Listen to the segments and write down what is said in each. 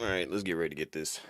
All right, let's get ready to get this.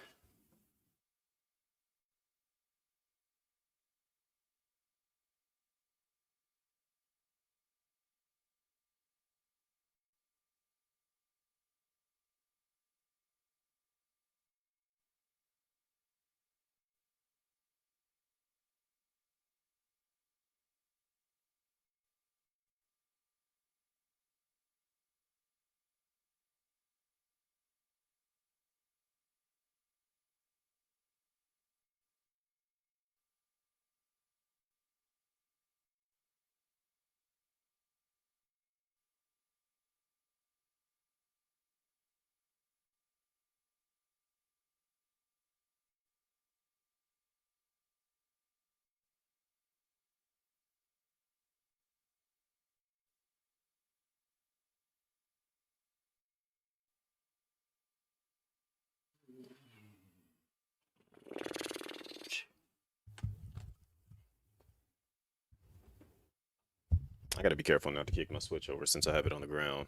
I gotta be careful not to kick my Switch over since I have it on the ground.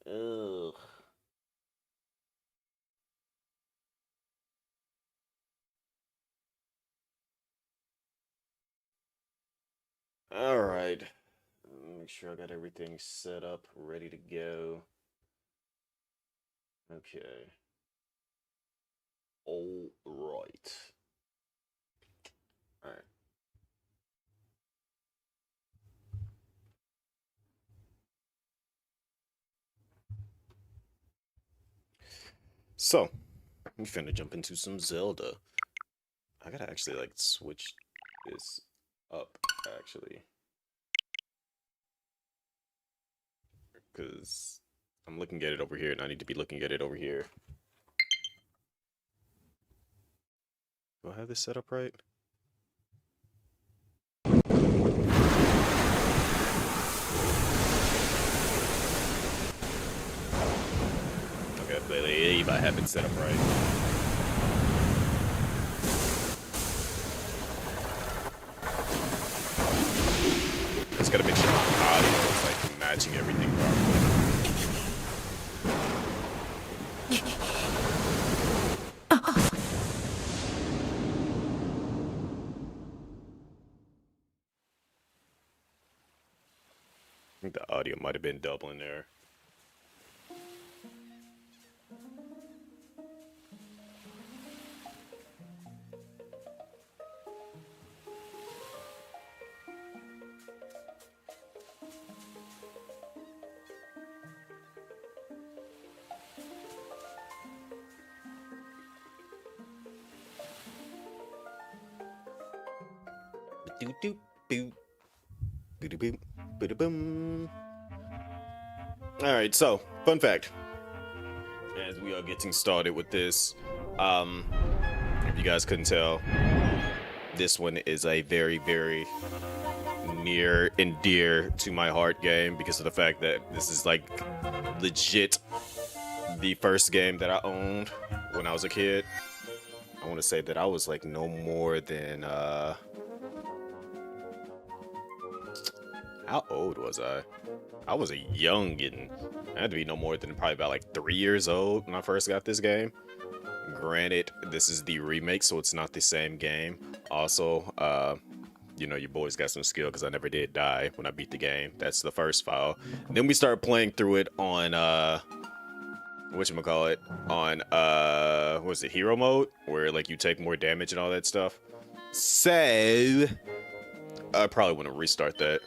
Ugh. All right. Make sure I got everything set up, ready to go. Okay. All right. All right. So, we finna jump into some Zelda. I gotta actually like switch this up actually, because I'm looking at it over here and I need to be looking at it over here. Do I have this set up right? Okay, I believe I have it set up right. Just gotta make sure my audio is like matching everything properly. I think the audio might have been doubling there. Doop doop boop. Boop boop boop boom. All right, so fun fact. As we are getting started with this, um, if you guys couldn't tell, this one is a very, very near and dear to my heart game because of the fact that this is like legit the first game that I owned when I was a kid. I want to say that I was like no more than how old was I? I was a youngin. I had to be no more than probably about like 3 years old when I first got this game. Granted, this is the remake, so it's not the same game. Also, you know, your boy's got some skill because I never did die when I beat the game. That's the first file. Then we started playing through it on whatchamacallit, on what was it, hero mode, where like you take more damage and all that stuff. So I probably want to restart that.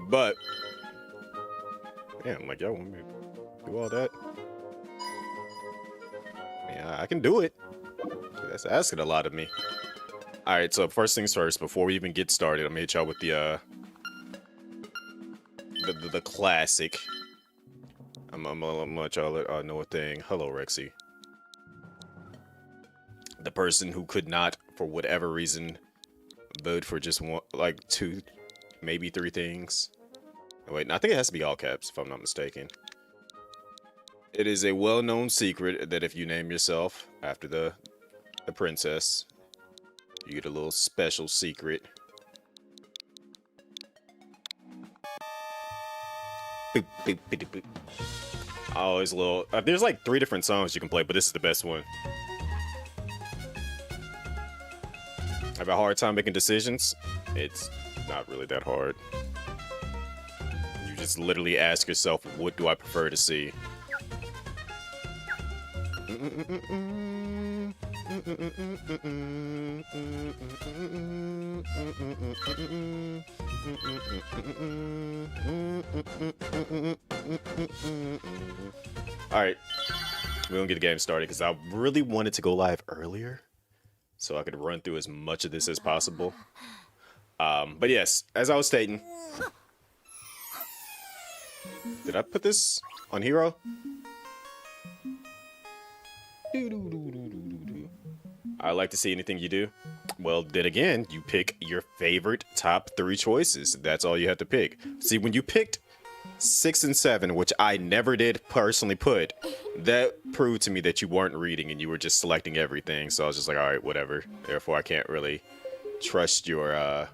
But yeah, I'm like, yo, want me to do all that? Yeah, I can do it. That's asking a lot of me. All right, so first things first, before we even get started, I'm gonna hit y'all with the classic. I'm gonna let y'all know a thing. Hello, Rexy. The person who could not, for whatever reason, vote for just one, like two, maybe three things. Wait, no, I think it has to be all caps, if I'm not mistaken. It is a well-known secret that if you name yourself after the princess, you get a little special secret. Boop, boop, boop, boop. Always a little. There's like 3 different songs you can play, but this is the best one. I have a hard time making decisions. It's not really that hard. You just literally ask yourself, what do I prefer to see? Alright, we're gonna get the game started because I really wanted to go live earlier so I could run through as much of this as possible. But yes, as I was stating, did I put this on Hero? I like to see anything you do. Well, then again, you pick your favorite top 3 choices. That's all you have to pick. See, when you picked 6 and 7, which I never did personally put, that proved to me that you weren't reading and you were just selecting everything. So I was just like, all right, whatever. Therefore, I can't really trust your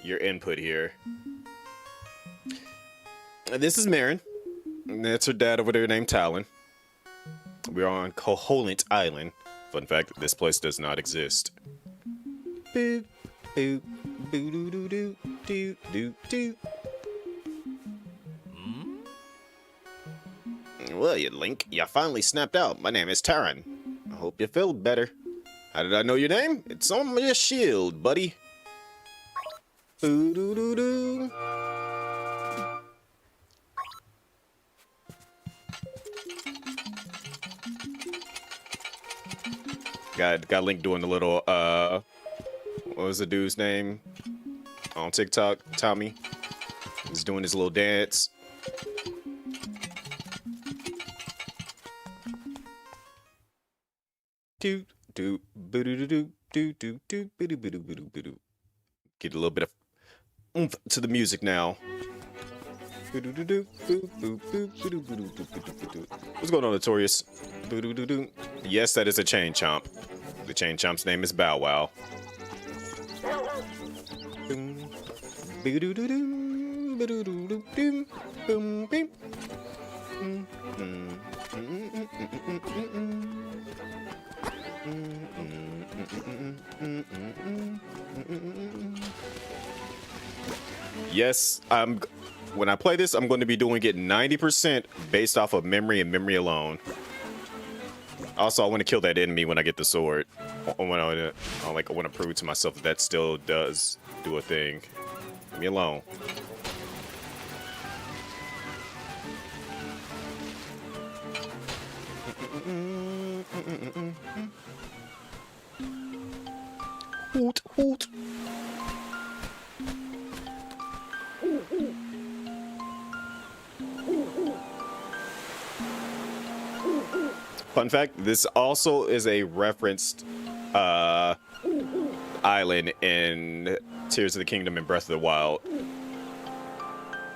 input here. This is Marin. That's her dad over there named Talon. We're on Koholint Island. Fun fact, this place does not exist. Boop, boop, boo doo doo doo doo doo doo. Well, you Link, you finally snapped out. My name is Taran. I hope you feel better. How did I know your name? It's on your shield, buddy. Boo doo doo doo. Got Link doing the little what was the dude's name on TikTok? Tommy. He's doing his little dance. Do do boo doo doo doo doo doo boo doo boo doo boo doo boo doo. Get a little bit of oomph to the music now. What's going on, Notorious? Yes, that is a chain chomp. The chain chomp's name is Bow Wow. Yes, when I play this, I'm going to be doing it 90% based off of memory and memory alone. Also, I want to kill that enemy when I get the sword. I want to prove to myself that that still does do a thing. Leave me alone. Hoot, hoot. Fun fact, this also is a referenced island in Tears of the Kingdom and Breath of the Wild.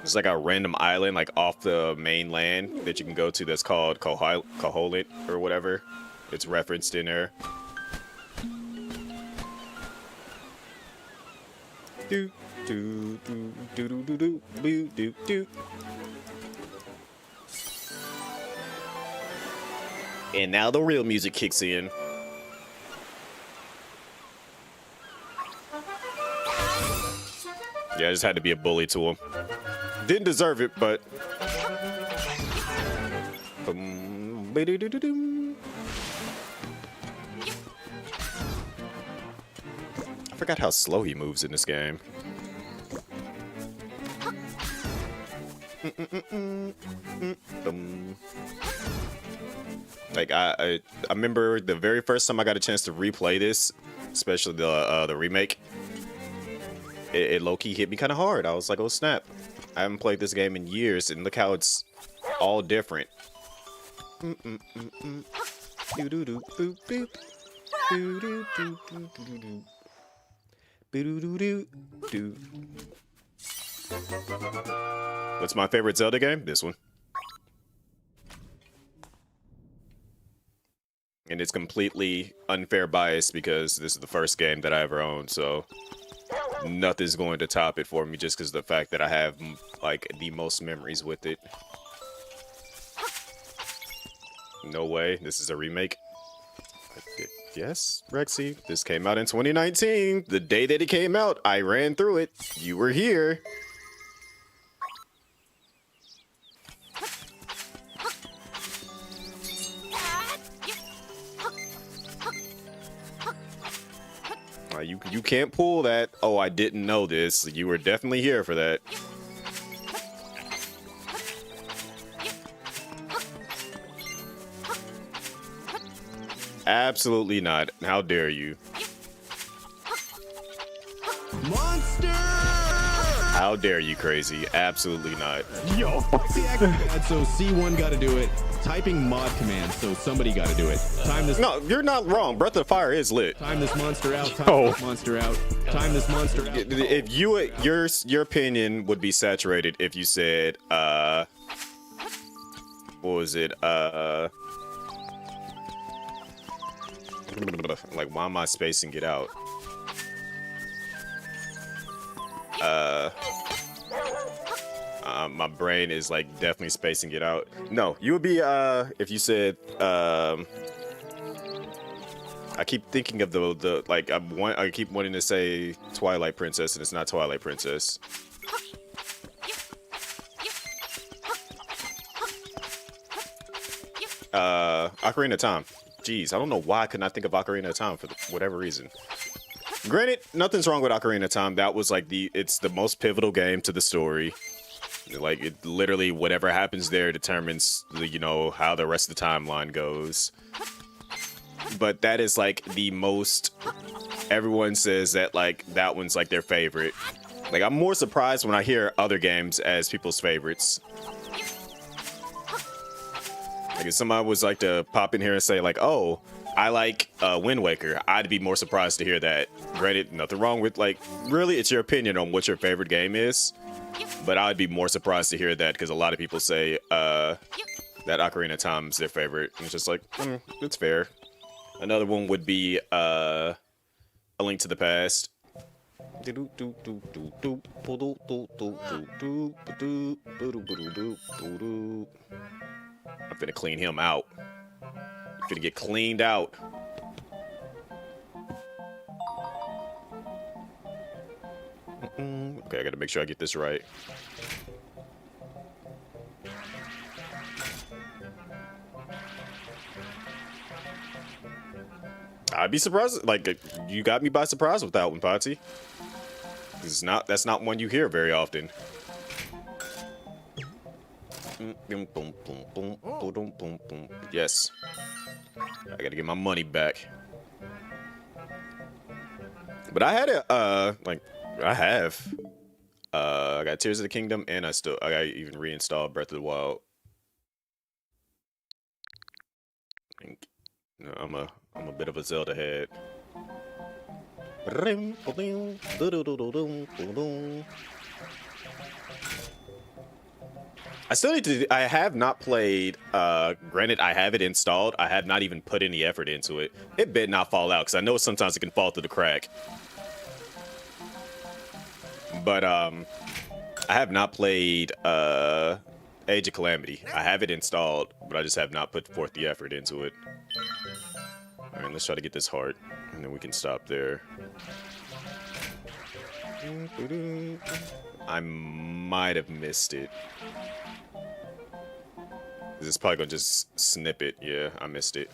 It's like a random island like off the main land that you can go to that's called Koholint or whatever. It's referenced in there. Do do do do do do do do do. And now the real music kicks in. Yeah, I just had to be a bully to him. Didn't deserve it, but... I forgot how slow he moves in this game. Like I remember the very first time I got a chance to replay this, especially the remake. It low-key hit me kind of hard. I was like, oh snap! I haven't played this game in years, and look how it's all different. What's my favorite Zelda game? This one. And it's completely unfair bias because this is the first game that I ever owned, so nothing's going to top it for me just because of the fact that I have like the most memories with it. No way. This is a remake. Yes, Rexy. This came out in 2019. The day that it came out, I ran through it. You were here. You can't pull that. Oh, I didn't know this. You were definitely here for that. Absolutely not. How dare you? Monster! How dare you, crazy? Absolutely not. Yo, so C1 got to do it. Typing mod command, so somebody got to do it. Time this. No, you're not wrong. Breath of the Fire is lit. Time this monster out. Time this monster out. Time this monster out. If you your opinion would be saturated if you said what was it like, why am I spacing it out? My brain is like definitely spacing it out. No, you would be if you said I keep thinking of the like I keep wanting to say Twilight Princess and it's not Twilight Princess. Ocarina of Time. Jeez, I don't know why I could not think of Ocarina of Time for whatever reason. Granted, nothing's wrong with Ocarina of Time. That was like it's the most pivotal game to the story. Like, it literally, whatever happens there determines how the rest of the timeline goes. But that is like the most, everyone says that like that one's like their favorite. Like, I'm more surprised when I hear other games as people's favorites. Like, if somebody was like to pop in here and say like, oh, I like Wind Waker, I'd be more surprised to hear that. Granted, nothing wrong with, like, really, it's your opinion on what your favorite game is. But I'd be more surprised to hear that because a lot of people say that Ocarina of Time is their favorite. And it's just like, it's fair. Another one would be A Link to the Past. I'm finna clean him out. Finna get cleaned out. Okay, I gotta make sure I get this right. I'd be surprised. Like, you got me by surprise with that one, Patsy. That's not one you hear very often. Yes. I gotta get my money back. But I had it, I got Tears of the Kingdom, and I got even reinstalled Breath of the Wild. I'm a bit of a Zelda head. I still need to. I have not played. Granted, I have it installed. I have not even put any effort into it. It better not fall out because I know sometimes it can fall through the crack. But I have not played Age of Calamity. I have it installed, but I just have not put forth the effort into it. All right, let's try to get this heart, and then we can stop there. I might have missed it. This is probably gonna just snip it. Yeah, I missed it.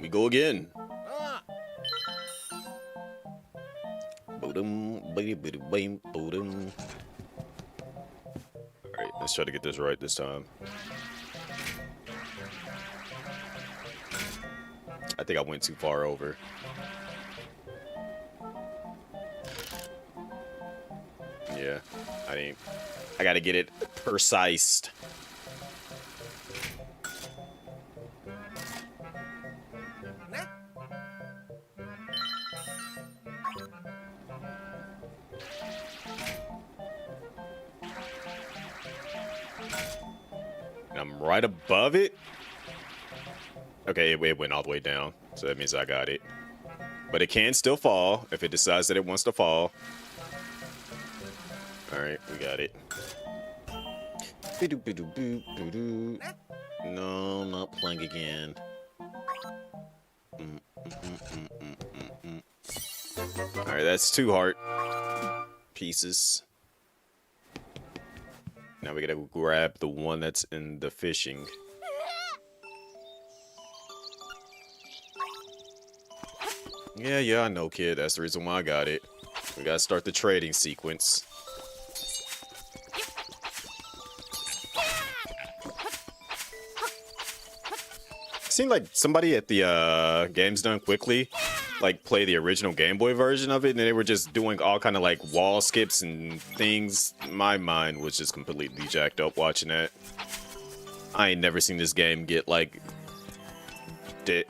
We go again. Alright, let's try to get this right this time. I think I went too far over. Yeah, I gotta get it precise. I'm right above it. Okay, it went all the way down, so that means I got it. But it can still fall if it decides that it wants to fall. All right, we got it. No, not playing again. All right, that's 2 heart pieces. Now we gotta grab the one that's in the fishing. Yeah, I know, kid. That's the reason why I got it. We gotta start the trading sequence. Seemed like somebody at the Games Done Quickly like play the original Game Boy version of it, and they were just doing all kind of like wall skips and things. My mind was just completely jacked up watching that. I ain't never seen this game get like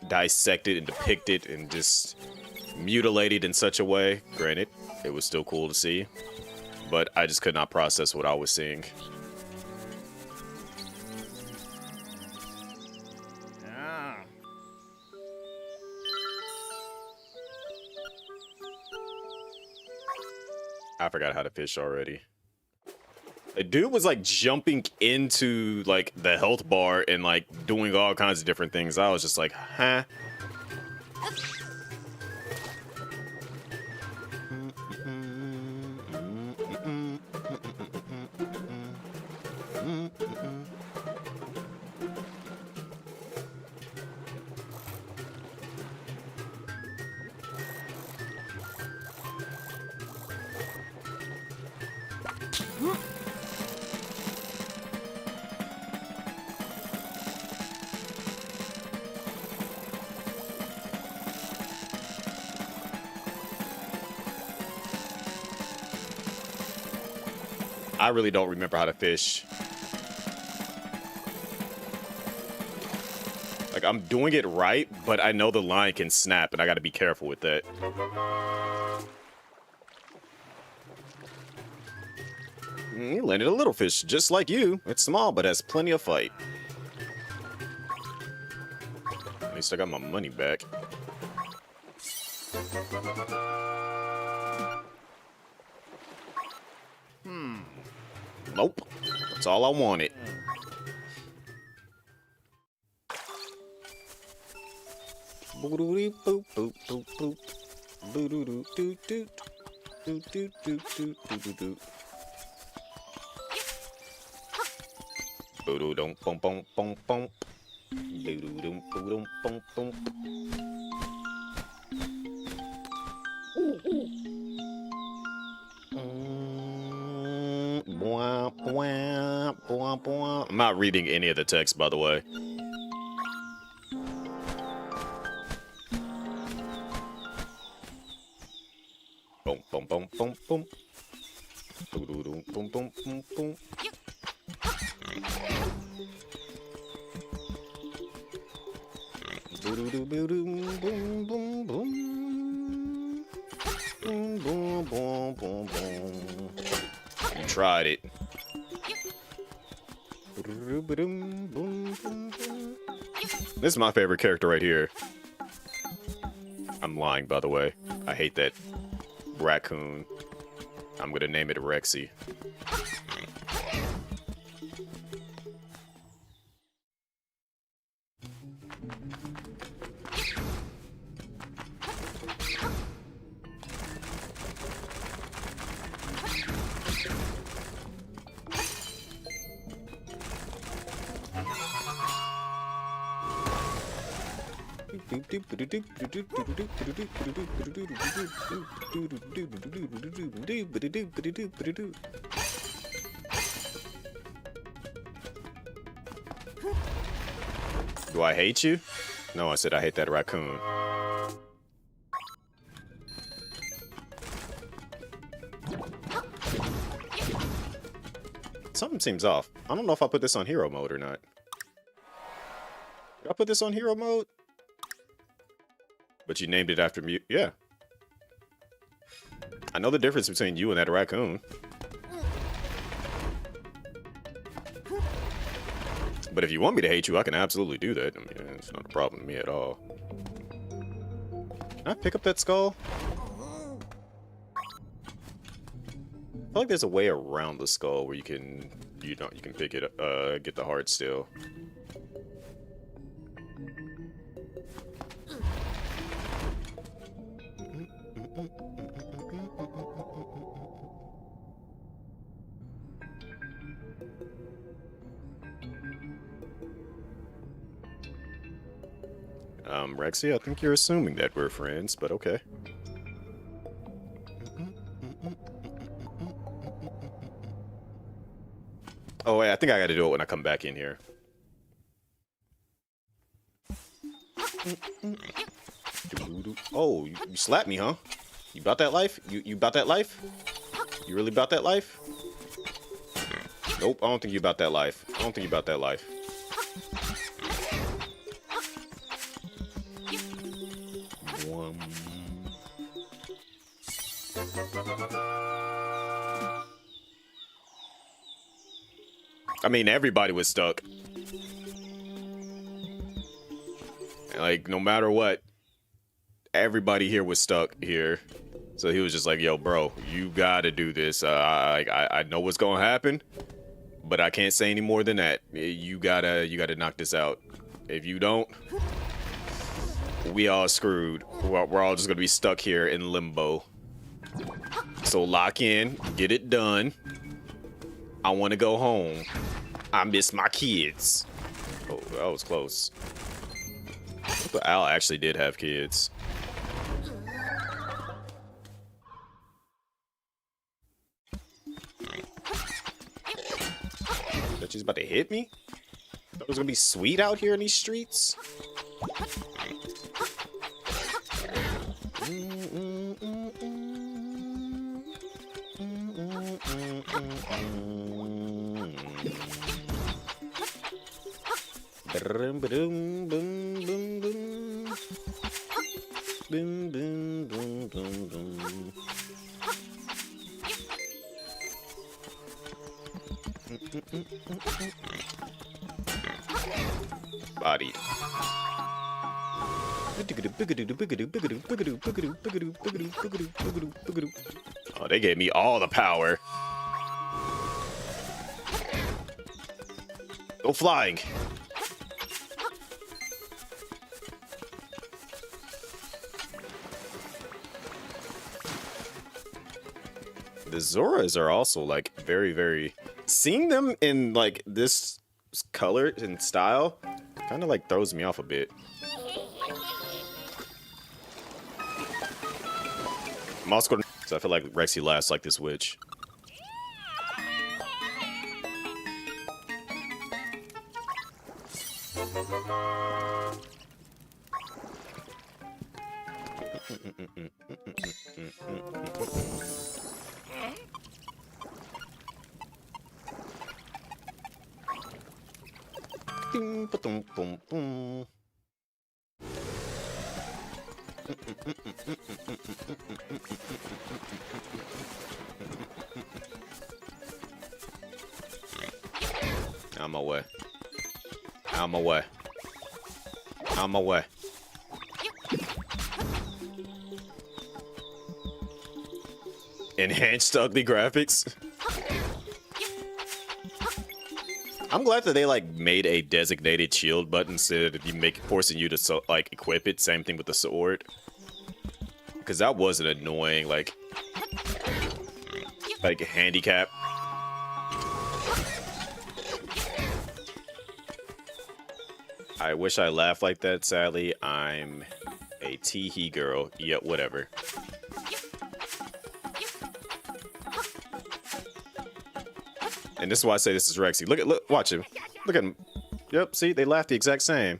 dissected and depicted and just mutilated in such a way. Granted, it was still cool to see, but I just could not process what I was seeing. I forgot how to fish already. The dude was like jumping into like the health bar and like doing all kinds of different things. I was just like, huh? I really don't remember how to fish. Like, I'm doing it right, but I know the line can snap, and I gotta be careful with that. You landed a little fish, just like you. It's small, but has plenty of fight. At least I got my money back. Nope. That's all I wanted. I'm not reading any of the text, by the way. Boom, boom, boom, boom, boom. Boom, boom, boom, boom, boom. Boom, boom, boom, boom. Boom, boom, boom, boom, boom. You tried it. This is my favorite character right here. I'm lying, by the way. I hate that raccoon. I'm gonna name it Rexy. Do I hate you? No, I said I hate that raccoon. Something seems off. I don't know if I put this on hero mode or not. Did I put this on hero mode? But you named it after me. Yeah. I know the difference between you and that raccoon. But if you want me to hate you, I can absolutely do that. I mean, it's not a problem to me at all. Can I pick up that skull? I feel like there's a way around the skull where you can, you can pick it up, get the heart still. Rexy, I think you're assuming that we're friends, but okay. Oh, wait, I think I gotta do it when I come back in here. Oh, you slapped me, huh? You about that life? You about that life? You really about that life? Nope, I don't think you about that life. I don't think you about that life. I mean, everybody was stuck. Like, no matter what, everybody here was stuck here. So he was just like, yo, bro, you gotta do this. I know what's gonna happen, but I can't say any more than that. You gotta knock this out. If you don't, we all screwed. We're all just gonna be stuck here in limbo. So lock in, get it done. I want to go home. I miss my kids. Oh, that was close. But Al actually did have kids. That she's about to hit me? Thought it was gonna be sweet out here in these streets? Boom, boom, boom, boom, boom. Boom, boom, boom, boom, boom. Body. Oh, they gave me all the power. Go flying. The Zoras are also like very, very... Seeing them in like this color and style kind of like throws me off a bit. I'm also gonna... So I feel like Rexy laughs like this witch. Ding, ba-dum, boom, boom. Out my way. Out my way. Out my way. Enhanced ugly graphics. I'm glad that they like made a designated shield button instead of forcing you to like equip it. Same thing with the sword, because that was an annoying like handicap. I wish I laughed like that. Sadly, I'm a tee-hee girl. Yeah, whatever. And this is why I say this is Rexy. Look, watch him. Look at him. Yep, see, they laugh the exact same.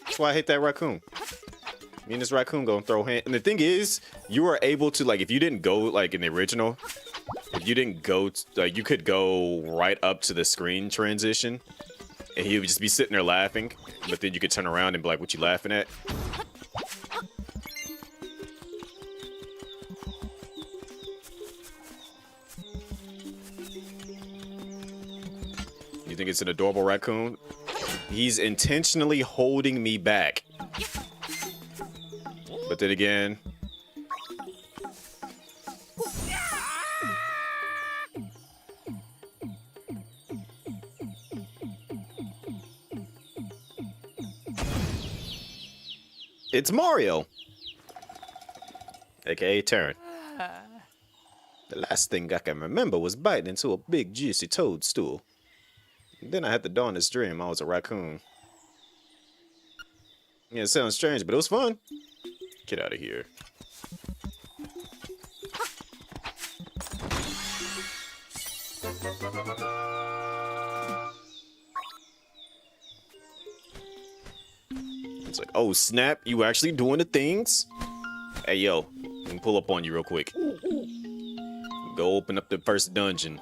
That's why I hate that raccoon. Me and this raccoon gonna throw hand. And the thing is, you are able to, like, if you didn't go, like, in the original, if you didn't go, like, you could go right up to the screen transition, and he would just be sitting there laughing, but then you could turn around and be like, what you laughing at? You think it's an adorable raccoon? He's intentionally holding me back. But then again... It's Mario! AKA Terran. The last thing I can remember was biting into a big juicy toadstool. Then I had the dawnest dream I was a raccoon. Yeah, it sounds strange, but it was fun. Get out of here. It's like, oh snap, you actually doing the things? Hey yo, let me pull up on you real quick. Go open up the first dungeon.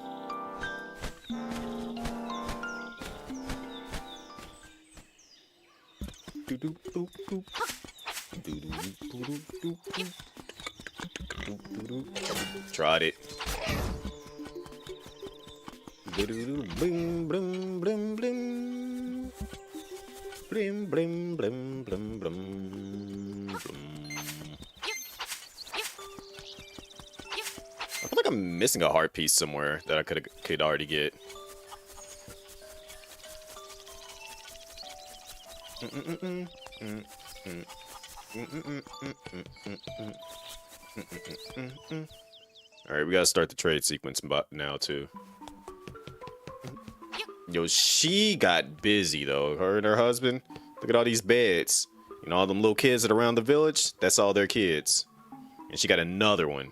Tried it. Blim, blim, blim, blim. Blim, blim, blim, blim, blim, blim. I feel like I'm missing a heart piece somewhere that I could already get. Alright, we gotta start the trade sequence now too. Yo, she got busy though. Her and her husband. Look at all these beds. You know, all them little kids that are around the village? That's all their kids. And she got another one.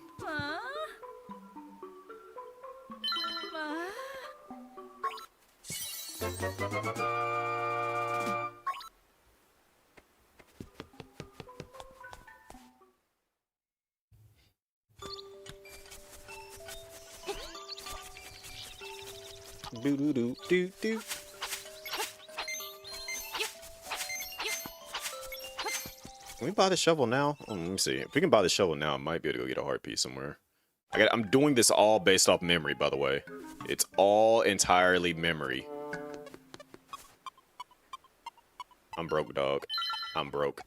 Do. Can we buy the shovel now? Oh, let me see. If we can buy the shovel now, I might be able to go get a heart piece somewhere. I'm doing this all based off memory, by the way. It's all entirely memory. I'm broke, dog. I'm broke.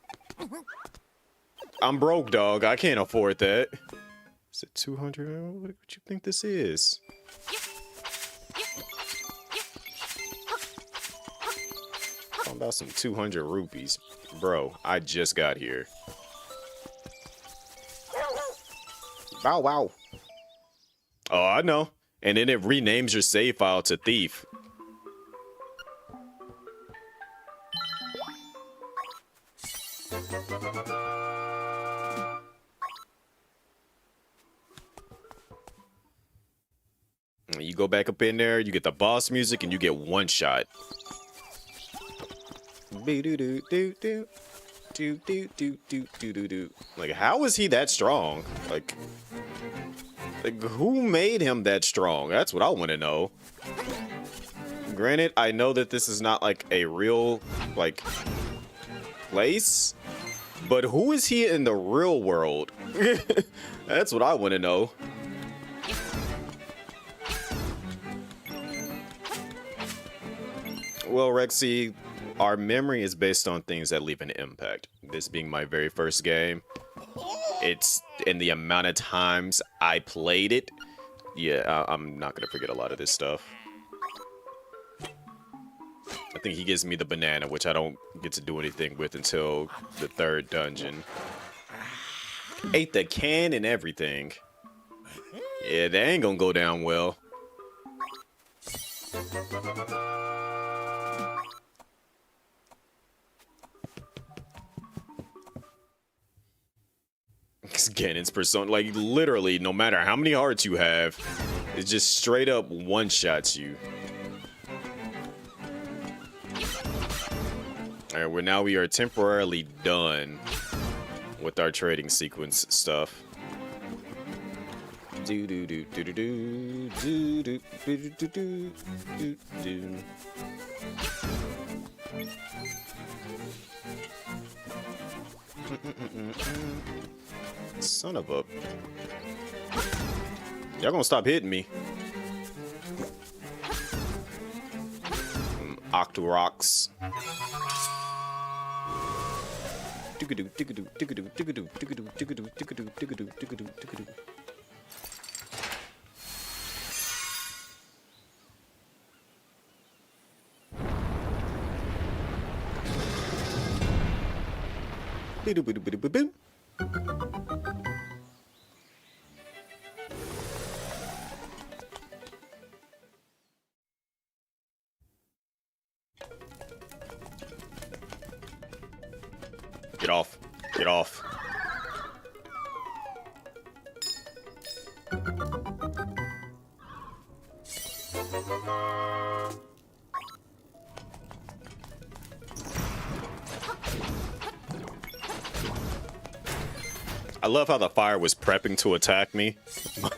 I'm broke, dog. I can't afford that. Is it 200? What you think this is? Talking about some 200 rupees. Bro, I just got here. Bow wow. Oh, I know. And then it renames your save file to Thief. You go back up in there, you get the boss music, and you get one shot. Like, how is he that strong? Like, who made him that strong? That's what I want to know. Granted, I know that this is not like a real, like, place, but who is he in the real world? That's what I want to know. Well, Rexy, our memory is based on things that leave an impact. This being my very first game, it's in the amount of times I played it. Yeah, I'm not gonna forget a lot of this stuff. I think he gives me the banana, which I don't get to do anything with until the third dungeon. Ate the can and everything. Yeah, that ain't gonna go down well. Ganon's persona, like, literally, no matter how many hearts you have, it just straight up one-shots you. Alright, we are temporarily done with our trading sequence stuff. Do do do do do do do do do do do do. Son of a... Y'all gonna stop hitting me. Octoroks. Get off. Get off. I love how the fire was prepping to attack me.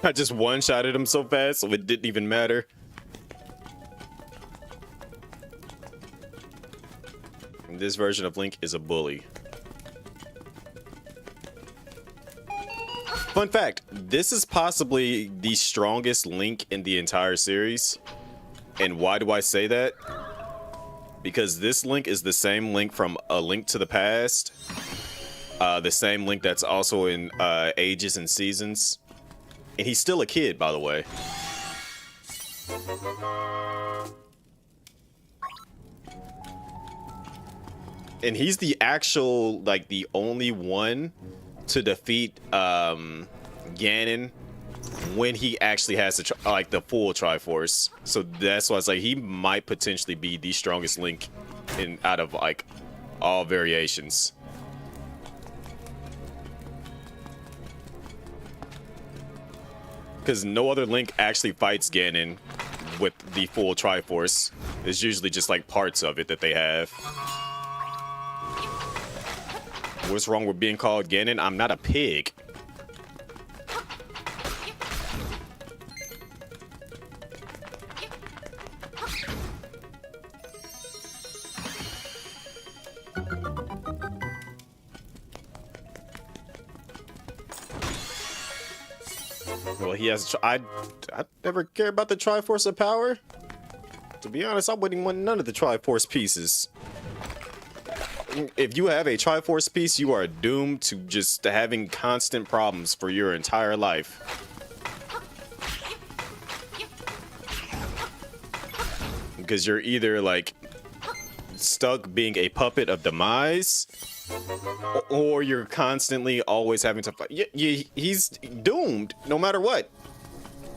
I just one-shotted him so fast, so it didn't even matter. And this version of Link is a bully. Fun fact, this is possibly the strongest Link in the entire series. And why do I say that? Because this Link is the same Link from A Link to the Past. The same Link that's also in Ages and Seasons. And he's still a kid, by the way. And he's the actual, like, the only one to defeat Ganon when he actually has the full Triforce. So that's why it's like he might potentially be the strongest Link out of like all variations. Because no other Link actually fights Ganon with the full Triforce. It's usually just like parts of it that they have. What's wrong with being called Ganon? I'm not a pig. Well, he has. I never cared about the Triforce of Power. To be honest, I wouldn't want none of the Triforce pieces. If you have a Triforce piece, you are doomed to just having constant problems for your entire life. Because you're either like stuck being a puppet of demise, or you're constantly always having to fight. He's doomed no matter what.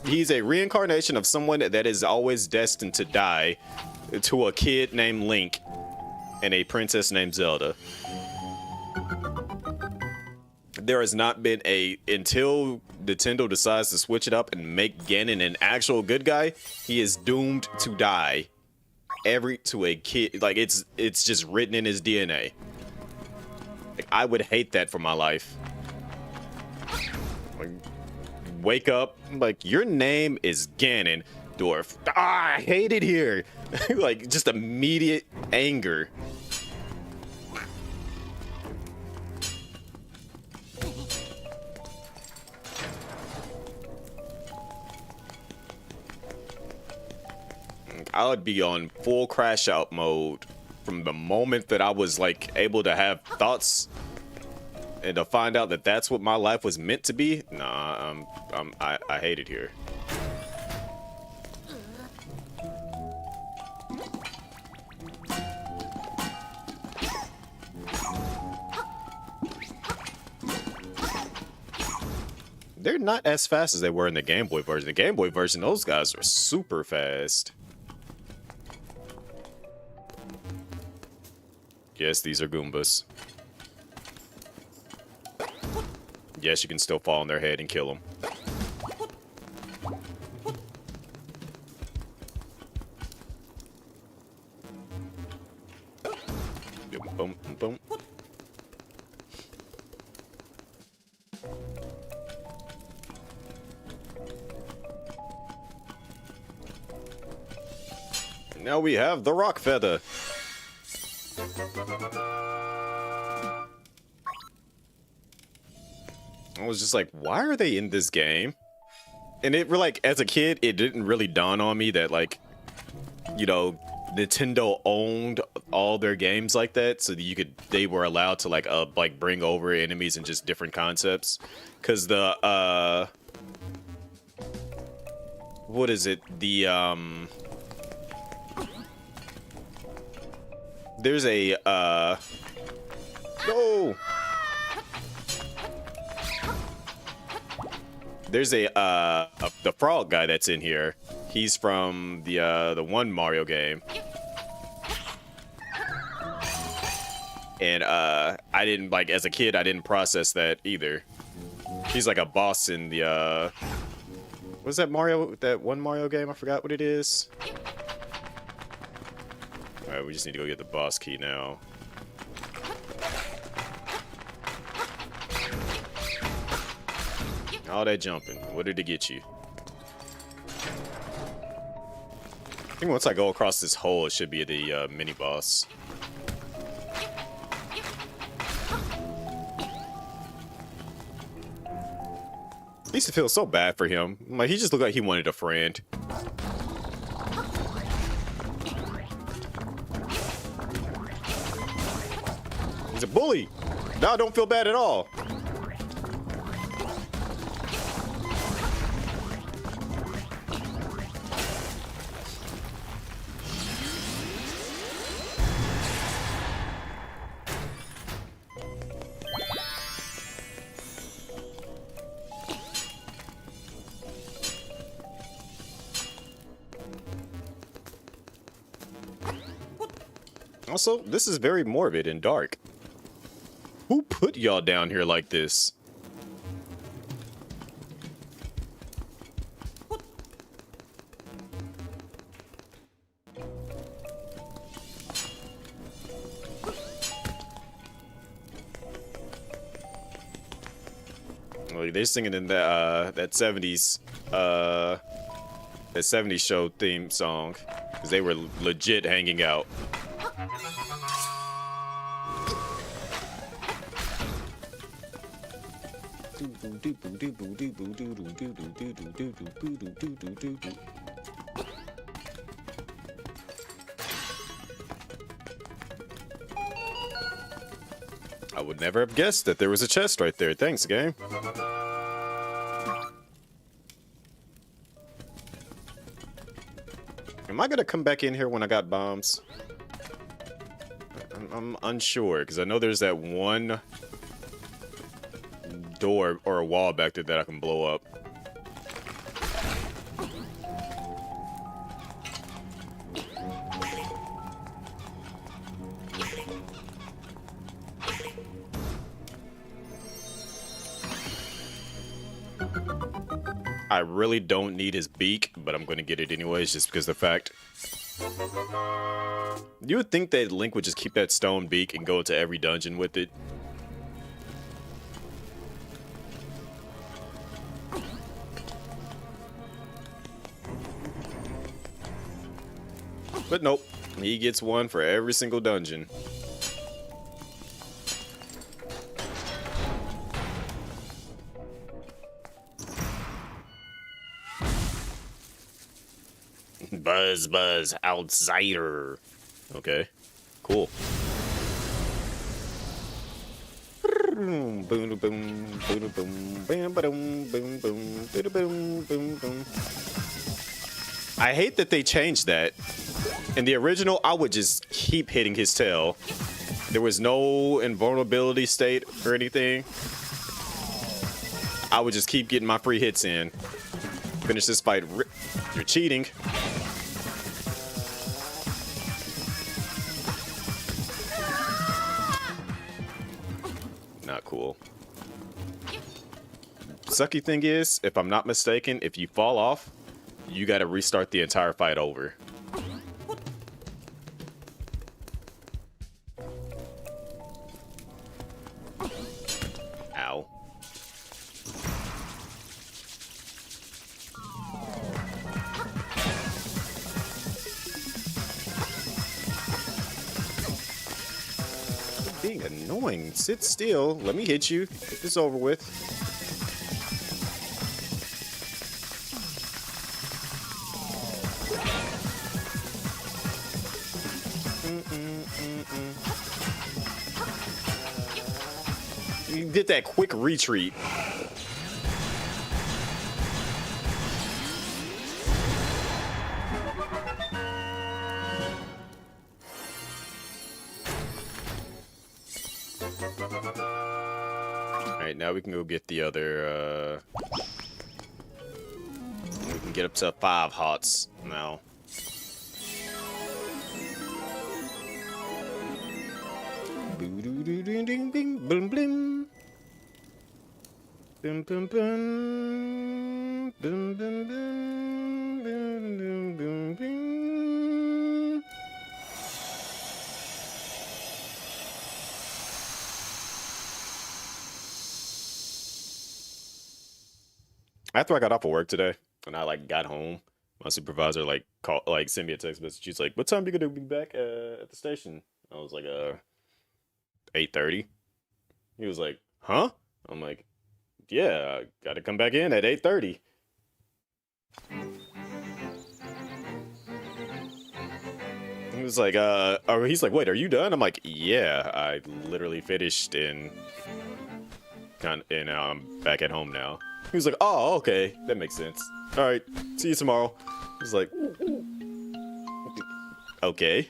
He's a reincarnation of someone that is always destined to die, to a kid named Link and a princess named Zelda. There has not been until Nintendo decides to switch it up and make Ganon an actual good guy, he is doomed to die. To a kid, like it's just written in his DNA. Like, I would hate that for my life. Like, wake up, like, your name is Ganondorf. I hate it here. Like, just immediate anger. I would be on full crash out mode from the moment that I was like able to have thoughts, and to find out that that's what my life was meant to be. Nah, I hate it here. They're not as fast as they were in the Game Boy version. The Game Boy version, those guys are super fast. Yes, these are Goombas. Yes, you can still fall on their head and kill them. Boom, boom, boom. Now we have the Rock Feather. I was just like, why are they in this game? And it like, as a kid, it didn't really dawn on me that, like, you know, Nintendo owned all their games like that, so that they were allowed to like bring over enemies and just different concepts. Cause the what is it? The there's a no. There's the frog guy that's in here. He's from the one Mario game. And I didn't as a kid I didn't process that either. He's like a boss in the what's that one Mario game? I forgot what it is. Alright, we just need to go get the boss key now. All that jumping. What did it get you? I think once I go across this hole, it should be the mini boss. I used to feel so bad for him. Like, he just looked like he wanted a friend. He's a bully. Now I don't feel bad at all. Also, this is very morbid and dark. Who put y'all down here like this? Like, they're singing in that 70s show theme song, because they were legit hanging out. I would never have guessed that there was a chest right there. Thanks, game. Am I gonna come back in here when I got bombs? I'm unsure, because I know there's that one door or a wall back there that I can blow up. I really don't need his beak, but I'm going to get it anyways just because of the fact. You would think that Link would just keep that stone beak and go into every dungeon with it. But nope, he gets one for every single dungeon. Buzz, buzz, outsider. Okay, cool. Boom, boom, boom, boom, boom, bam, boom, boom, boom, boom, boom, boom. I hate that they changed that. In the original, I would just keep hitting his tail. There was no invulnerability state or anything. I would just keep getting my free hits in. Finish this fight. You're cheating. Not cool. Sucky thing is, if I'm not mistaken, if you fall off, you gotta restart the entire fight over. Ow. Being annoying. Sit still. Let me hit you. Get this over with. get that quick retreat. Alright, now we can go get the other, we can get up to 5 hots now. Boom, boom. Boom, boom, boom. Boom, boom, boom. Boom, boom, boom, boom. After I got off of work today, and I like got home, my supervisor sent me a text message. She's like, "What time are you gonna be back at the station?" I was like, 8:30. He was like, "Huh?" I'm like, "Yeah, I gotta come back in at 8:30." He was like, he's like, "Wait, are you done?" I'm like, "Yeah, I literally finished and I'm back at home now." He was like, "Oh, okay, that makes sense. All right, see you tomorrow." I was like, "Okay."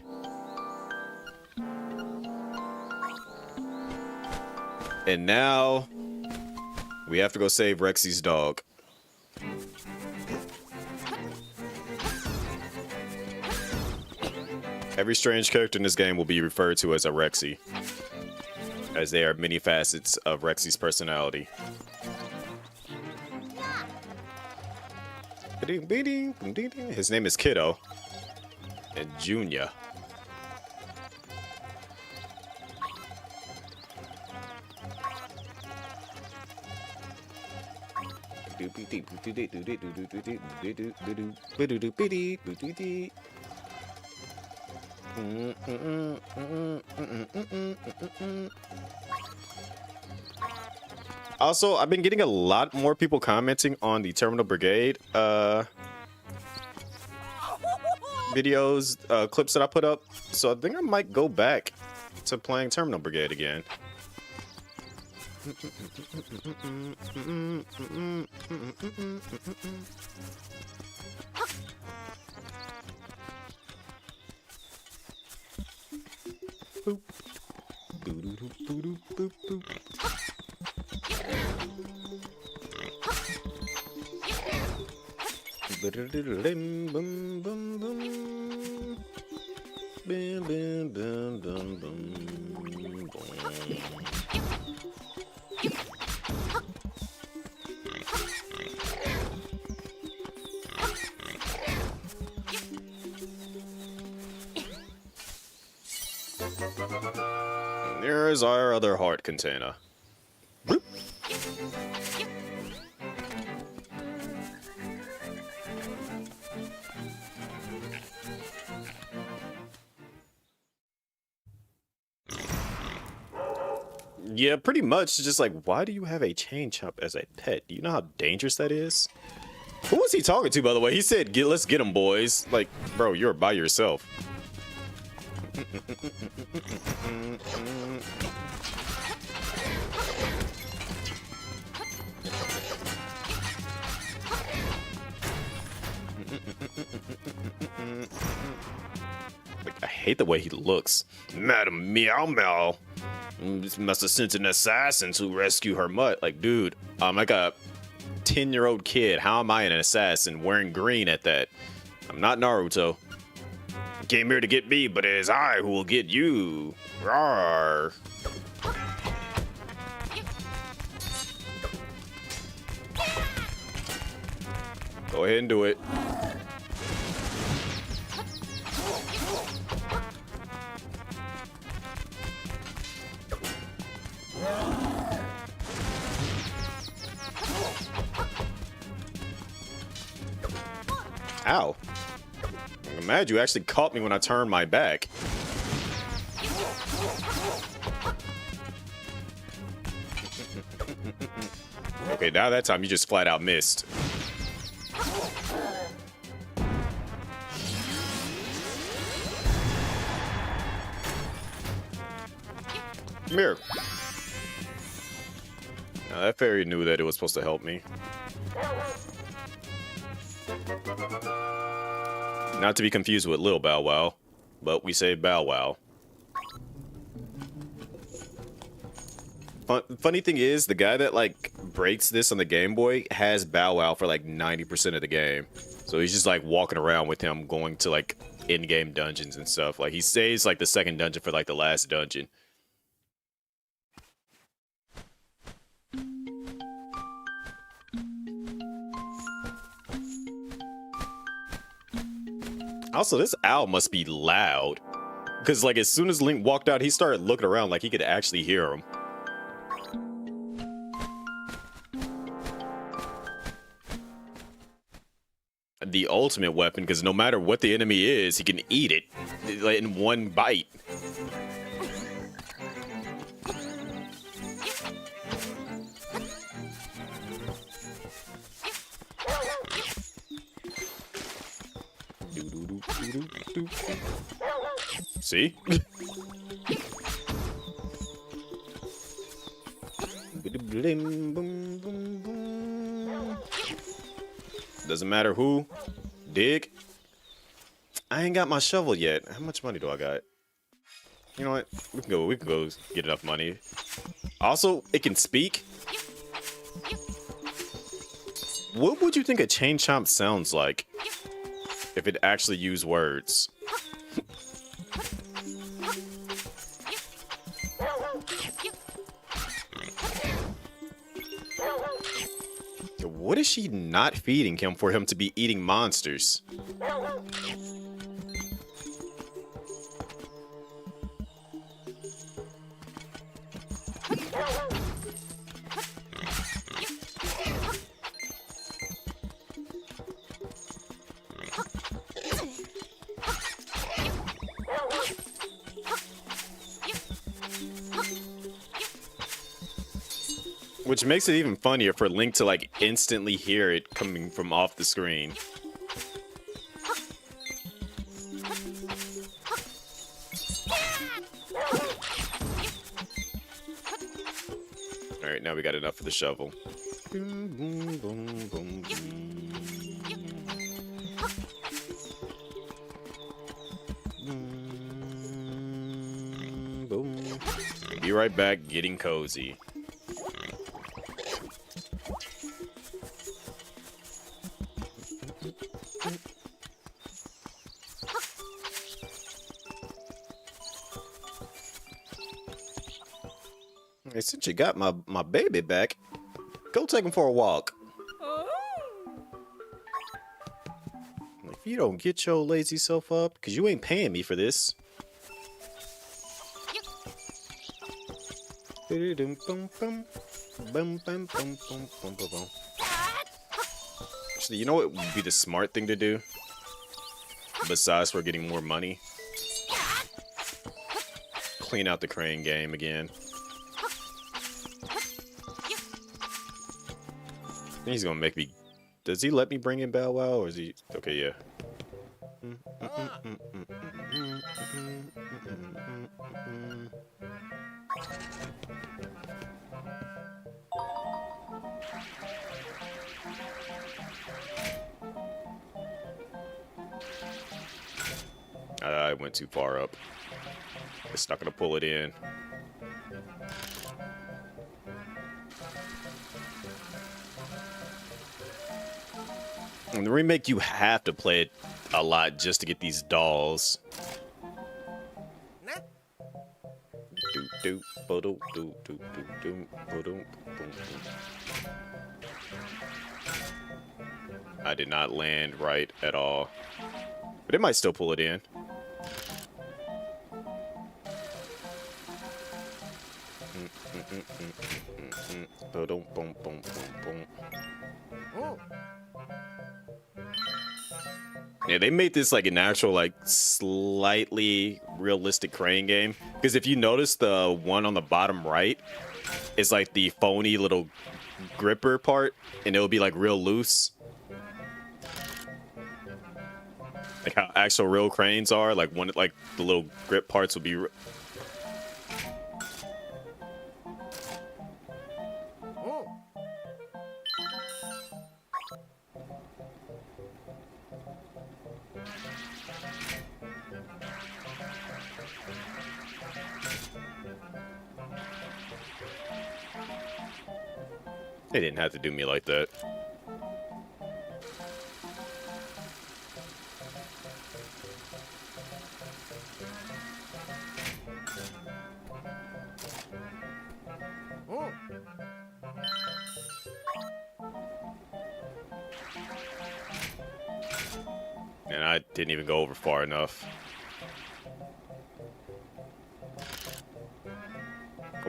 And now we have to go save Rexy's dog. Every strange character in this game will be referred to as a Rexy, as they are many facets of Rexy's personality. His name is Kiddo and Junior. Also, I've been getting a lot more people commenting on the Terminal Brigade videos, clips that I put up. So I think I might go back to playing Terminal Brigade again. Boop. Boop, boop, boop, boop. Boom, boom, boom. Boom, boom, boom, boom, boom, boom. There's our other heart container. Boop. Yeah, pretty much. Just like, why do you have a chain chomp as a pet? Do you know how dangerous that is? Who was he talking to, by the way? He said, let's get him, boys. Like, bro, you're by yourself. Like, I hate the way he looks. Madam Meow Meow. This must have sent an assassin to rescue her mutt. Like, dude, I'm like a 10-year-old kid. How am I an assassin wearing green at that? I'm not Naruto. You came here to get me, but it is I who will get you. Rawr. Go ahead and do it. Ow. I'm mad you actually caught me when I turned my back. Okay, now that time you just flat out missed. Come here. Now, that fairy knew that it was supposed to help me. Not to be confused with Lil Bow Wow, but we say Bow Wow. Funny thing is, the guy that like breaks this on the Game Boy has Bow Wow for like 90% of the game. So he's just like walking around with him, going to like in-game dungeons and stuff. Like he saves like the second dungeon for like the last dungeon. Also, this owl must be loud. Because, like, as soon as Link walked out, he started looking around like he could actually hear him. The ultimate weapon, because no matter what the enemy is, he can eat it in one bite. See? Doesn't matter who. Dig. I ain't got my shovel yet. How much money do I got? You know what? We can go get enough money. Also, it can speak. What would you think a chain chomp sounds like if it actually used words? What is she not feeding him for him to be eating monsters? Which makes it even funnier for Link to like instantly hear it coming from off the screen. Alright, now we got enough for the shovel. Boom, boom, boom, boom, boom. Boom. Be right back, getting cozy. Hey, since you got my baby back, go take him for a walk. If you don't get your lazy self up, because you ain't paying me for this. Actually, you know what would be the smart thing to do? Besides for getting more money? Clean out the crane game again. He's gonna make me. Does he let me bring in Bow Wow, or is he okay? Yeah. I went too far up. It's not gonna pull it in. In the remake, you have to play it a lot just to get these dolls. I did not land right at all. But it might still pull it in. Yeah, they made this like an actual, like, slightly realistic crane game. Because if you notice, the one on the bottom right is like the phony little gripper part, and it'll be like real loose. Like how actual real cranes are, like one, like the little grip parts will be. They didn't have to do me like that. And I didn't even go over far enough.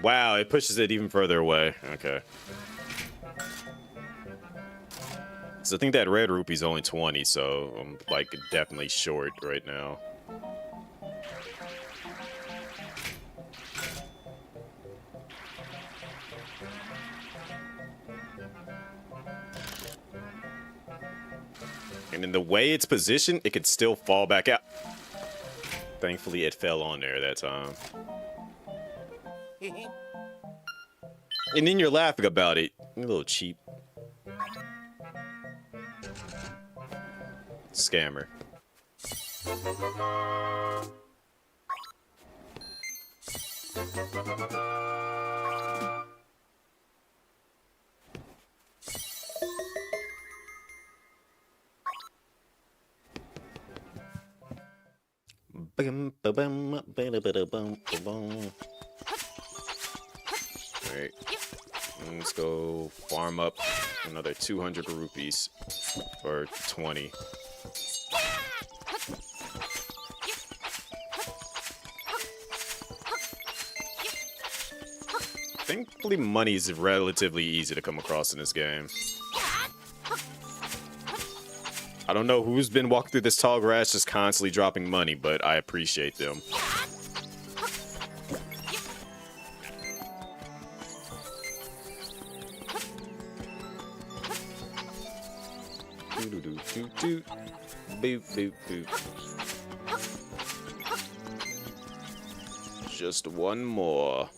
Wow, it pushes it even further away. Okay. So I think that red rupee's only 20, so I'm like definitely short right now. And in the way it's positioned, it could still fall back out. Thankfully, it fell on there that time. And then you're laughing about it. You're a little cheap. Scammer. Alright. Let's go farm up another 200 rupees. Or 20. Thankfully, money is relatively easy to come across in this game. I don't know who's been walking through this tall grass just constantly dropping money, but I appreciate them. Boop, boop, boop. Just one more.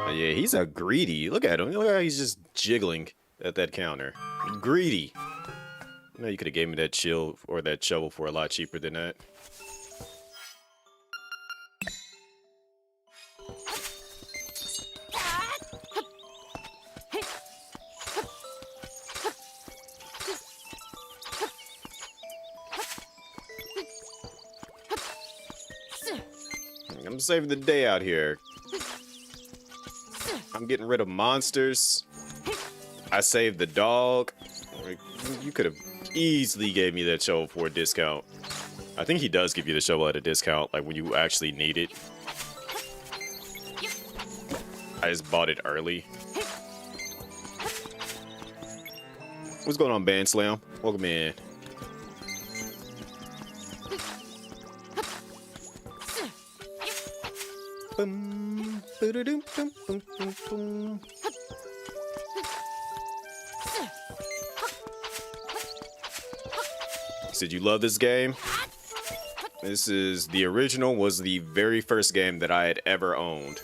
Yeah, he's a greedy. Look at him. Look how he's just jiggling at that counter. Greedy. No, you could have gave me that chill or that shovel for a lot cheaper than that. I'm saving the day out here. I'm getting rid of monsters. I saved the dog. You could have easily gave me that shovel for a discount. I think he does give you the shovel at a discount, like when you actually need it. I just bought it early. What's going on, Band Slam? Welcome in. Boom, boom, boom, boom, boom, boom. Did you love this game? This is the original, was the very first game that I had ever owned.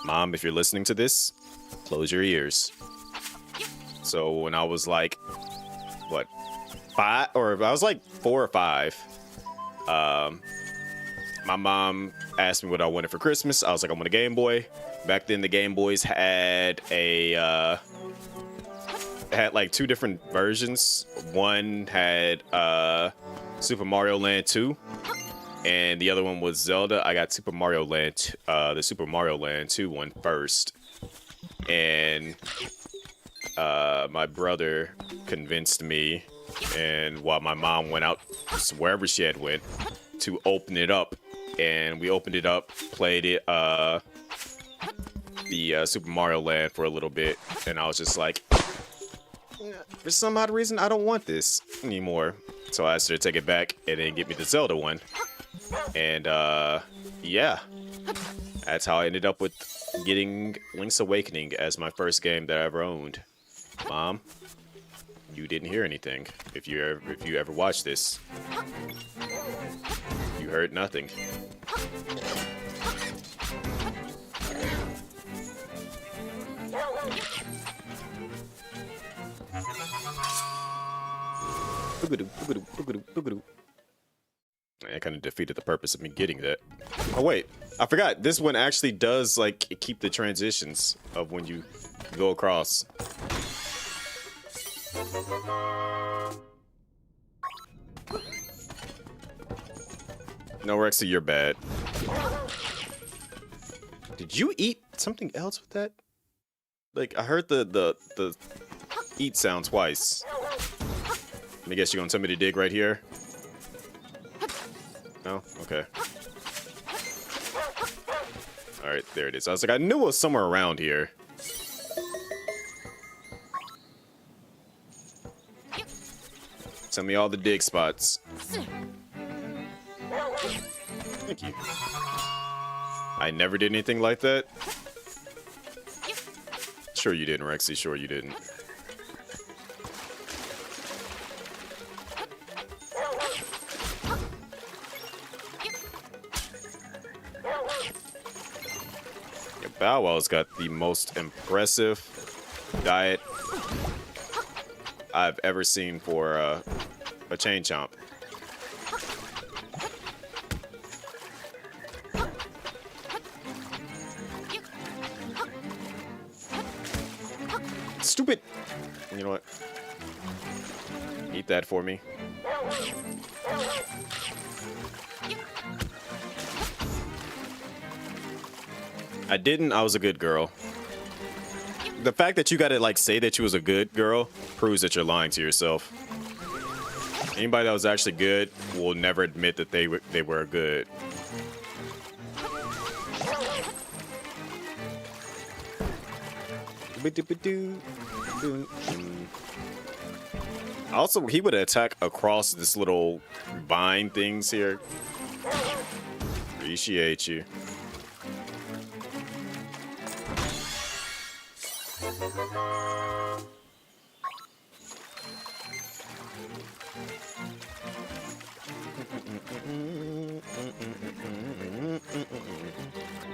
Mom, if you're listening to this, close your ears. So when I was like, what, 5? Or I was like 4 or 5. My mom asked me what I wanted for Christmas. I was like, I want a Game Boy. Back then, the Game Boys had a had like 2 different versions. One had Super Mario Land 2, and the other one was Zelda. I got Super Mario Land, the Super Mario Land 2 one first, and my brother convinced me, and while my mom went out wherever she had went, to open it up. And we opened it up, played it, the Super Mario Land for a little bit, and I was just like, for some odd reason, I don't want this anymore. So I asked her to take it back and then get me the Zelda one. And, yeah. That's how I ended up with getting Link's Awakening as my first game that I ever owned. Mom, you didn't hear anything if you ever watched this. You heard nothing. That kind of defeated the purpose of me getting that. Oh wait, I forgot. This one actually does like keep the transitions of when you go across. No, Rexy, you're bad. Did you eat something else with that? Like, I heard the eat sound twice. I guess you're gonna tell me to dig right here? No? Okay. Alright, there it is. I was like, I knew it was somewhere around here. Tell me all the dig spots. Thank you. I never did anything like that. Sure you didn't, Rexy. Sure you didn't. Yeah, Bow Wow's got the most impressive diet I've ever seen for a chain chomp. Stupid! You know what? Eat that for me. I didn't. I was a good girl. The fact that you gotta like say that you was a good girl proves that you're lying to yourself. Anybody that was actually good will never admit that they were good. Also, he would attack across this little vine things here. Appreciate you.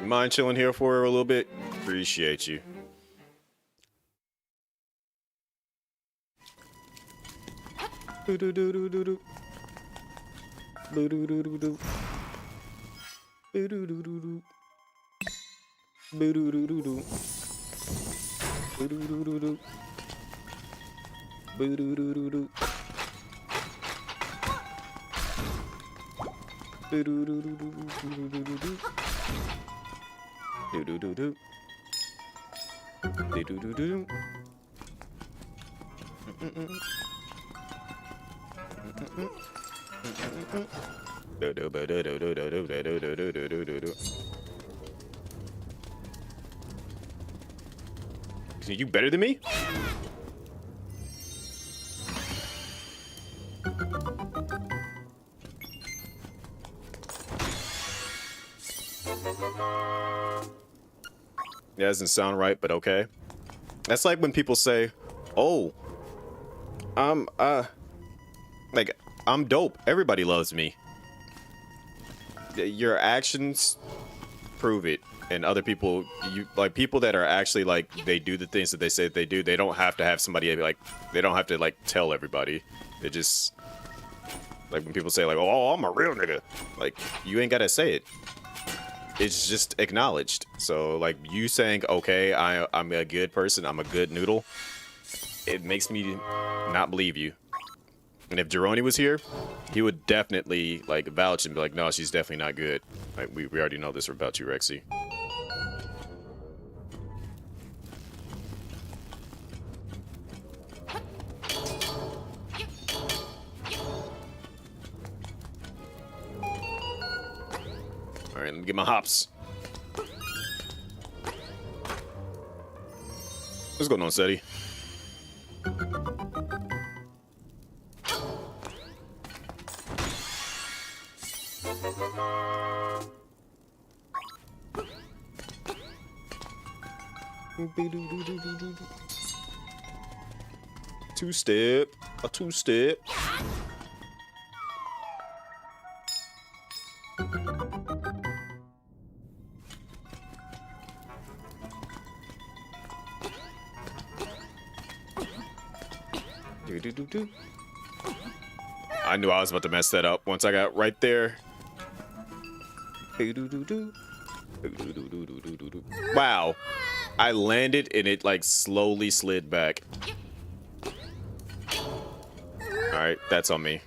Mind chilling here for a little bit? Appreciate you. Do do do do do do. Do do do do do. Do do do do do. Do do do do do. Do do do do do. Do do do do do. Do do do do do do do do do. Do do do do. Do do do do. You better than me? That doesn't sound right, but okay. That's like when people say, "Oh, like, I'm dope. Everybody loves me." Your actions prove it. And other people, people that are actually, like, they do the things that they say that they do, they don't have to have somebody, like, they don't have to, like, tell everybody. They just, like, when people say, like, "Oh, I'm a real nigga." Like, you ain't gotta say it. It's just acknowledged. So, like, you saying, "Okay, I'm a good person, I'm a good noodle," it makes me not believe you. And if Jeroni was here, he would definitely, like, vouch and be like, "No, she's definitely not good." Like, we already know this about you, Rexy. Alright, let me get my hops. What's going on, Seti? Two-step. A two-step. Do. I knew I was about to mess that up once I got right there. Wow. I landed and it like slowly slid back. Alright, that's on me.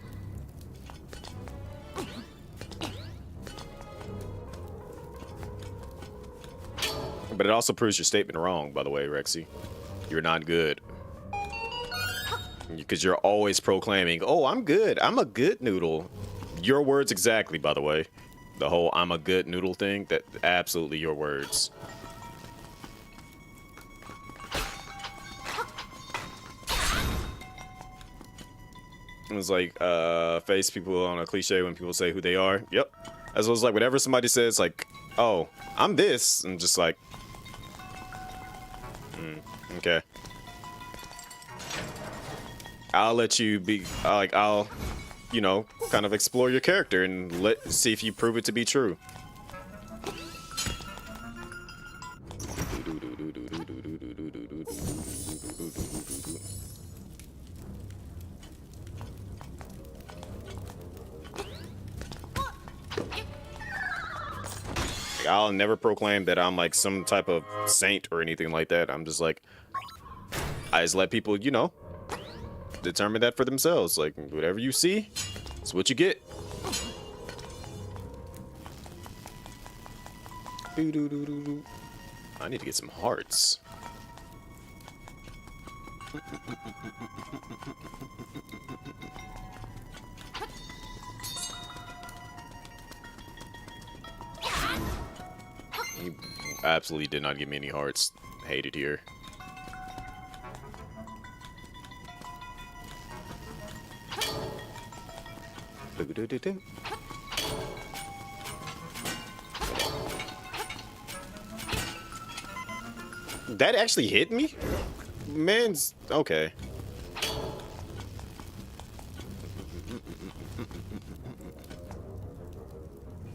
But it also proves your statement wrong, by the way, Rexy. You're not good. Because you're always proclaiming, oh, I'm good. I'm a good noodle. Your words exactly, by the way. The whole I'm a good noodle thing, that absolutely your words. It was like, face people on a cliche when people say who they are. Yep. As well as like, whenever somebody says like, oh, I'm this, I'm just like, okay. I'll let you be, like, I'll, you know, kind of explore your character and see if you prove it to be true. Like, I'll never proclaim that I'm like some type of saint or anything like that. I'm just like, I just let people, you know, determine that for themselves. Like, whatever you see, it's what you get. I need to get some hearts. He absolutely did not give me any hearts. Hate it here. That actually hit me? Man's okay.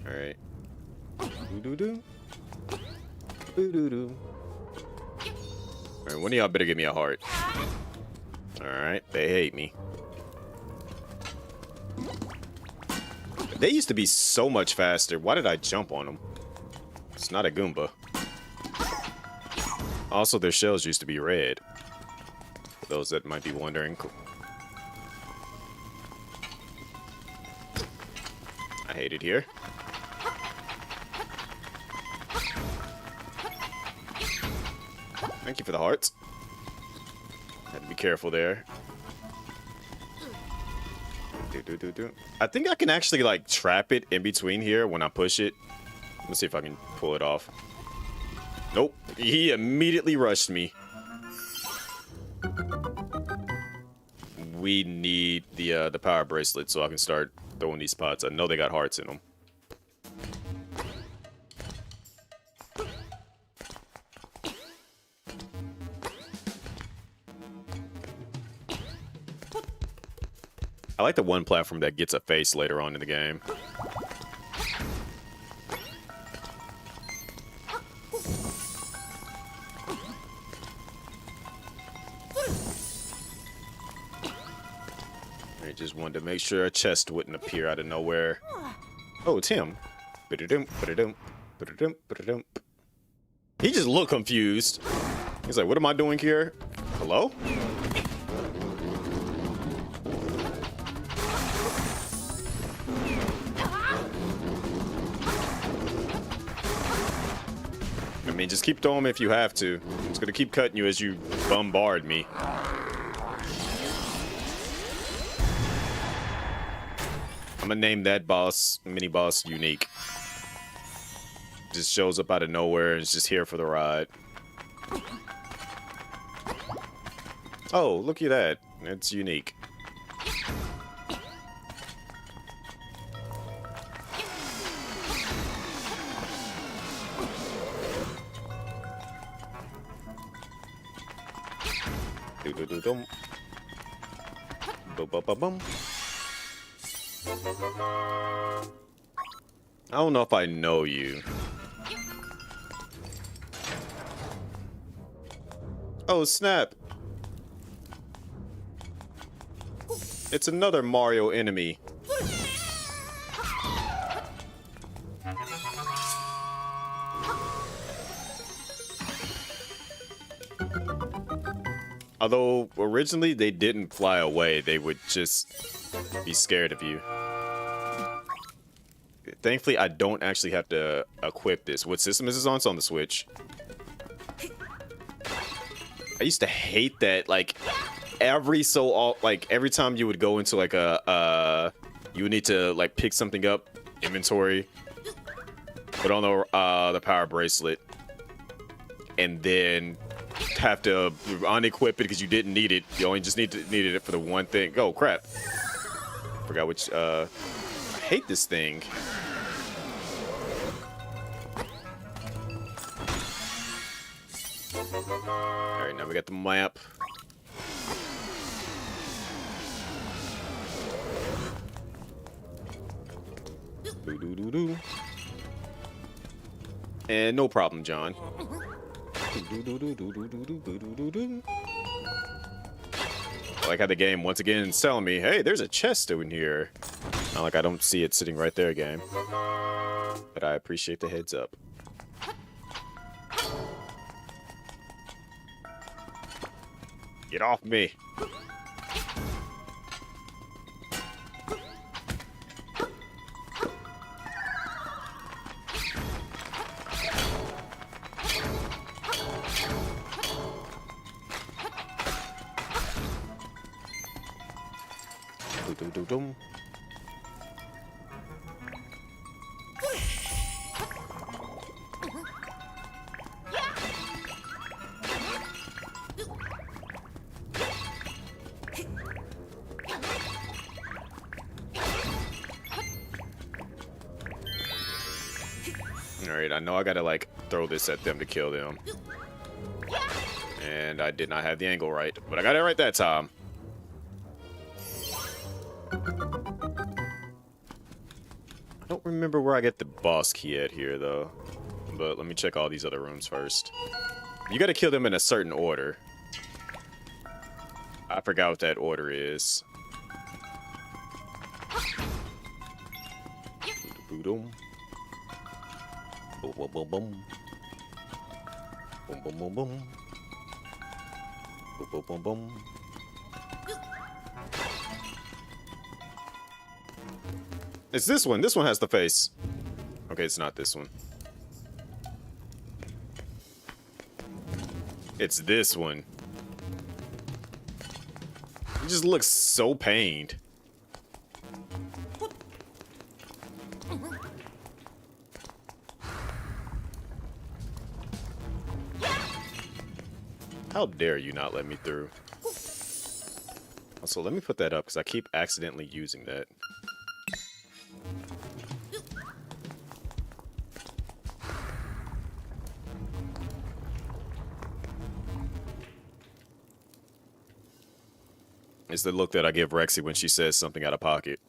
All right. All right, one of y'all better give me a heart. All right, they hate me. They used to be so much faster. Why did I jump on them? It's not a Goomba. Also, their shells used to be red. For those that might be wondering. I hate it here. Thank you for the hearts. Had to be careful there. I think I can actually like trap it in between here when I push it. Let's see if I can pull it off. Nope. He immediately rushed me. We need the power bracelet so I can start throwing these pots. I know they got hearts in them. I like the one platform that gets a face later on in the game. I just wanted to make sure a chest wouldn't appear out of nowhere. Oh, it's him. He just looked confused. He's like, what am I doing here? Hello? I mean, just keep throwing them if you have to. I'm just gonna keep cutting you as you bombard me. I'm gonna name that boss, mini boss, Unique. Just shows up out of nowhere and is just here for the ride. Oh, look at that. It's Unique. Do-do-do-dum. Bum-bum-bum-bum. I don't know if I know you. Oh, snap. It's another Mario enemy. Although, originally, they didn't fly away. They would just be scared of you. Thankfully, I don't actually have to equip this. What system is this on? It's on the Switch. I used to hate that, like, every time you would go into, like, you would need to, like, pick something up, inventory, put on the power bracelet, and then have to unequip it because you didn't need it. You only just needed it for the one thing. Oh, crap. Forgot which, I hate this thing. Alright, now we got the map. Doo-doo-doo-doo. And no problem, John. I like how the game once again is telling me, hey, there's a chest in here. Not like I don't see it sitting right there, game. But I appreciate the heads up. Get off me. Doo-doo-doo-dum. Alright, I know I gotta, like, throw this at them to kill them. And I did not have the angle right, but I got it right that time. I don't remember where I get the boss key at here, though. But let me check all these other rooms first. You gotta kill them in a certain order. I forgot what that order is. Boom. Boom, boom, boom, boom. Boom, boom, boom, boom. Boom, boom, boom, boom. It's this one. This one has the face. Okay, it's not this one. It's this one. He just looks so pained. How dare you not let me through? Also, let me put that up because I keep accidentally using that. It's the look that I give Rexy when she says something out of pocket.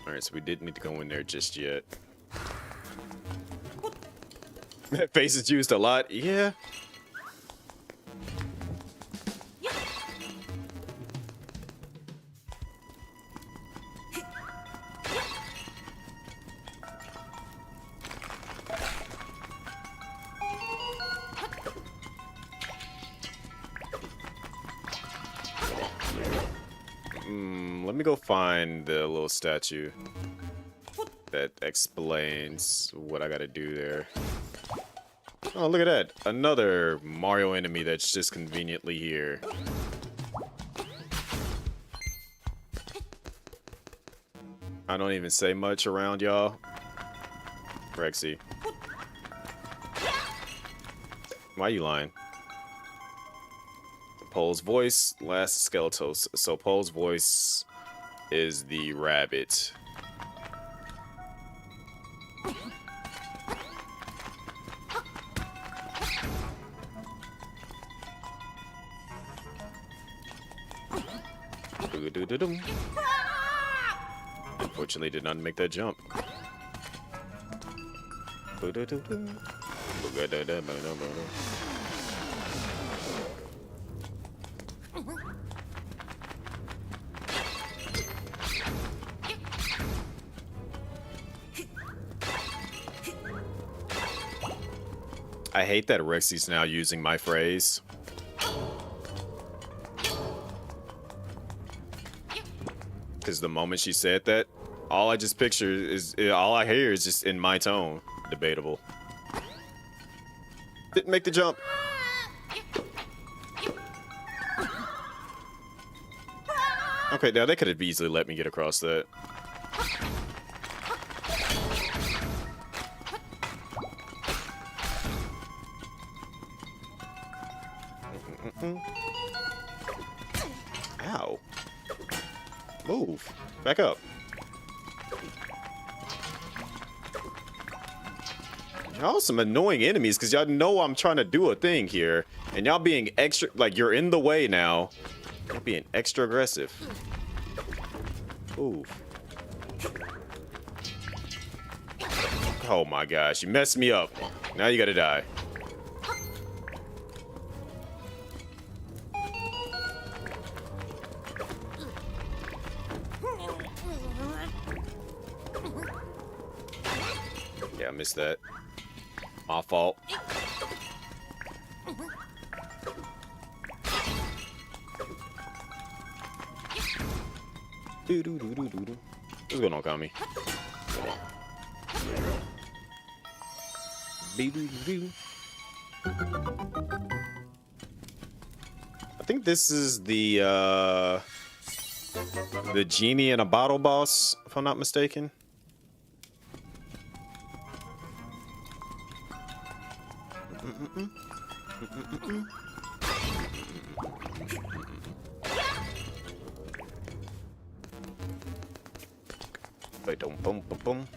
Alright, so we didn't need to go in there just yet. That face is used a lot, yeah. Let me go find the little statue that explains what I gotta do there. Oh, look at that. Another Mario enemy that's just conveniently here. I don't even say much around y'all. Rexy. Why are you lying? Pole's voice, last Skeletos. So Pole's voice is the rabbit. Boo-doo-doo-dum. Unfortunately, did not make that jump. Boo-doo-doo-dum. Boo-ga-da-da-ba-da-ba-da. I hate that Rexy's now using my phrase. Because the moment she said that, all I just picture is, all I hear is just in my tone. Debatable. Didn't make the jump. Okay, now they could have easily let me get across that. Ow. Move. Back up. Y'all some annoying enemies because y'all know I'm trying to do a thing here. And y'all being extra, like you're in the way now. Y'all being extra aggressive. Ooh. Oh my gosh, you messed me up. Now you gotta die. Yeah, I missed that. My fault. What's going on, Kami? I think this is the genie in a bottle boss, if I'm not mistaken. Boom, boom, boom, boom.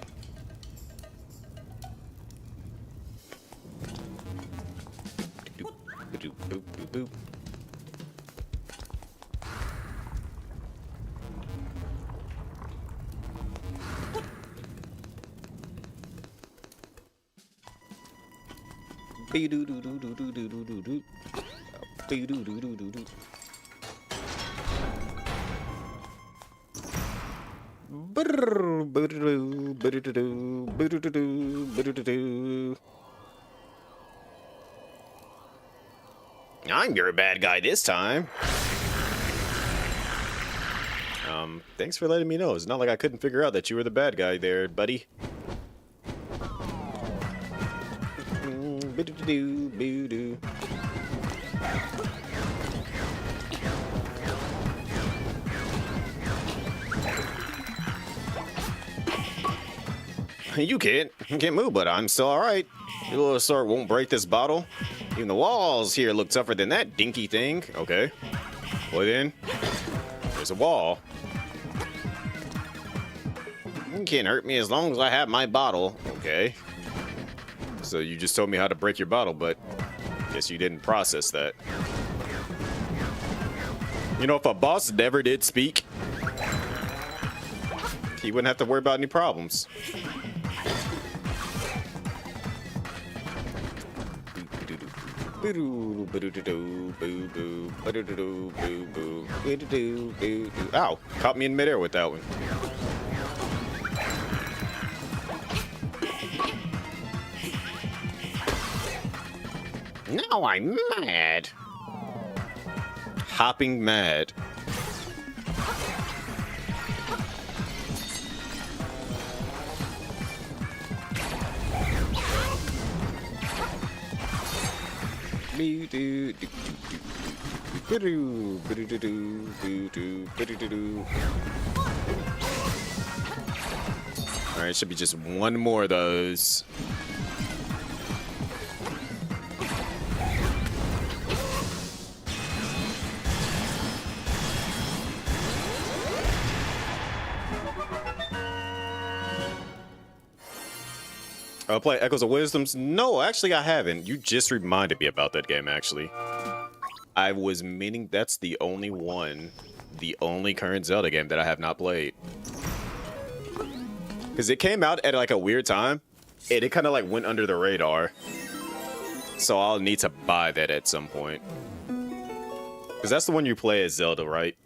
I'm your bad guy this time. Thanks for letting me know. It's not like I couldn't figure out that you were the bad guy there, buddy. You can't move, but I'm still alright. Your little sword won't break this bottle. Even the walls here look tougher than that dinky thing. Okay. Well then, there's a wall. You can't hurt me as long as I have my bottle. Okay. So you just told me how to break your bottle, but guess you didn't process that. You know, if a boss never did speak, he wouldn't have to worry about any problems. Ow, caught me in midair with that one. Now I'm mad. Hopping mad. Alright, should be just one more of those. Play Echoes of Wisdoms? No, actually I haven't. You just reminded me about that game, actually. I was meaning that's the only one the only current Zelda game that I have not played. Because it came out at like a weird time, and it kind of like went under the radar. So I'll need to buy that at some point. Because that's the one you play as Zelda, right?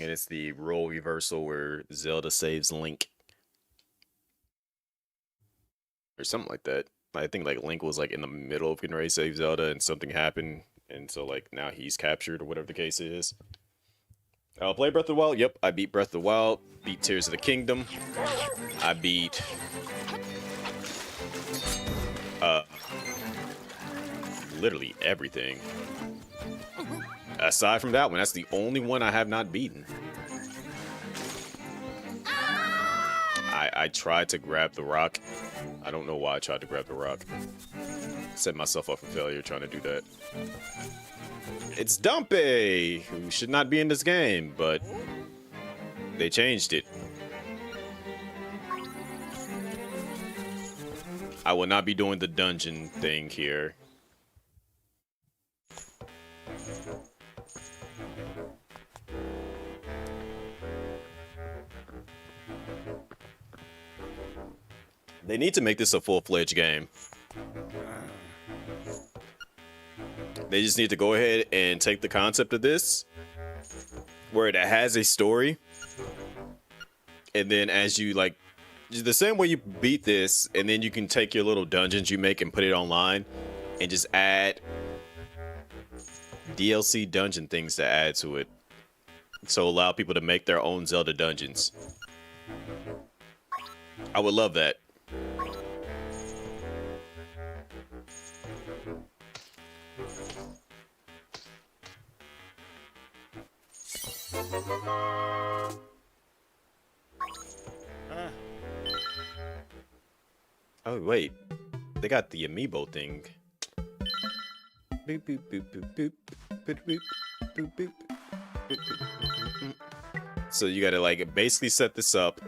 And it's the role reversal where Zelda saves Link. Or something like that. I think like Link was like in the middle of getting ready to save Zelda and something happened. And so like now he's captured or whatever the case is. I'll play Breath of the Wild. Yep, I beat Breath of the Wild. Beat Tears of the Kingdom. I beat... literally everything. Aside from that one, that's the only one I have not beaten. I tried to grab the rock. I don't know why I tried to grab the rock. Set myself up for failure trying to do that. It's Dumpy, who should not be in this game, but they changed it. I will not be doing the dungeon thing here. They need to make this a full-fledged game. They just need to go ahead and take the concept of this, where it has a story, and then as you like, the same way you beat this, and then you can take your little dungeons you make and put it online, and just add DLC dungeon things to add to it. So allow people to make their own Zelda dungeons. I would love that. Oh wait, they got the amiibo thing. Boop, boop, boop, boop, boop, boop, boop, boop, boop, boop. So you gotta like basically set this up.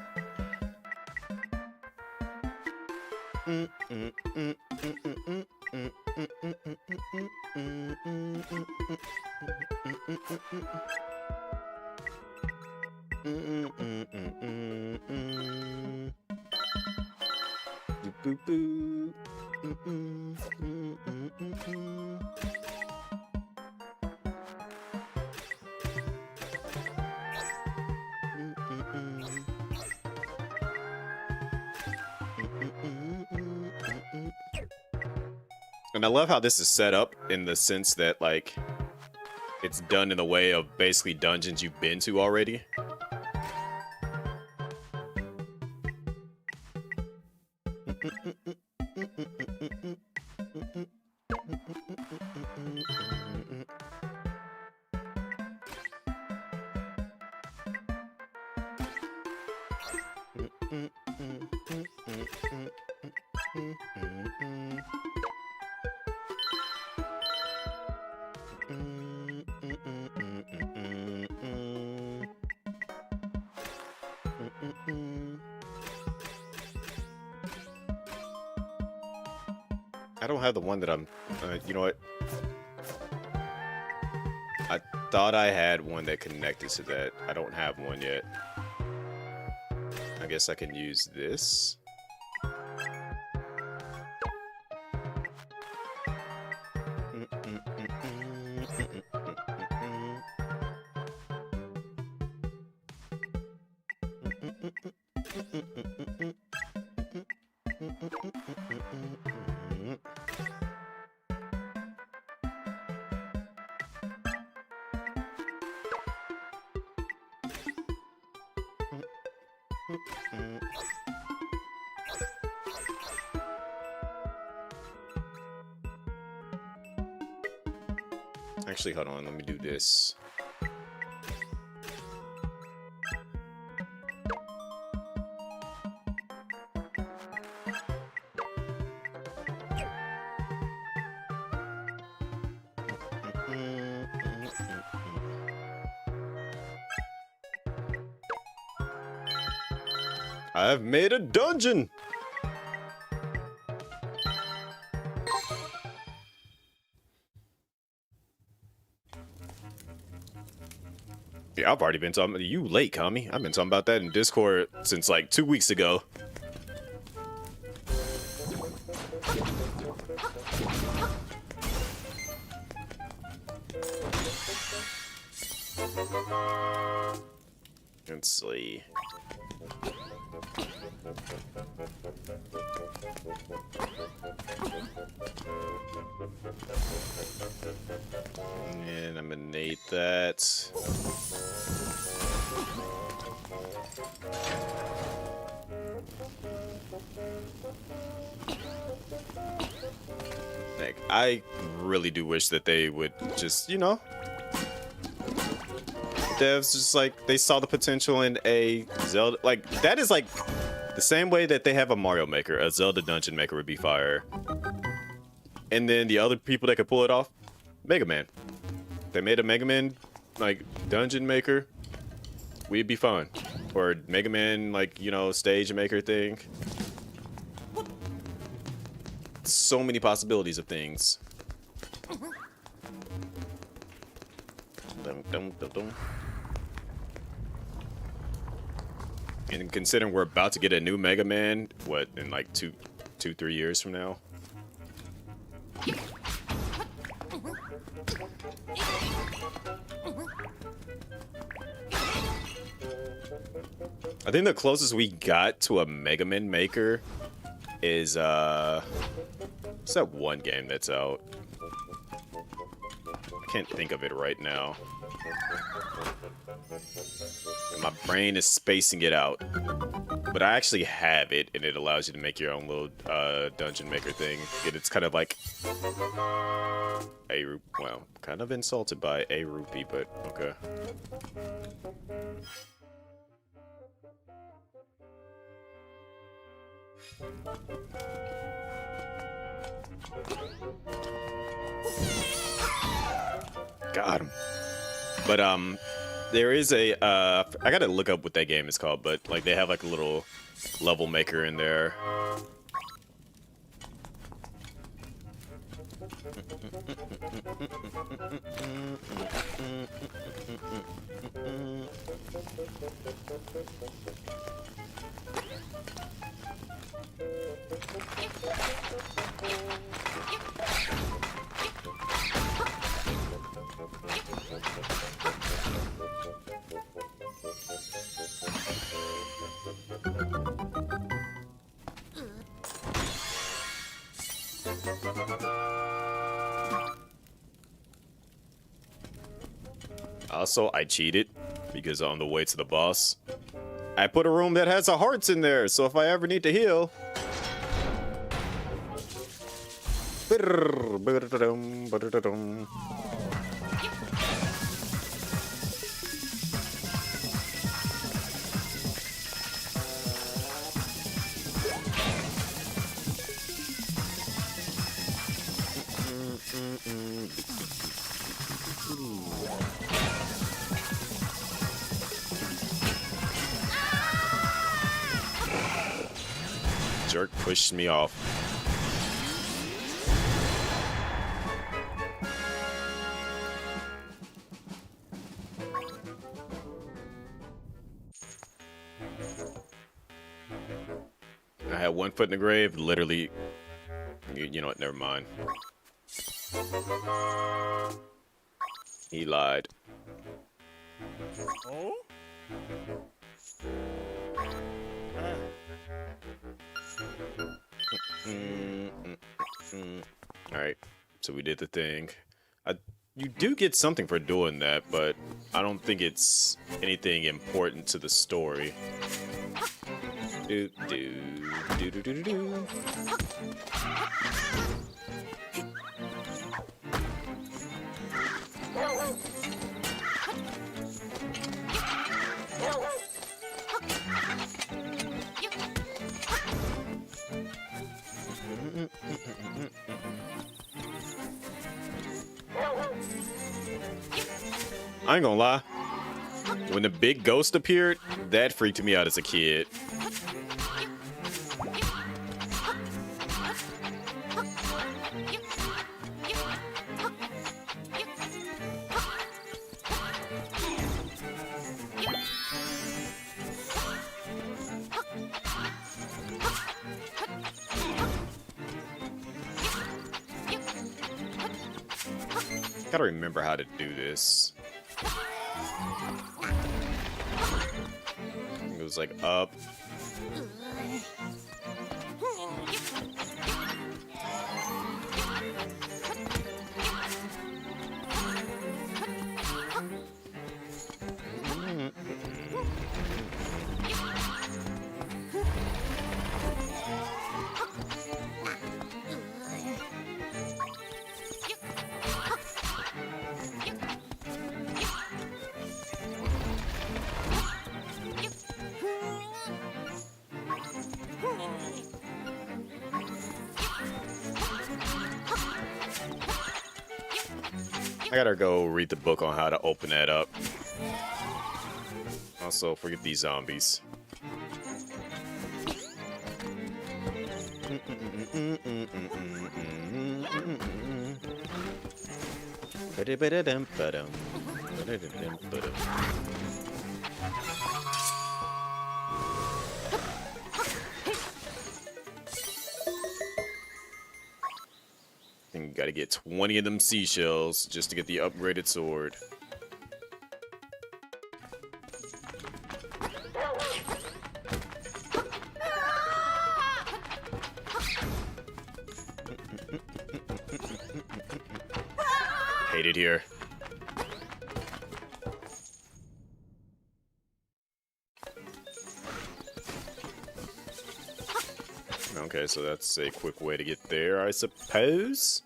And I love how this is set up in the sense that, like, it's done in the way of basically dungeons you've been to already. I don't have the one that I'm... you know what? I thought I had one that connected to that. I don't have one yet. I guess I can use this. Actually, hold on, let me do this. I've made a dungeon. Yeah, I've already been talking. You late, Kami? I've been talking about that in Discord since like 2 weeks ago. Let's see. And eliminate that. Like, I really do wish that they would just, you know, devs just like they saw the potential in a Zelda. Like, that is like the same way that they have a Mario Maker, a Zelda Dungeon Maker would be fire. And then the other people that could pull it off, Mega Man. They made a Mega Man like Dungeon Maker, we'd be fine. Or Mega Man, like, you know, stage maker thing. So many possibilities of things. Dum, dum, dum, dum. And considering we're about to get a new Mega Man, what, in like 3 years from now? I think the closest we got to a Mega Man maker is what's that one game that's out? I can't think of it right now. My brain is spacing it out. But I actually have it, and it allows you to make your own little dungeon maker thing. And it's kind of like a, well, kind of insulted by a rupee, but okay. Got him. But there is a I gotta look up what that game is called, but like they have like a little level maker in there. Also, I cheated because on the way to the boss, I put a room that has a hearts in there, so if I ever need to heal. Jerk pushed me off. I had one foot in the grave, literally. You know what, never mind. He lied. Oh? Alright, so we did the thing. You do get something for doing that, but I don't think it's anything important to the story. Do do do do do do. I ain't gonna lie. When the big ghost appeared, that freaked me out as a kid. Gotta remember how to do this. It was like up. I gotta go read the book on how to open that up. Also, forget these zombies. And you gotta get 20 of them seashells just to get the upgraded sword. Hate it here. Okay, so that's a quick way to get there, I suppose.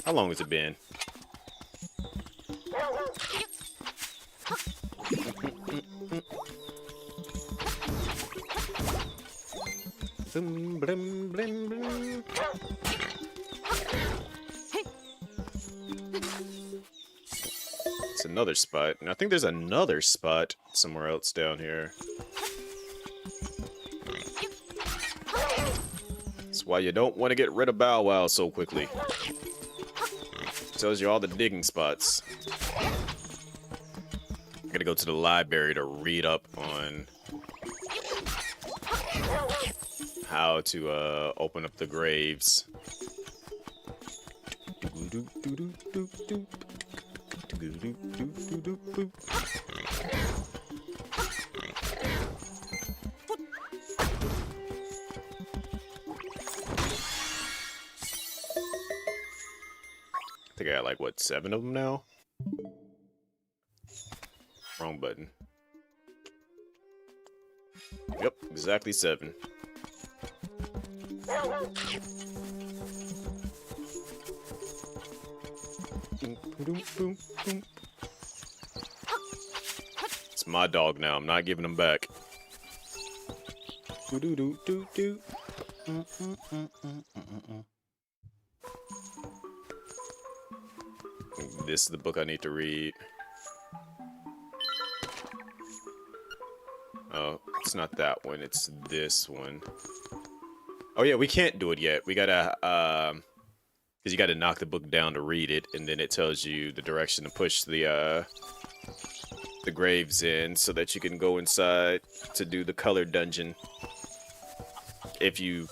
How long has it been? It's another spot, and I think there's another spot somewhere else down here. That's why you don't want to get rid of Bow Wow so quickly. Tells you all the digging spots. I gotta go to the library to read up on how to open up the graves. I think I got like, what, 7 of them now? Wrong button. Yep, exactly 7. It's my dog now. I'm not giving him back. This is the book I need to read. Oh, it's not that one. It's this one. Oh yeah, we can't do it yet. We gotta, because you gotta knock the book down to read it, and then it tells you the direction to push the graves in so that you can go inside to do the color dungeon. If you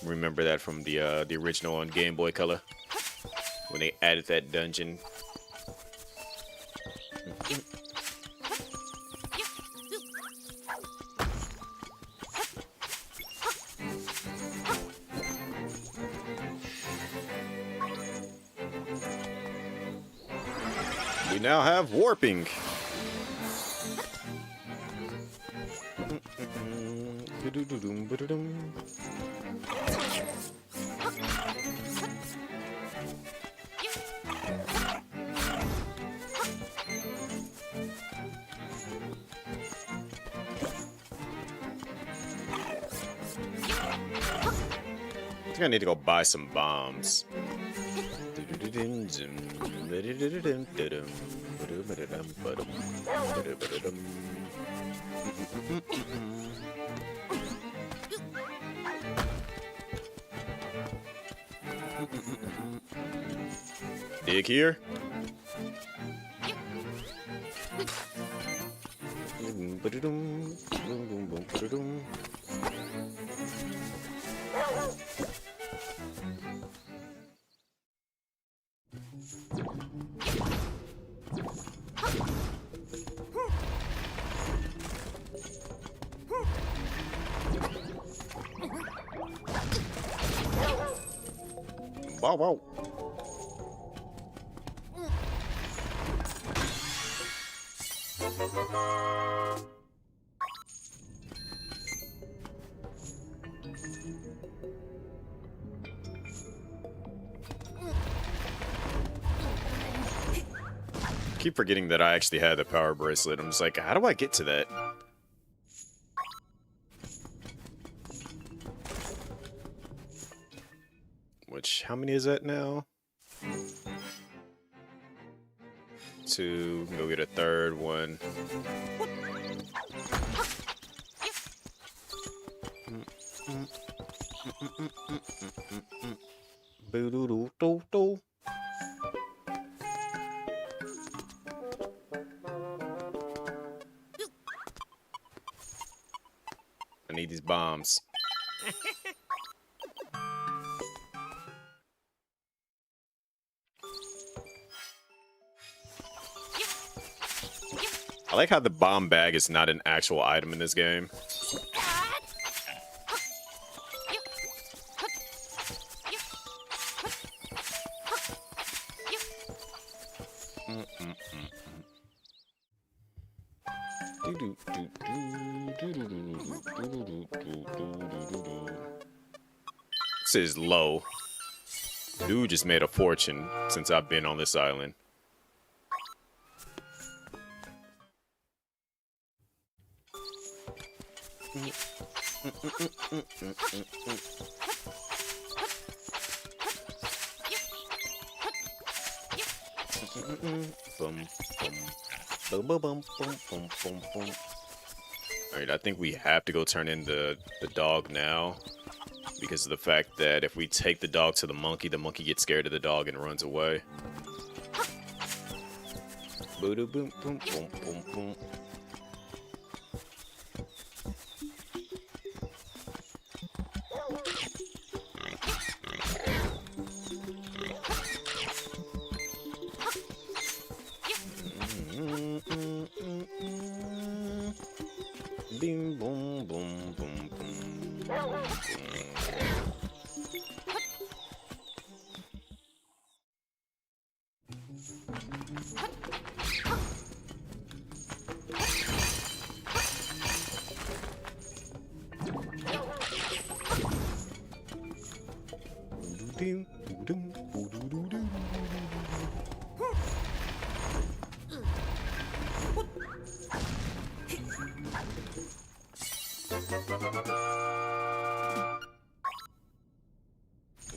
remember that from the original on Game Boy Color, when they added that dungeon. We now have warping. I think I need to go buy some bombs. Dig here. Wow, wow. Keep forgetting that I actually had the power bracelet. I'm just like, how do I get to that? Which, how many is that now? 2. Go get a third one. Boo-doo-doo-doo-doo. I need these bombs. I like how the bomb bag is not an actual item in this game. This is low. Dude just made a fortune since I've been on this island. Alright, I think we have to go turn in the dog now. Because of the fact that if we take the dog to the monkey gets scared of the dog and runs away. Boom, boom, boom, boom, boom, boom. Bing, boom, boom, boom, boom.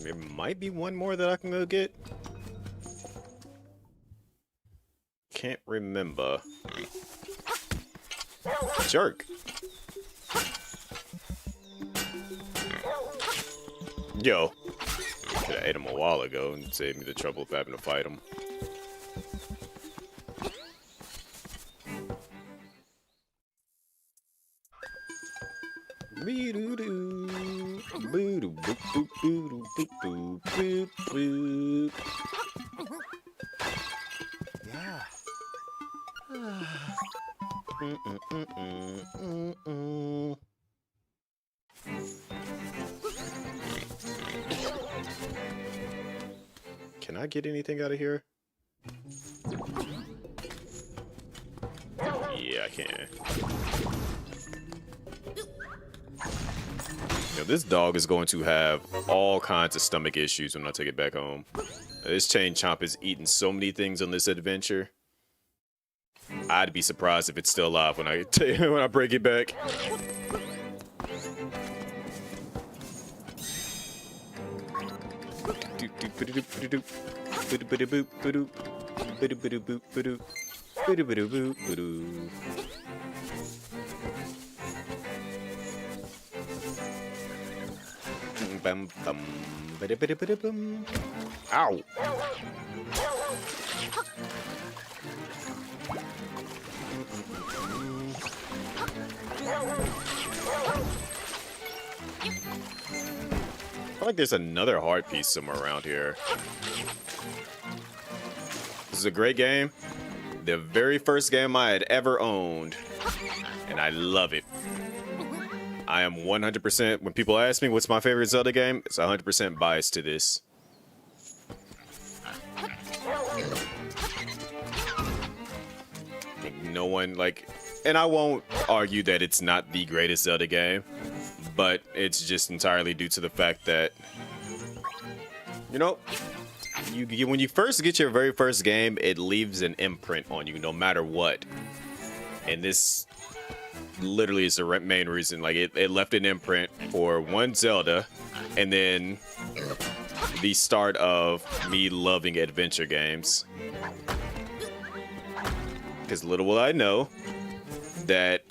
There might be one more that I can go get. Can't remember. Jerk. Yo. Could have ate him a while ago and saved me the trouble of having to fight him. Yeah. Can I get anything out of here? Yeah, I can. Now, this dog is going to have all kinds of stomach issues when I take it back home. This chain chomp is eating so many things on this adventure. I'd be surprised if it's still alive when I when I break it back. Ow. like there's another heart piece somewhere around here. This is a great game. The very first game I had ever owned. And I love it. I am 100%, when people ask me what's my favorite Zelda game, it's 100% biased to this. Like, no one, like, and I won't argue that it's not the greatest Zelda game, but it's just entirely due to the fact that, you know, when you first get your very first game, it leaves an imprint on you no matter what. And this literally is the main reason. Like, it left an imprint for one Zelda, and then the start of me loving adventure games. Because little will I know that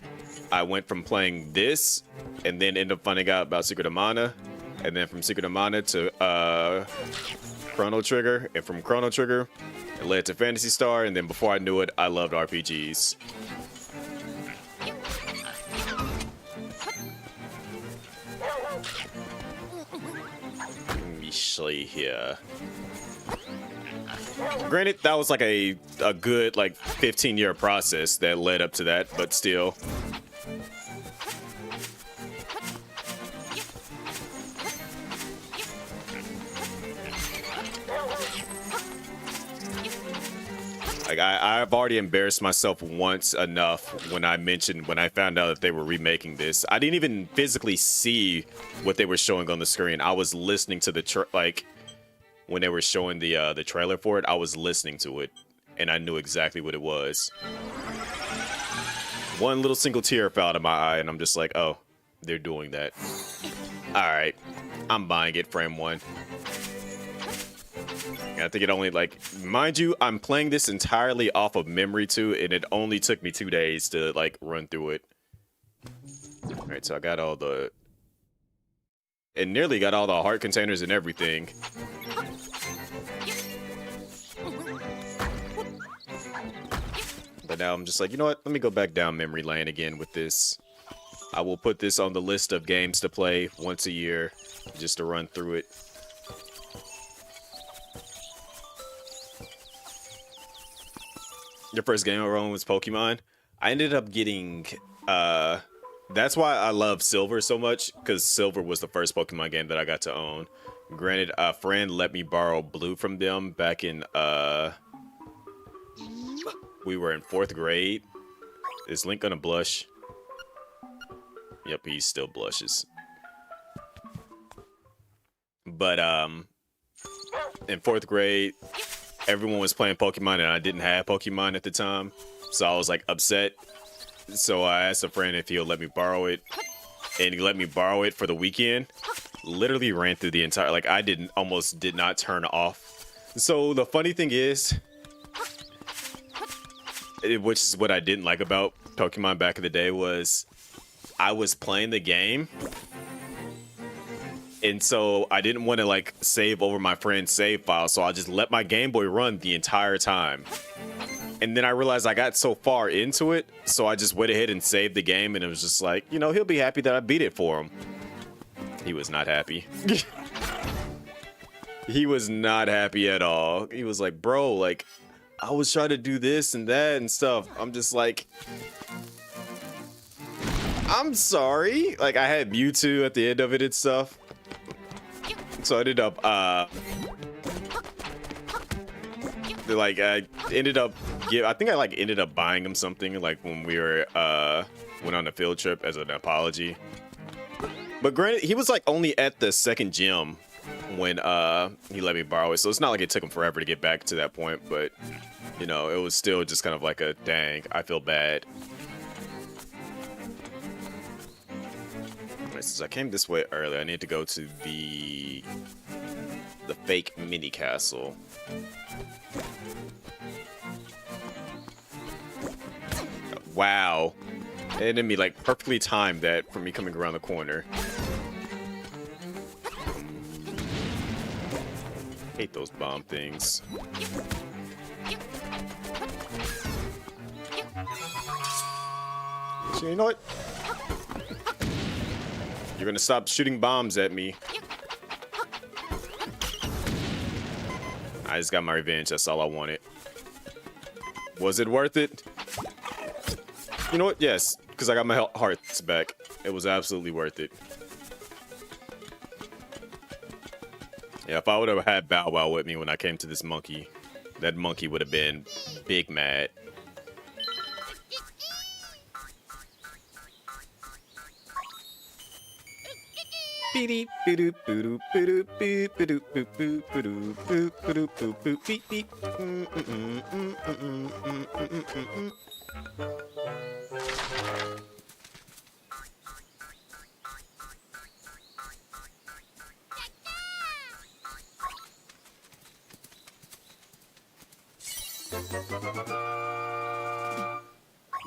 I went from playing this and then ended up finding out about Secret of Mana, and then from Secret of Mana to Chrono Trigger, and from Chrono Trigger it led to Phantasy Star, and then before I knew it, I loved RPGs. Here. Granted, that was like a good like 15-year process that led up to that, but still. Like I've already embarrassed myself once enough when I found out that they were remaking this. I didn't even physically see what they were showing on the screen. I was listening to the when they were showing the trailer for it. I was listening to it, and I knew exactly what it was. One little single tear fell out of my eye, and I'm just like, oh, they're doing that. All right, I'm buying it. Frame 1. I think it only, like, mind you, I'm playing this entirely off of memory too, and it only took me 2 days to like run through it. All right, so I got all the, and nearly got all the heart containers and everything. But now I'm just like, you know what? Let me go back down memory lane again with this. I will put this on the list of games to play once a year, just to run through it. Your first game I owned was Pokemon. I ended up getting, that's why I love Silver so much, because Silver was the first Pokemon game that I got to own. Granted, a friend let me borrow Blue from them back in, we were in 4th grade. Is Link gonna blush? Yep, he still blushes. But, in 4th grade, everyone was playing Pokemon and I didn't have Pokemon at the time, so I was like upset. So I asked a friend if he'll let me borrow it, and he let me borrow it for the weekend. Literally ran through the entire, like, I almost did not turn off. So the funny thing is, which is what I didn't like about Pokemon back in the day, was I was playing the game, and so I didn't want to like save over my friend's save file, so I just let my Game Boy run the entire time. And then I realized I got so far into it, so I just went ahead and saved the game, and it was just like, you know, he'll be happy that I beat it for him. He was not happy. He was not happy at all. He was like, bro, like, I was trying to do this and that and stuff. I'm just like, I'm sorry. Like, I had Mewtwo at the end of it and stuff. So I ended up, like, I ended up, I think I, like, ended up buying him something, like, when we were, went on a field trip as an apology. But granted, he was, like, only at the 2nd gym when, he let me borrow it. So it's not like it took him forever to get back to that point, but, you know, it was still just kind of like a, dang, I feel bad. Since I came this way earlier, I need to go to the fake mini castle. Wow. Enemy like perfectly timed that for me coming around the corner. Hate those bomb things. So you know what? You're gonna stop shooting bombs at me. I just got my revenge. That's all I wanted. Was it worth it? You know what? Yes, because I got my hearts back. It was absolutely worth it. Yeah, if I would have had Bow Wow with me when I came to this monkey, that monkey would have been big mad.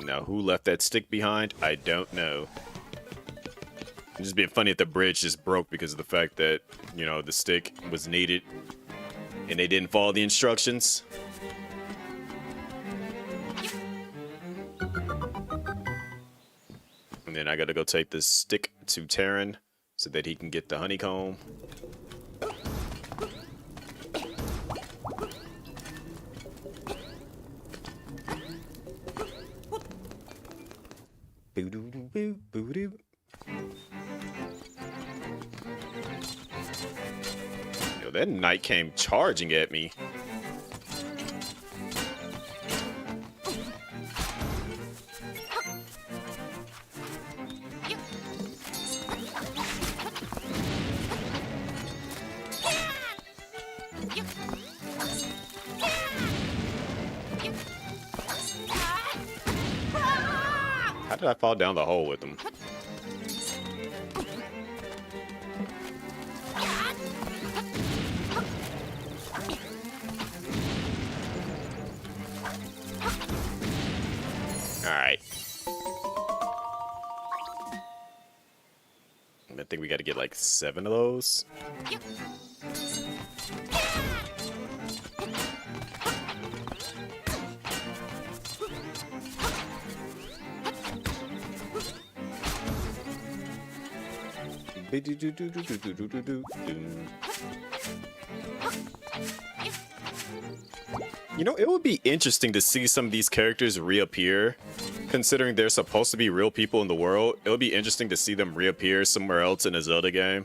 Now, who left that stick behind? I don't know. It's just being funny that the bridge just broke because of the fact that, you know, the stick was needed and they didn't follow the instructions. And then I gotta go take this stick to Terran so that he can get the honeycomb. Yo, that knight came charging at me. How did I fall down the hole with him? Alright. I think we gotta get like 7 of those. You know, it would be interesting to see some of these characters reappear, considering they're supposed to be real people in the world. It would be interesting to see them reappear somewhere else in a Zelda game.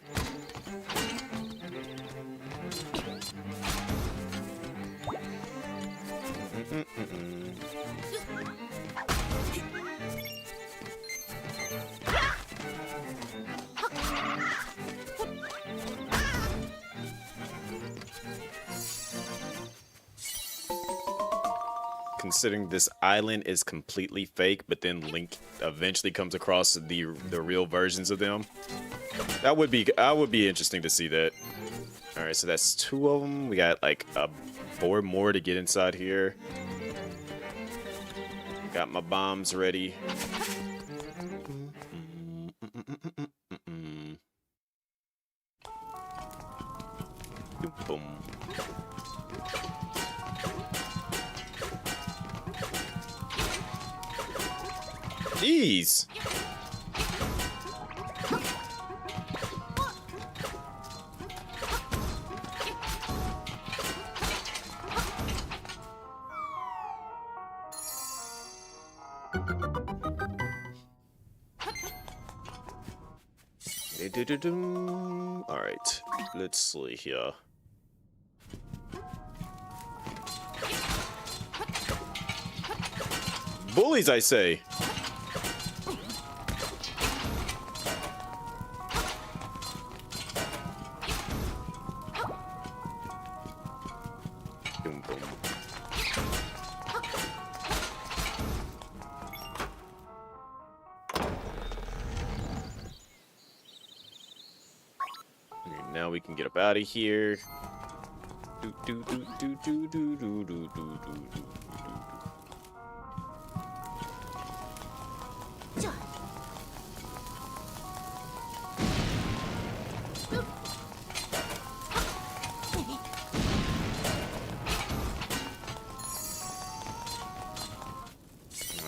Considering this island is completely fake, but then Link eventually comes across the real versions of them. I would be interesting to see that. All right, so that's 2 of them. We got like 4 more to get inside here. Got my bombs ready. Boom. Jeez. All right, let's see here. Bullies, I say. Boom, boom. And now we can get up out of here. Do, do, do, do, do, do, do, do, do, do.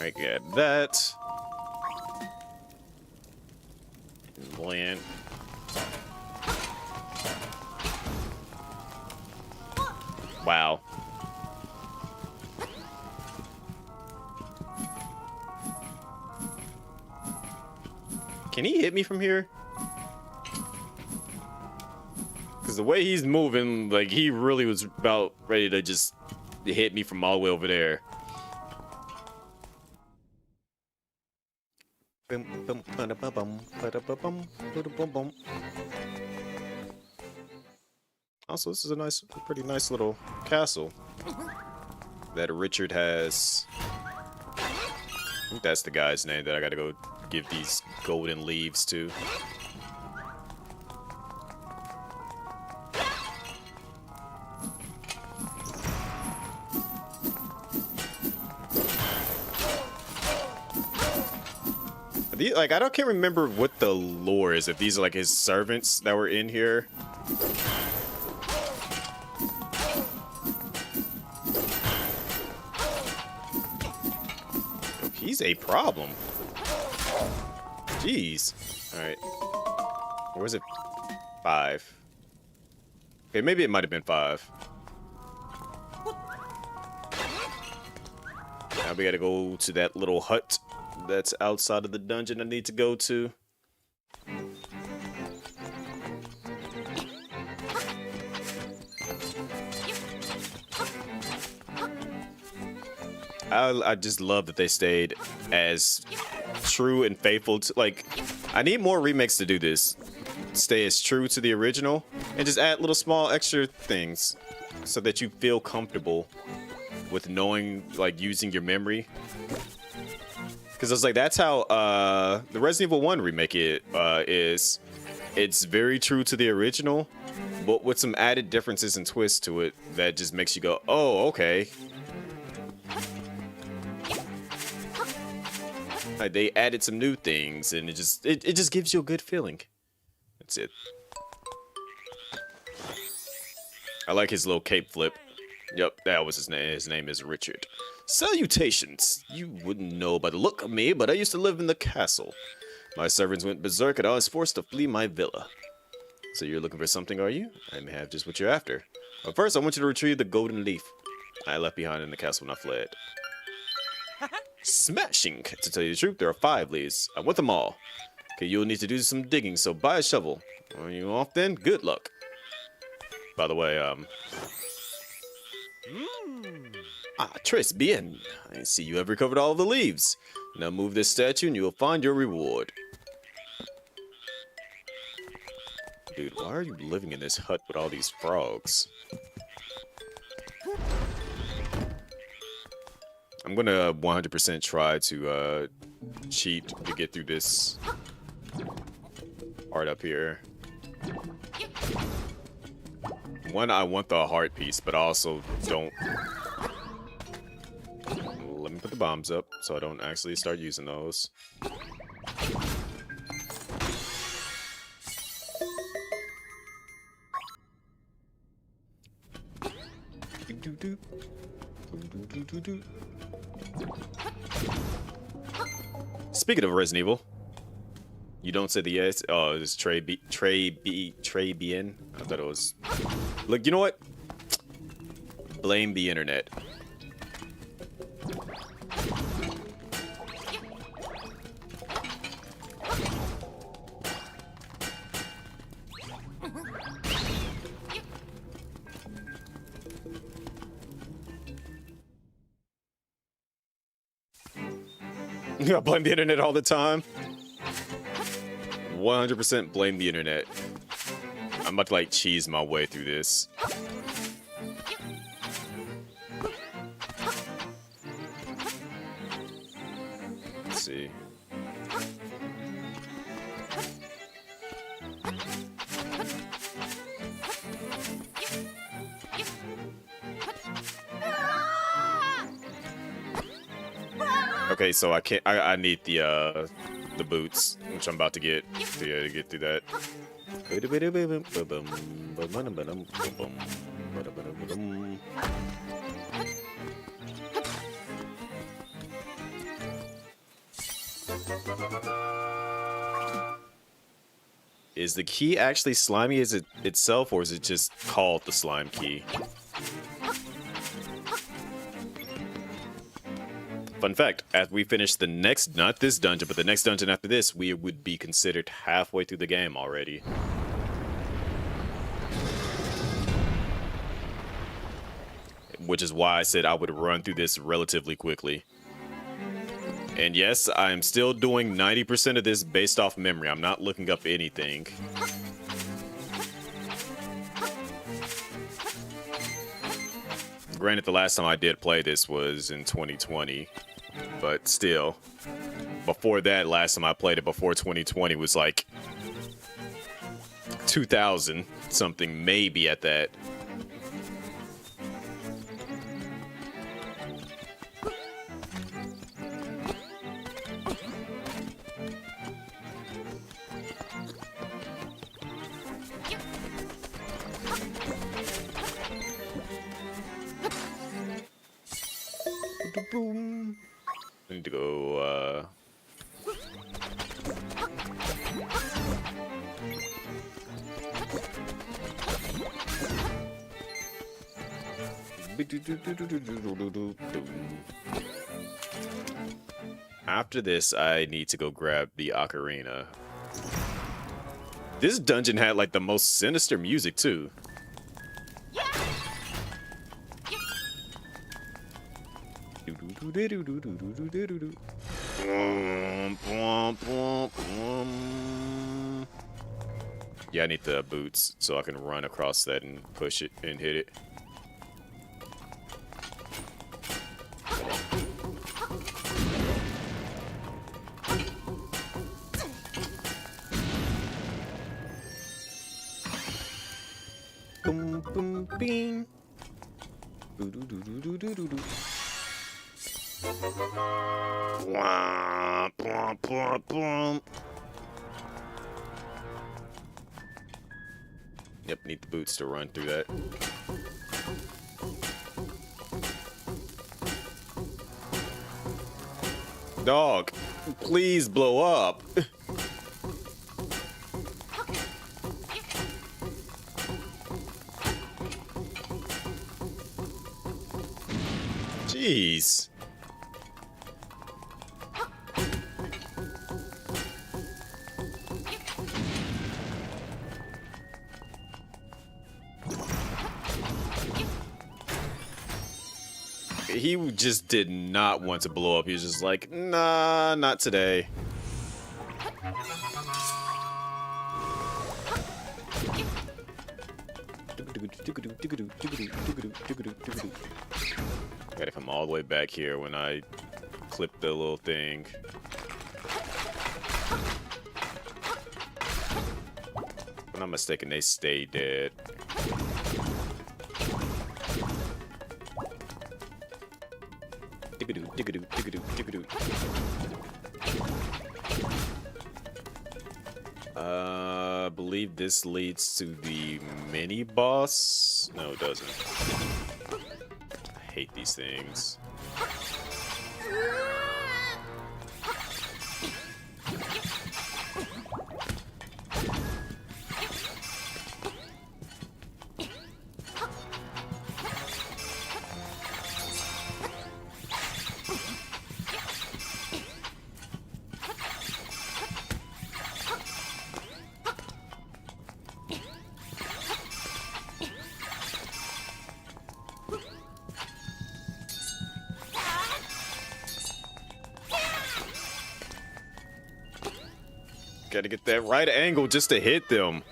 I get that. Land. Wow. Can he hit me from here? Because the way he's moving, like, he really was about ready to just hit me from all the way over there. Also, this is a pretty nice little castle that Richard has. I think that's the guy's name that I gotta go give these golden leaves to. Like, I can't remember what the lore is, if these are like his servants that were in here. He's a problem. Jeez. Alright. Or was it 5? Okay, maybe it might have been 5. Now we gotta go to that little hut that's outside of the dungeon I need to go to. I just love that they stayed as true and faithful to, like, I need more remakes to do this. Stay as true to the original and just add little small extra things so that you feel comfortable with knowing, like, using your memory. Because I was like, that's how the Resident Evil 1 remake is. It's very true to the original, but with some added differences and twists to it that just makes you go, oh, okay. Like, they added some new things, and it just gives you a good feeling. That's it. I like his little cape flip. Yep, that was his name. His name is Richard. Salutations! You wouldn't know by the look of me, but I used to live in the castle. My servants went berserk and I was forced to flee my villa. So you're looking for something, are you? I may have just what you're after. But first, I want you to retrieve the golden leaf I left behind in the castle when I fled. Smashing! To tell you the truth, there are 5 leaves. I want them all. Okay, you'll need to do some digging, so buy a shovel. Are you off then? Good luck. By the way, Tres bien. I see you have recovered all of the leaves. Now move this statue and you will find your reward. Dude, why are you living in this hut with all these frogs? I'm gonna 100% try to cheat to get through this part up here. One, I want the heart piece, but I also don't. Let me put the bombs up so I don't actually start using those. Speaking of Resident Evil, you don't say the yes. Oh, it's Trey Bien. I thought it was. Look, you know what? Blame the internet. I blame the internet all the time. 100% blame the internet. I'm about to like cheese my way through this. Let's see. Okay, so I can't. I need the boots, which I'm about to get to get through that. Is the key actually slimy as it itself, or is it just called the slime key? Fun fact, as we finish the next, not this dungeon, but the next dungeon after this, we would be considered halfway through the game already. Which is why I said I would run through this relatively quickly. And yes, I'm still doing 90% of this based off memory. I'm not looking up anything. Granted, the last time I did play this was in 2020, but still, before that, last time I played it before 2020 was like 2000 something, maybe at that. Boom. I need to go, After this, I need to go grab the ocarina. This dungeon had like the most sinister music too. Yeah, I need the boots so I can run across that and push it and hit it. Boom, boom, bing. Wah, blah, blah, blah. Yep, need the boots to run through that. Dog, please blow up. Jeez. He just did not want to blow up. He was just like, nah, not today. Gotta come all the way back here when I clip the little thing. If I'm not mistaken, they stay dead. I believe this leads to the mini boss. No, it doesn't. I hate these things. Gotta get that right angle just to hit them.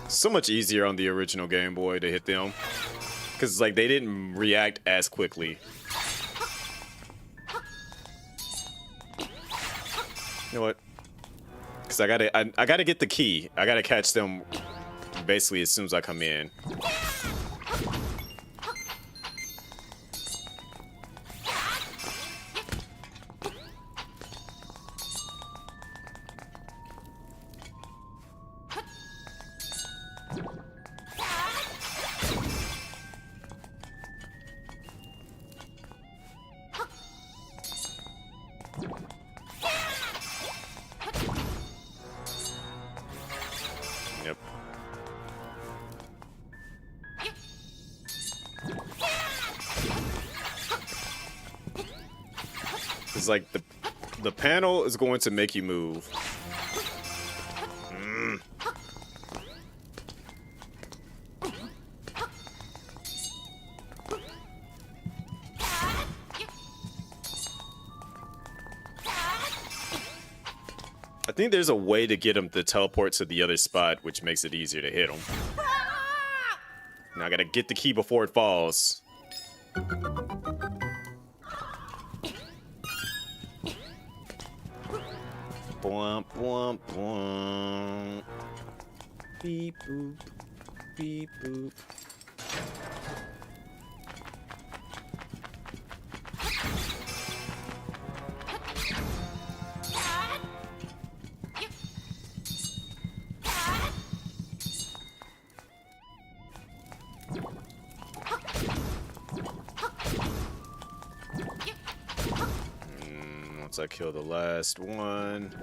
So much easier on the original Game Boy to hit them. Because, like, they didn't react as quickly. You know what? Because I gotta get the key. I gotta catch them basically as soon as I come in. Yep. Because like the panel is going to make you move. I think there's a way to get him to teleport to the other spot, which makes it easier to hit him. Now I gotta get the key before it falls. Bwomp, bwomp, bwomp. Beep, boop. Beep, boop. Once I kill the last one.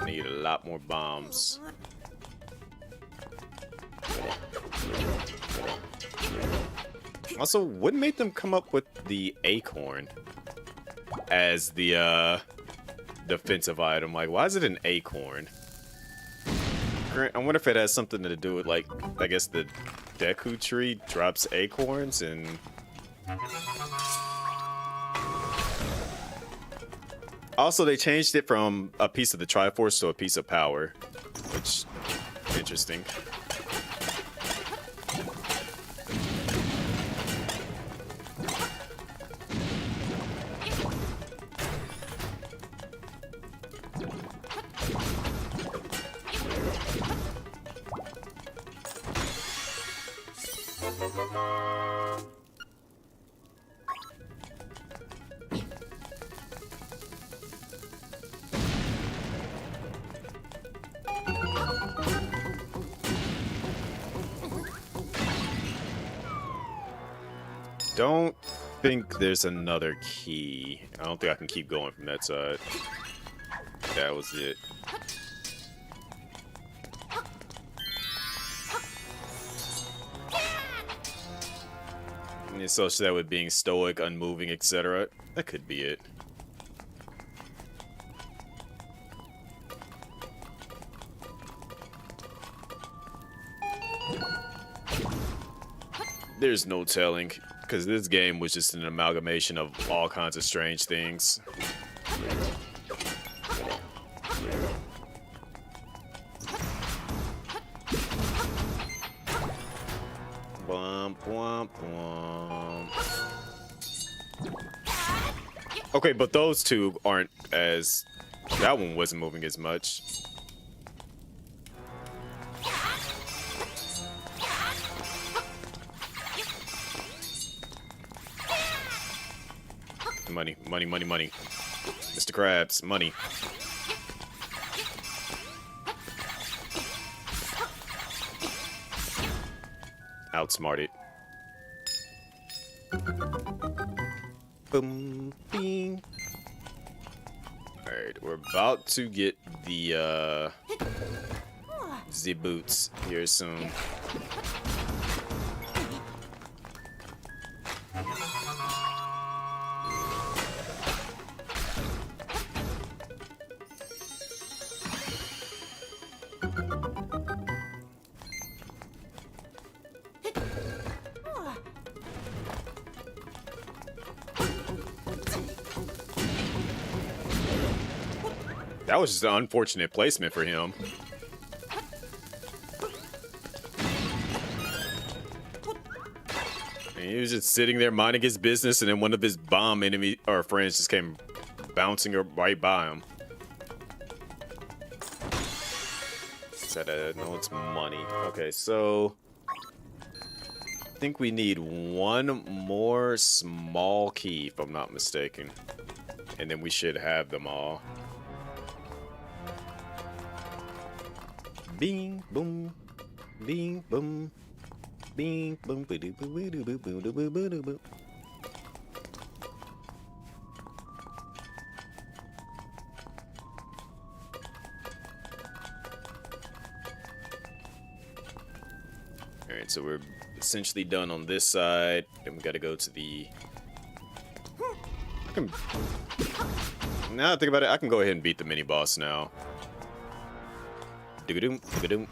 Need a lot more bombs. Also, what made them come up with the acorn as the defensive item? Like, why is it an acorn? I wonder if it has something to do with, like, I guess the Deku tree drops acorns and... Also, they changed it from a piece of the Triforce to a piece of power, which interesting. Don't think there's another key. I don't think I can keep going from that side. That was it. And associate that with being stoic, unmoving, etc. That could be it. There's no telling, because this game was just an amalgamation of all kinds of strange things. Bwomp, bwomp, bwomp. Okay, but those two aren't as... That one wasn't moving as much. Money, money, money, money. Mr. Krabs, money. Outsmarted. Boom, bing. Alright, we're about to get the boots here soon. That was just an unfortunate placement for him. And he was just sitting there minding his business, and then one of his bomb enemy or friends just came bouncing right by him. Said, no, it's money. Okay, so I think we need one more small key, if I'm not mistaken. And then we should have them all. Bing, boom. Bing, boom. Bing, boom. Boo-doo-boo-doo-boo-boo-doo-boo-doo-boo. Alright, so we're essentially done on this side. Then we gotta go to the... Now that I think about it, I can go ahead and beat the mini boss now. Dig-a-doom, dig-a-doom.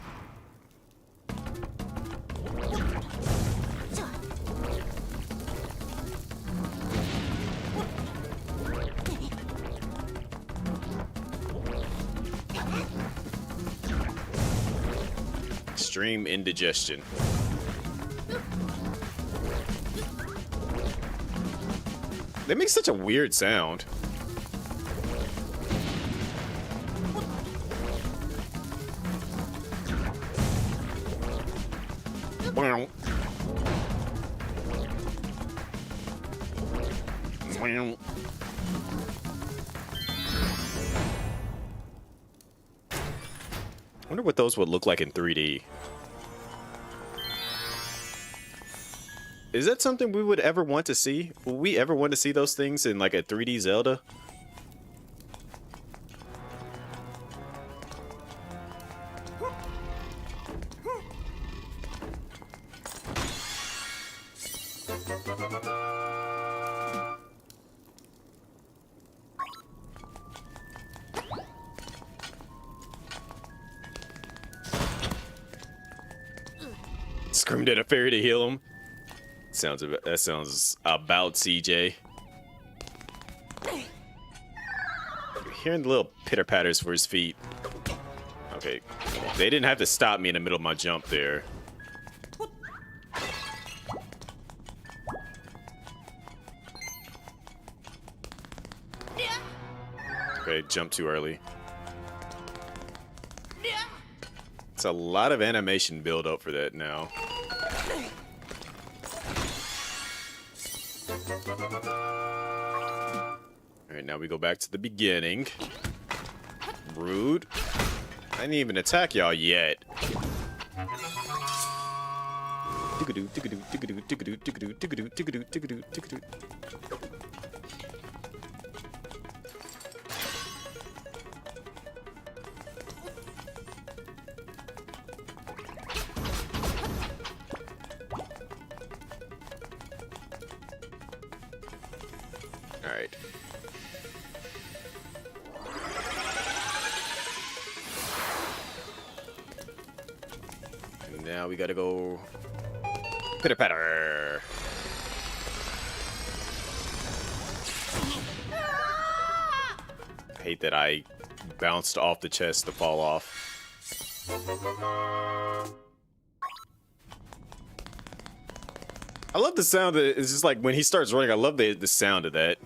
Extreme indigestion. They make such a weird sound. Wow. Wow. I wonder what those would look like in 3D. Is that something we would ever want to see? Will we ever want to see those things in like a 3D Zelda? Screamed at a fairy to heal him. That sounds about CJ. Hearing the little pitter patters for his feet. Okay, they didn't have to stop me in the middle of my jump there. Okay, jump too early. It's a lot of animation build up for that now. Alright, now we go back to the beginning. Rude. I didn't even attack y'all yet. Tickadoo, tickadoo, tickadoo, tickadoo, tickadoo, tickadoo, tickadoo, tickadoo, tickadoo. Alright. And now we gotta go pitter patter. I hate that I bounced off the chest to fall off. I love the sound that it's just like when he starts running. I love the sound of that.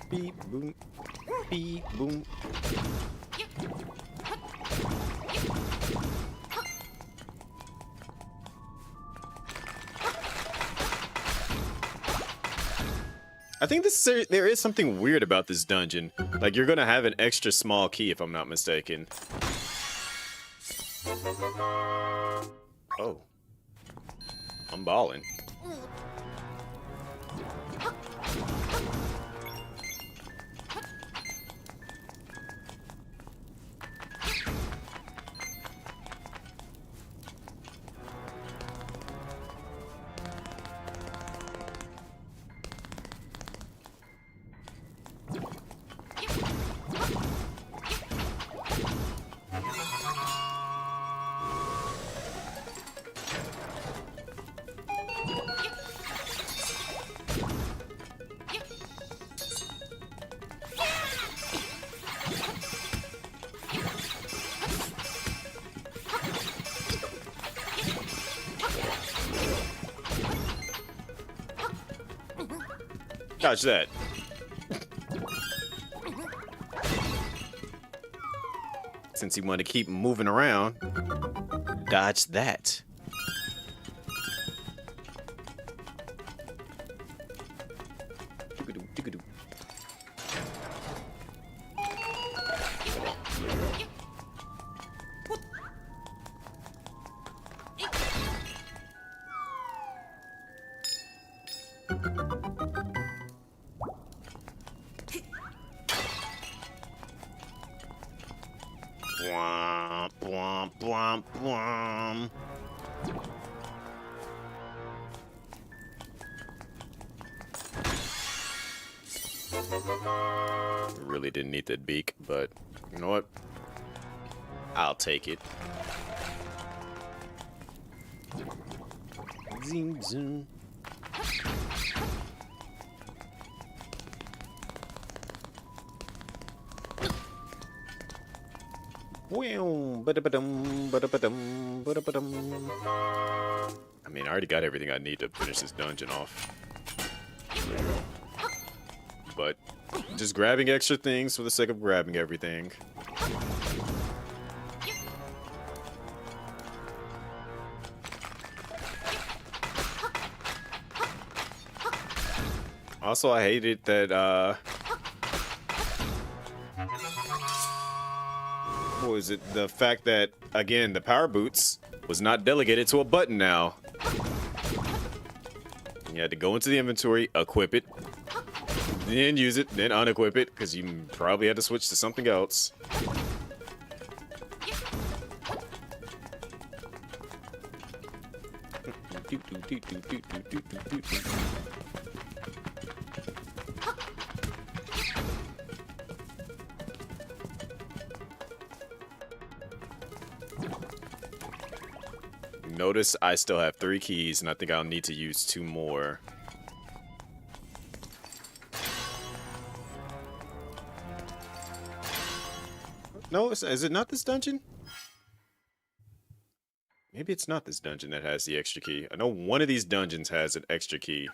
Beep boom, beep boom. I think there is something weird about this dungeon. Like, you're gonna have an extra small key, if I'm not mistaken. Oh. I'm balling. Dodge that. Since he wanted to keep moving around, dodge that. Womp, womp, womp, womp. Really didn't need that beak, but you know what? I'll take it. Zing, zoom. I mean, I already got everything I need to finish this dungeon off. But just grabbing extra things for the sake of grabbing everything. Also, I hated that, what was it? The fact that, again, the power boots was not delegated to a button now. You had to go into the inventory, equip it, then use it, then unequip it, because you probably had to switch to something else. Notice I still have 3 keys, and I think I'll need to use 2 more. No, is it not this dungeon? Maybe it's not this dungeon that has the extra key. I know one of these dungeons has an extra key.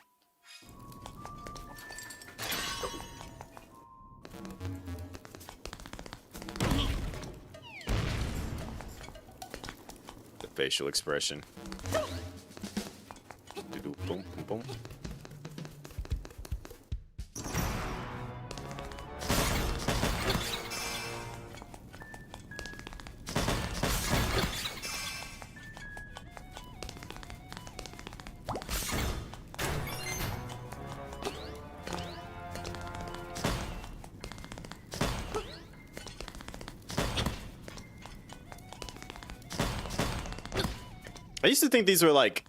The facial expression. Boom, boom, boom. I used to think these were like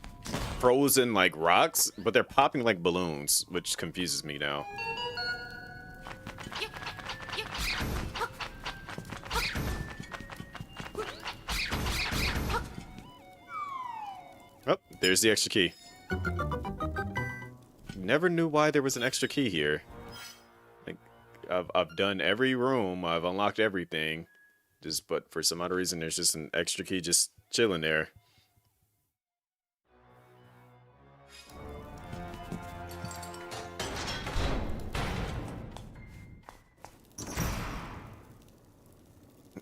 frozen like rocks, but they're popping like balloons, which confuses me now. Oh, there's the extra key. Never knew why there was an extra key here. Like, I've done every room, I've unlocked everything, but for some odd reason there's just an extra key just chilling there.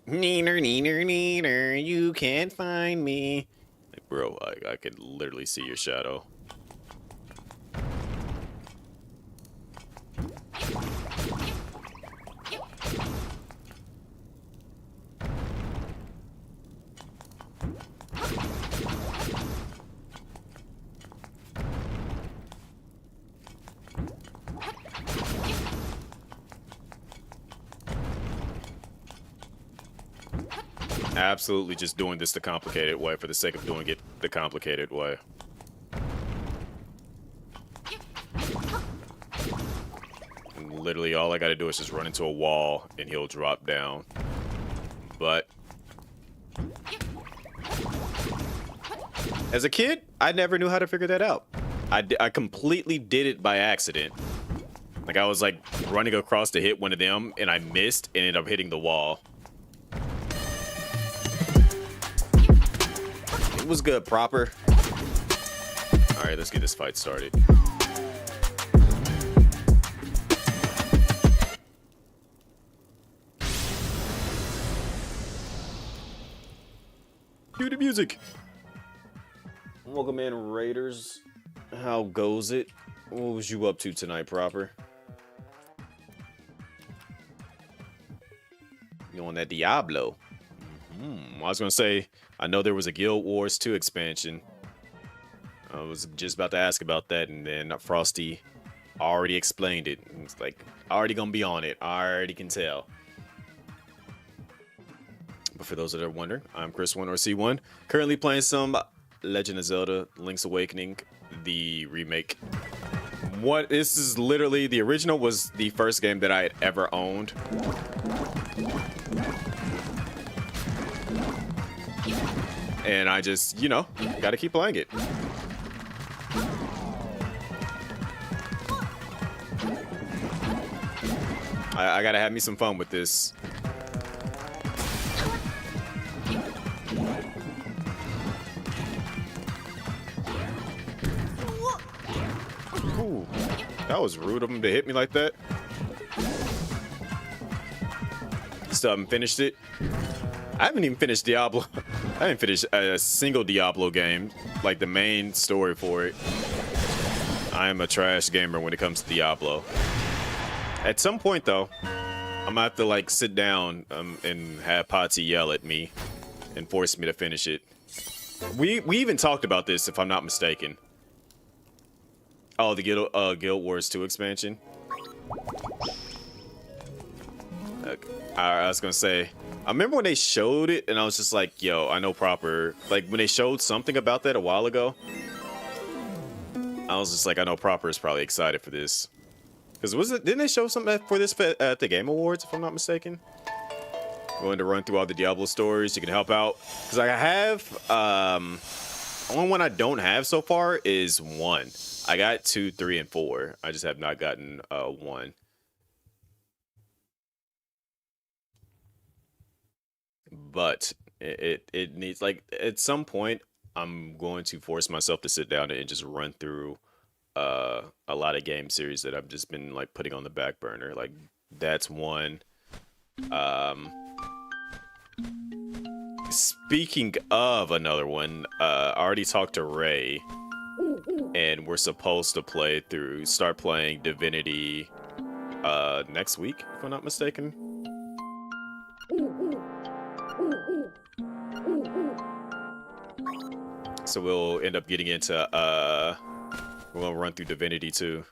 Neener, neener, neener, you can't find me. Like, bro, I could literally see your shadow. Absolutely just doing this the complicated way for the sake of doing it the complicated way. And literally all I gotta do is just run into a wall and he'll drop down. But as a kid, I never knew how to figure that out. I completely did it by accident. Like I was like running across to hit one of them and I missed and ended up hitting the wall. Was good, proper. All right, let's get this fight started. Cue the music. Welcome in, Raiders. How goes it? What was you up to tonight, proper? You on that Diablo? I was gonna say, I know there was a Guild Wars 2 expansion. I was just about to ask about that, and then Frosty already explained it. It's like, already gonna be on it. I already can tell. But for those that are wondering, I'm Chris1 or C1. Currently playing some Legend of Zelda Link's Awakening, the remake. This is literally, the original was the first game that I had ever owned. And I just, you know, gotta keep playing it. I gotta have me some fun with this. Ooh, that was rude of him to hit me like that. Still haven't finished it. I haven't even finished Diablo. I haven't finished a single Diablo game, like the main story for it. I am a trash gamer when it comes to Diablo. At some point, though, I'm gonna have to like sit down and have Patsy yell at me and force me to finish it. We even talked about this, if I'm not mistaken. Oh, the Guild Wars 2 expansion. I was gonna say, I remember when they showed it, and I was just like, "Yo, I know proper." Like when they showed something about that a while ago, I was just like, "I know proper is probably excited for this." Because didn't they show something for this at the Game Awards, if I'm not mistaken? Going to run through all the Diablo stories. You can help out. Because I have, only one I don't have so far is 1. I got 2, 3, and 4. I just have not gotten 1. But it needs, like, at some point, I'm going to force myself to sit down and just run through a lot of game series that I've just been like putting on the back burner. Like that's one. Speaking of another one, I already talked to Ray, and we're supposed to start playing Divinity next week, if I'm not mistaken. So we'll end up getting into we're gonna run through Divinity too.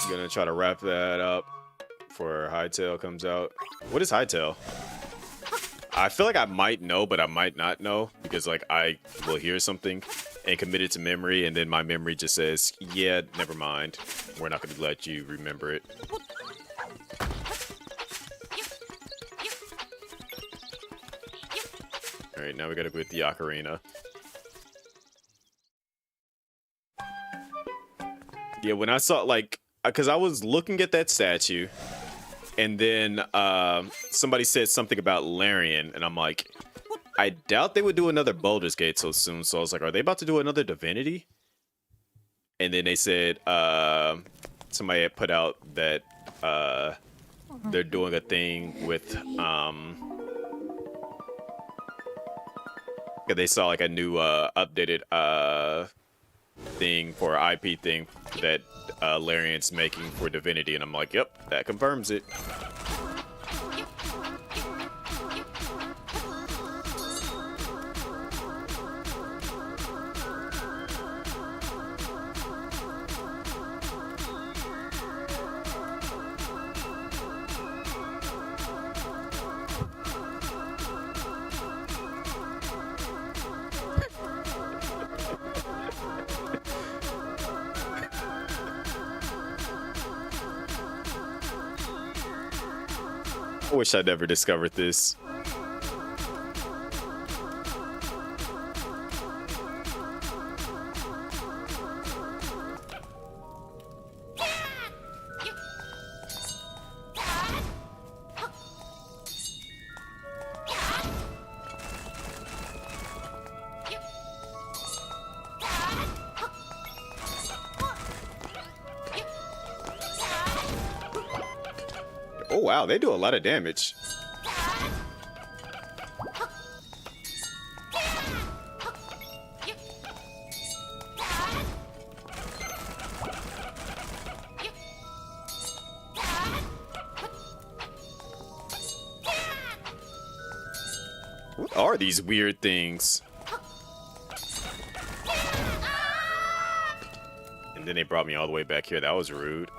Gonna try to wrap that up before Hytale comes out. What is Hytale? I feel like I might know, but I might not know, because like I will hear something and commit it to memory, and then my memory just says, yeah, never mind. We're not gonna let you remember it. Alright, now we gotta go with the Ocarina. Yeah, when I saw, like, because I was looking at that statue, and then somebody said something about Larian, and I'm like, I doubt they would do another Baldur's Gate so soon, so I was like, are they about to do another Divinity? And then they said, somebody had put out that they're doing a thing with, they saw like a new updated thing for IP thing that Larian's making for Divinity, and I'm like, yep, that confirms it. I wish I'd never discovered this. wow, they do a lot of damage. What are these weird things? And then they brought me all the way back here. That was rude.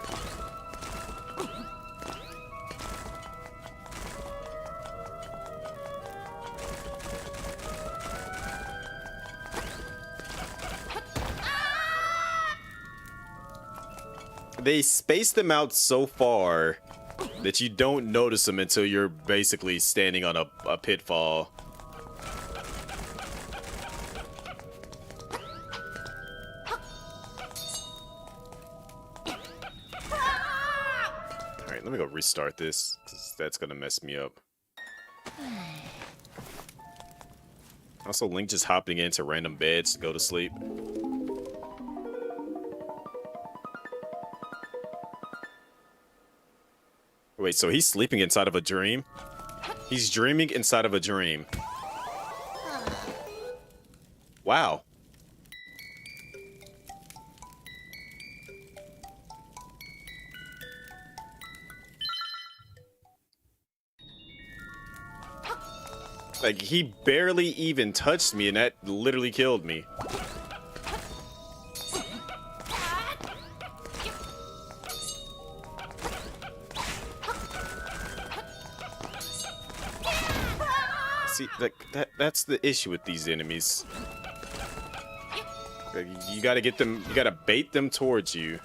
They space them out so far that you don't notice them until you're basically standing on a pitfall. Alright, let me go restart this, because that's gonna mess me up. Also, Link just hopping into random beds to go to sleep. Wait, so he's sleeping inside of a dream? He's dreaming inside of a dream. Wow. Like, he barely even touched me, and that literally killed me. See, that's the issue with these enemies. Like, you gotta get them, you gotta bait them towards you.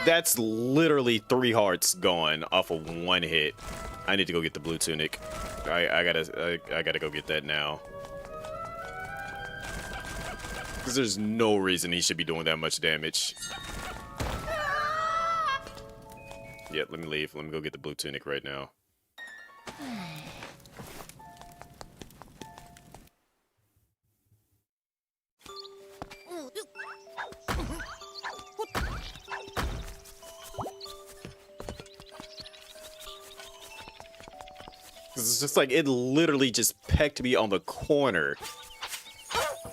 That's literally 3 hearts gone off of 1 hit. I need to go get the blue tunic. I gotta go get that now. Because there's no reason he should be doing that much damage. Yeah, let me leave. Let me go get the blue tunic right now. It's just like, it literally just pecked me on the corner.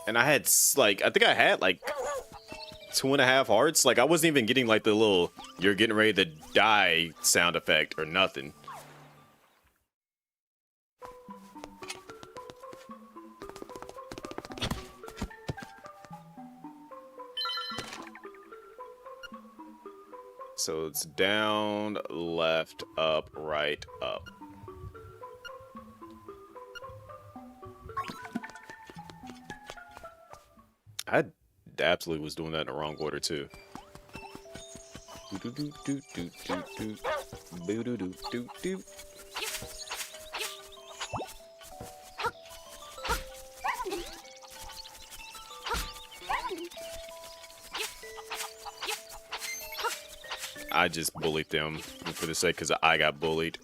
And I had, like, I think I had, like, 2.5 hearts. Like, I wasn't even getting, like, the little, you're getting ready to die sound effect or nothing. So it's down, left, up, right, up. I absolutely was doing that in the wrong order too. I just bullied them for the sake, because I got bullied.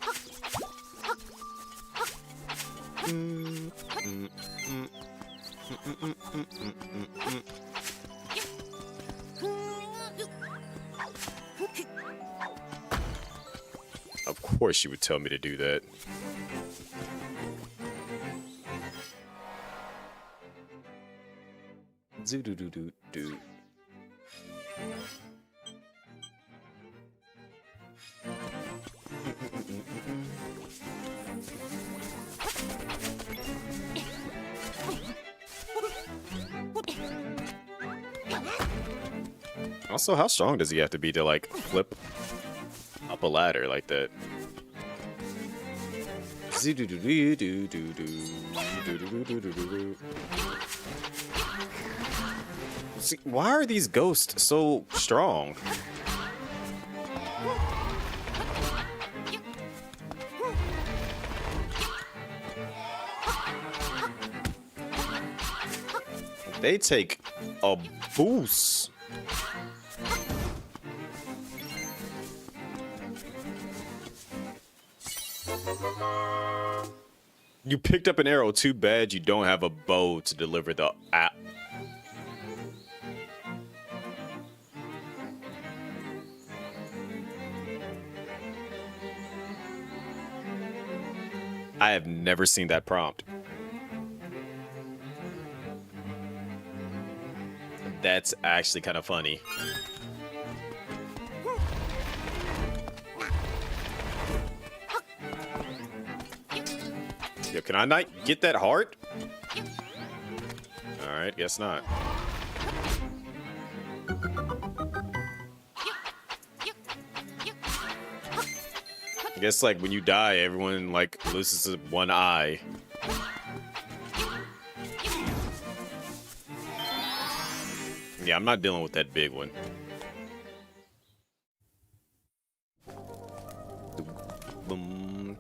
Of course you would tell me to do that. Zoo-doo-doo-doo-doo. Also, how strong does he have to be to, like, flip up a ladder like that? See, why are these ghosts so strong? They take a boost. You picked up an arrow. Too bad you don't have a bow to deliver the app. I have never seen that prompt. That's actually kind of funny. Yo, can I not get that heart? Alright, guess not. I guess like when you die, everyone like loses one eye. Yeah, I'm not dealing with that big one. Boom.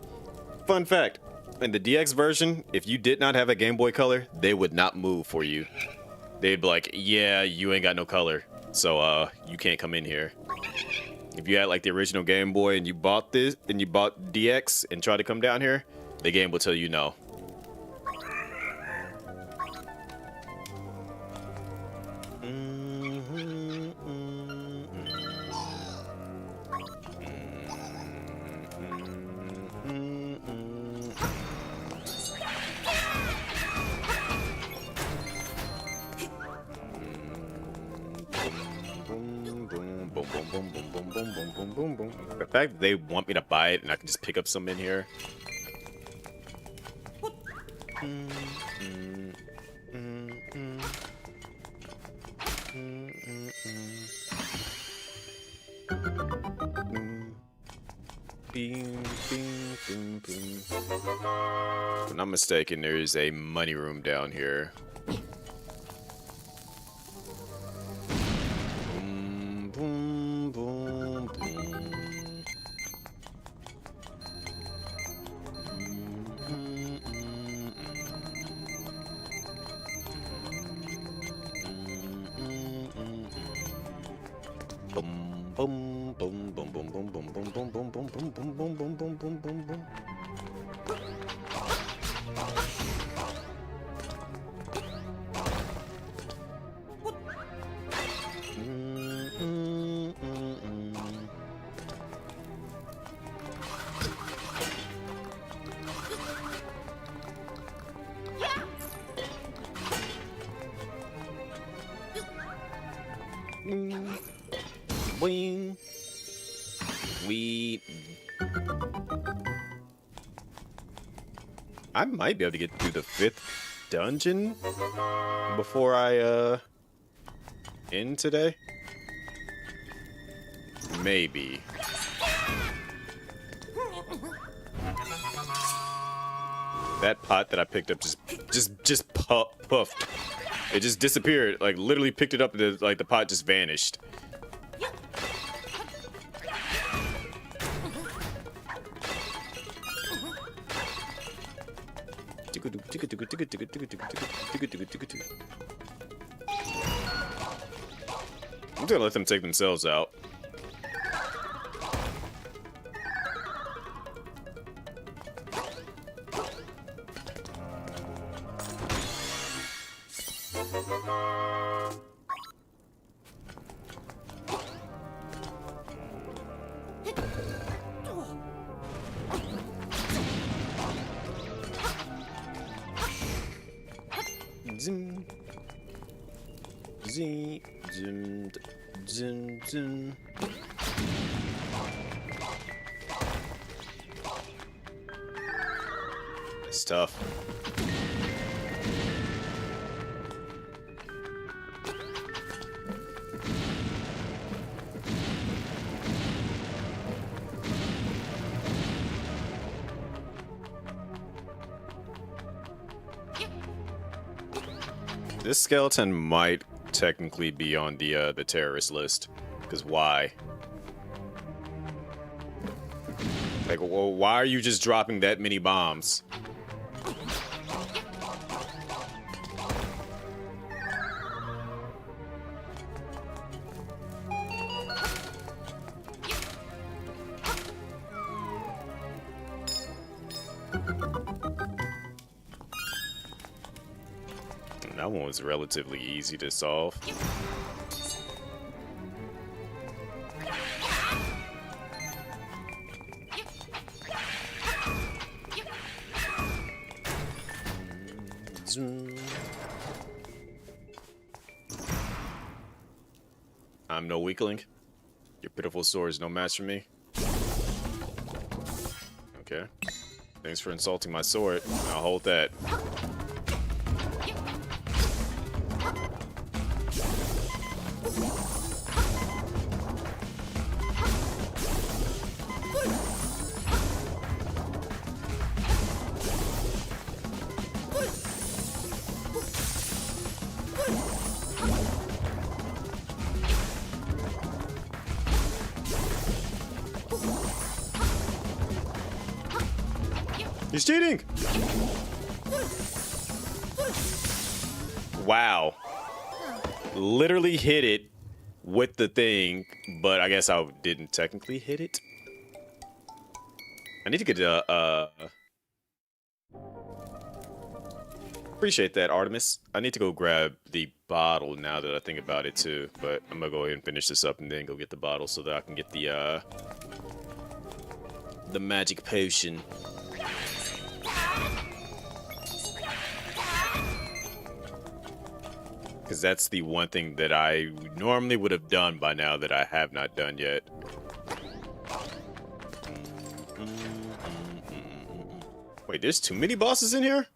Fun fact, in the DX version, if you did not have a Game Boy Color, they would not move for you. They'd be like, yeah, you ain't got no color, so you can't come in here. If you had like the original Game Boy and you bought this, and you bought DX and tried to come down here, the game will tell you no. The fact that they want me to buy it and I can just pick up some in here. If I'm not mistaken, there is a money room down here. Boing. I might be able to get through the 5th dungeon before I end today. Maybe. That pot that I picked up just puffed. It just disappeared. Like literally picked it up and like the pot just vanished. I'm gonna let them take themselves out. Zim. Zim. Zim. Zim. Zim. It's tough. This skeleton might technically be on the terrorist list, because why? Like, well, why are you just dropping that many bombs? That one was relatively easy to solve. I'm no weakling. Your pitiful sword is no match for me. Okay. Thanks for insulting my sword. I'll hold that. He's cheating! Wow. Literally hit it with the thing, but I guess I didn't technically hit it. I need to get appreciate that, Artemis. I need to go grab the bottle now that I think about it too, but I'm gonna go ahead and finish this up and then go get the bottle so that I can get the magic potion. Because that's the one thing that I normally would have done by now that I have not done yet. Wait, there's too many bosses in here?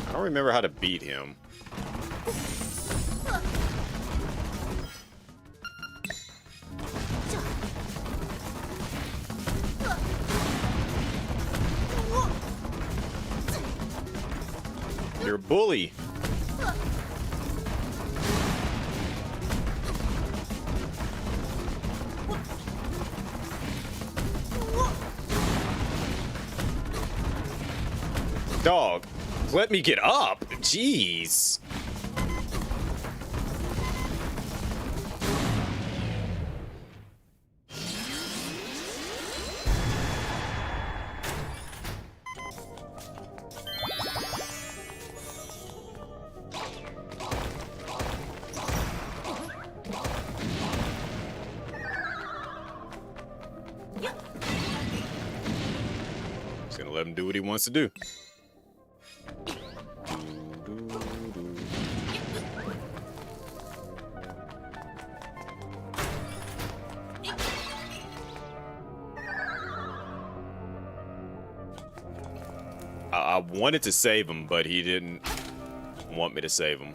I don't remember how to beat him. You're a bully. Dog, let me get up. Jeez. Just gonna let him do what he wants to do. I wanted to save him, but he didn't want me to save him.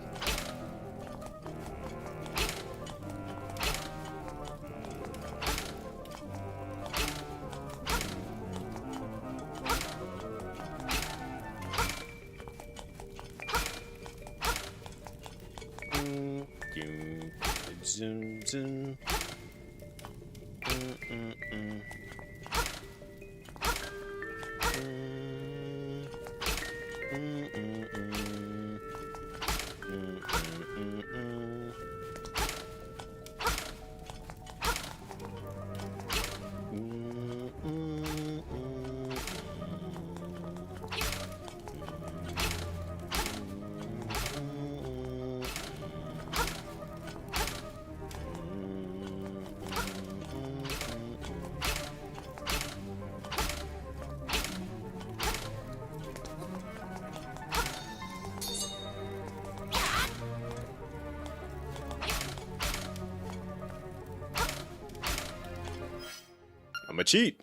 I'm a cheat.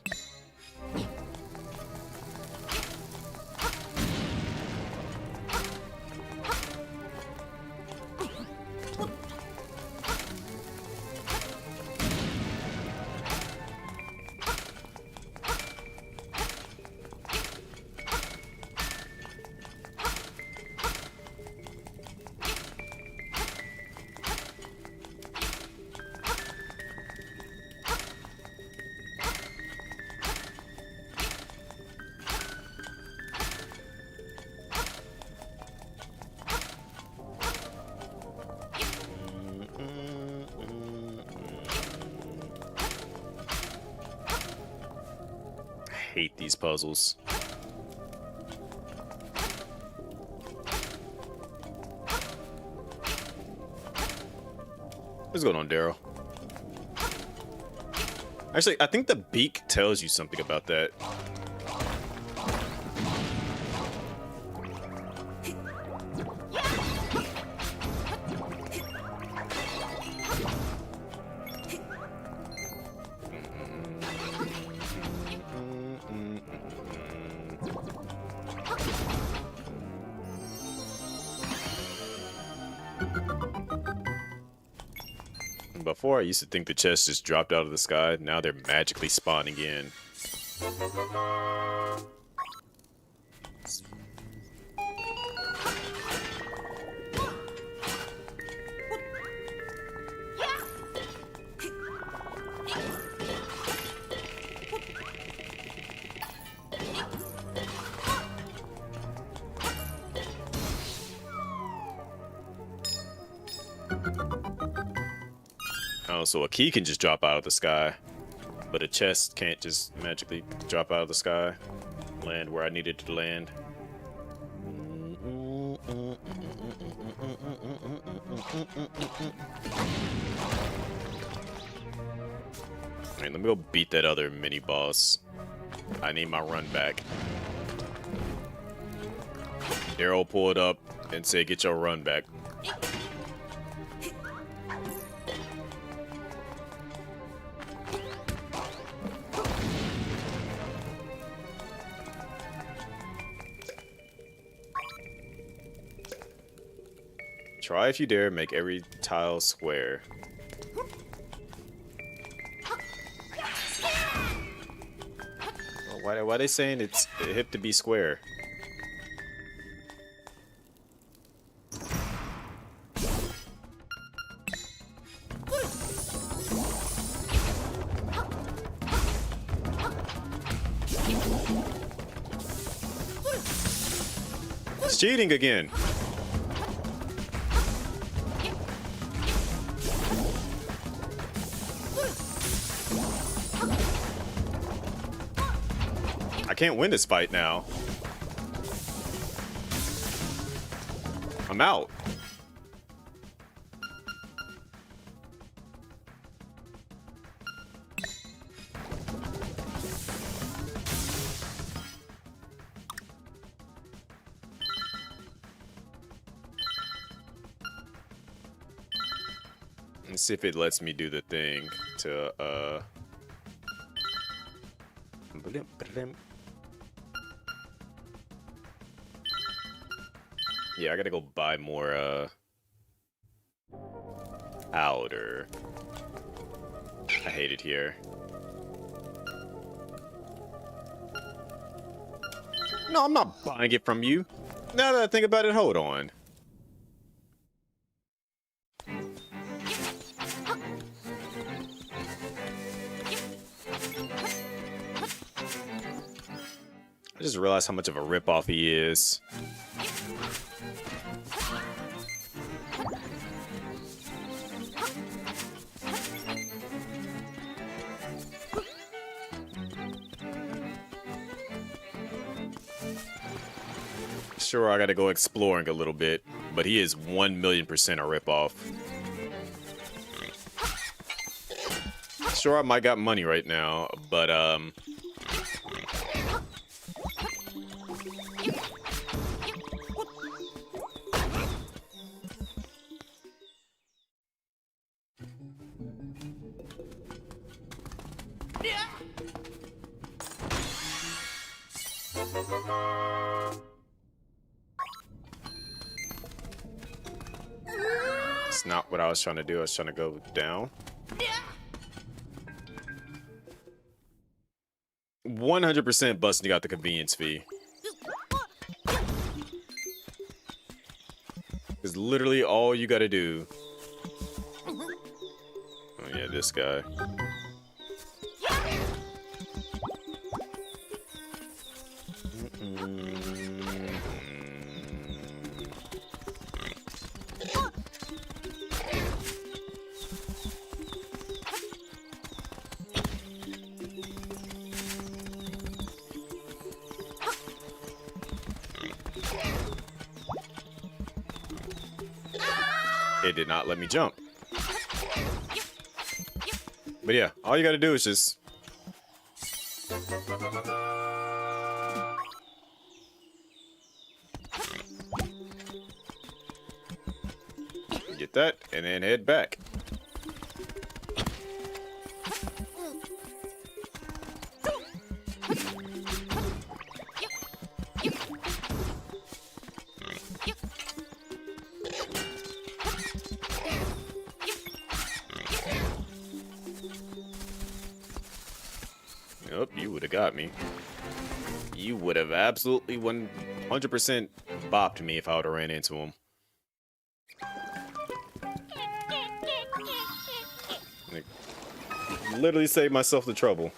hate these puzzles. What's going on, Daryl? Actually, I think the beak tells you something about that. Before, I used to think the chests just dropped out of the sky. Now they're magically spawning in. Oh, so a key can just drop out of the sky, but a chest can't just magically drop out of the sky, land where I needed to land. Alright, let me go beat that other mini boss. I need my run back. Daryl pulled up and said, "Get your run back." Try if you dare, make every tile square. Well, why are they saying it's hip to be square? It's cheating again. I can't win this fight now. I'm out. Let's see if it lets me do the thing to yeah, I gotta go buy more powder. I hate it here. No, I'm not buying it from you. Now that I think about it, hold on. I just realized how much of a ripoff he is. Sure, I gotta go exploring a little bit, but he is 1,000,000% a ripoff. Sure, I might got money right now, but it's not what I was trying to do. I was trying to go down. 100% busting out the convenience fee. It's literally all you gotta do. Oh yeah, this guy. It did not let me jump. But yeah, all you gotta do is just... get that, and then head back. Nope, you would have got me. You would have absolutely 100% bopped me if I would have ran into him. Like, literally saved myself the trouble.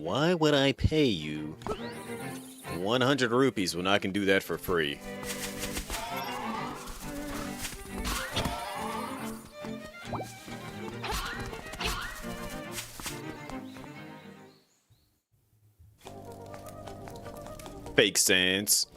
Why would I pay you 100 rupees when I can do that for free? Fake sense.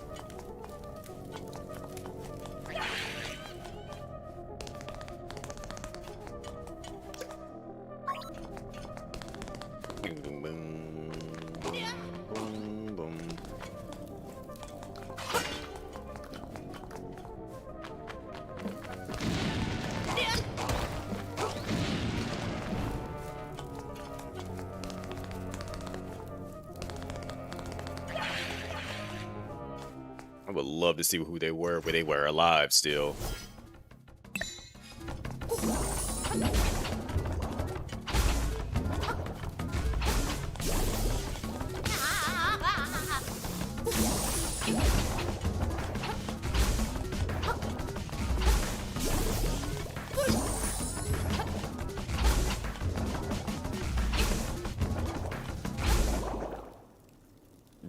I would love to see who they were, where they were alive still.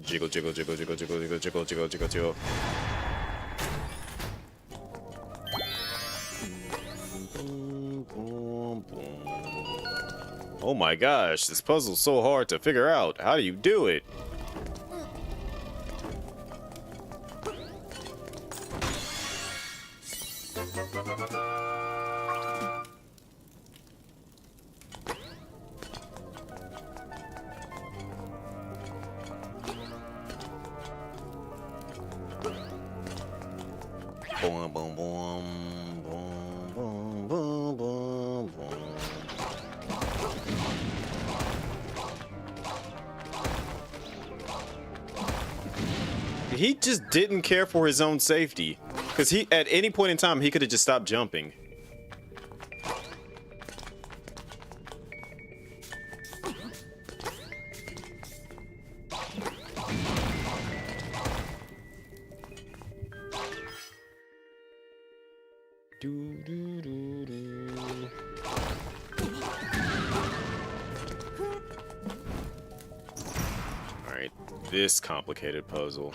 Jiggle, jiggle, jiggle, jiggle, jiggle, jiggle, jiggle, jiggle, jiggle, jiggle. Oh my gosh, this puzzle's so hard to figure out. How do you do it? Boom, boom, boom, boom, boom, boom, boom, boom. He just didn't care for his own safety, because he, at any point in time, he could have just stopped jumping. Do, do, do, do. All right, this complicated puzzle.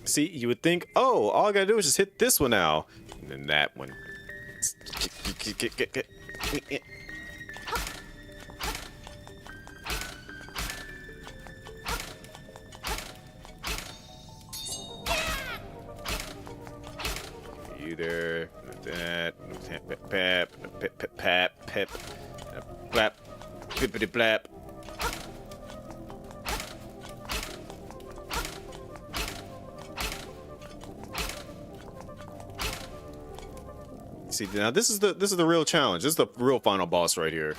See, you would think, oh, all I gotta do is just hit this one now. And then that one. You there, that, pap, pap, pep, blap, bippity blap. See, now this is the real challenge. This is the real final boss right here.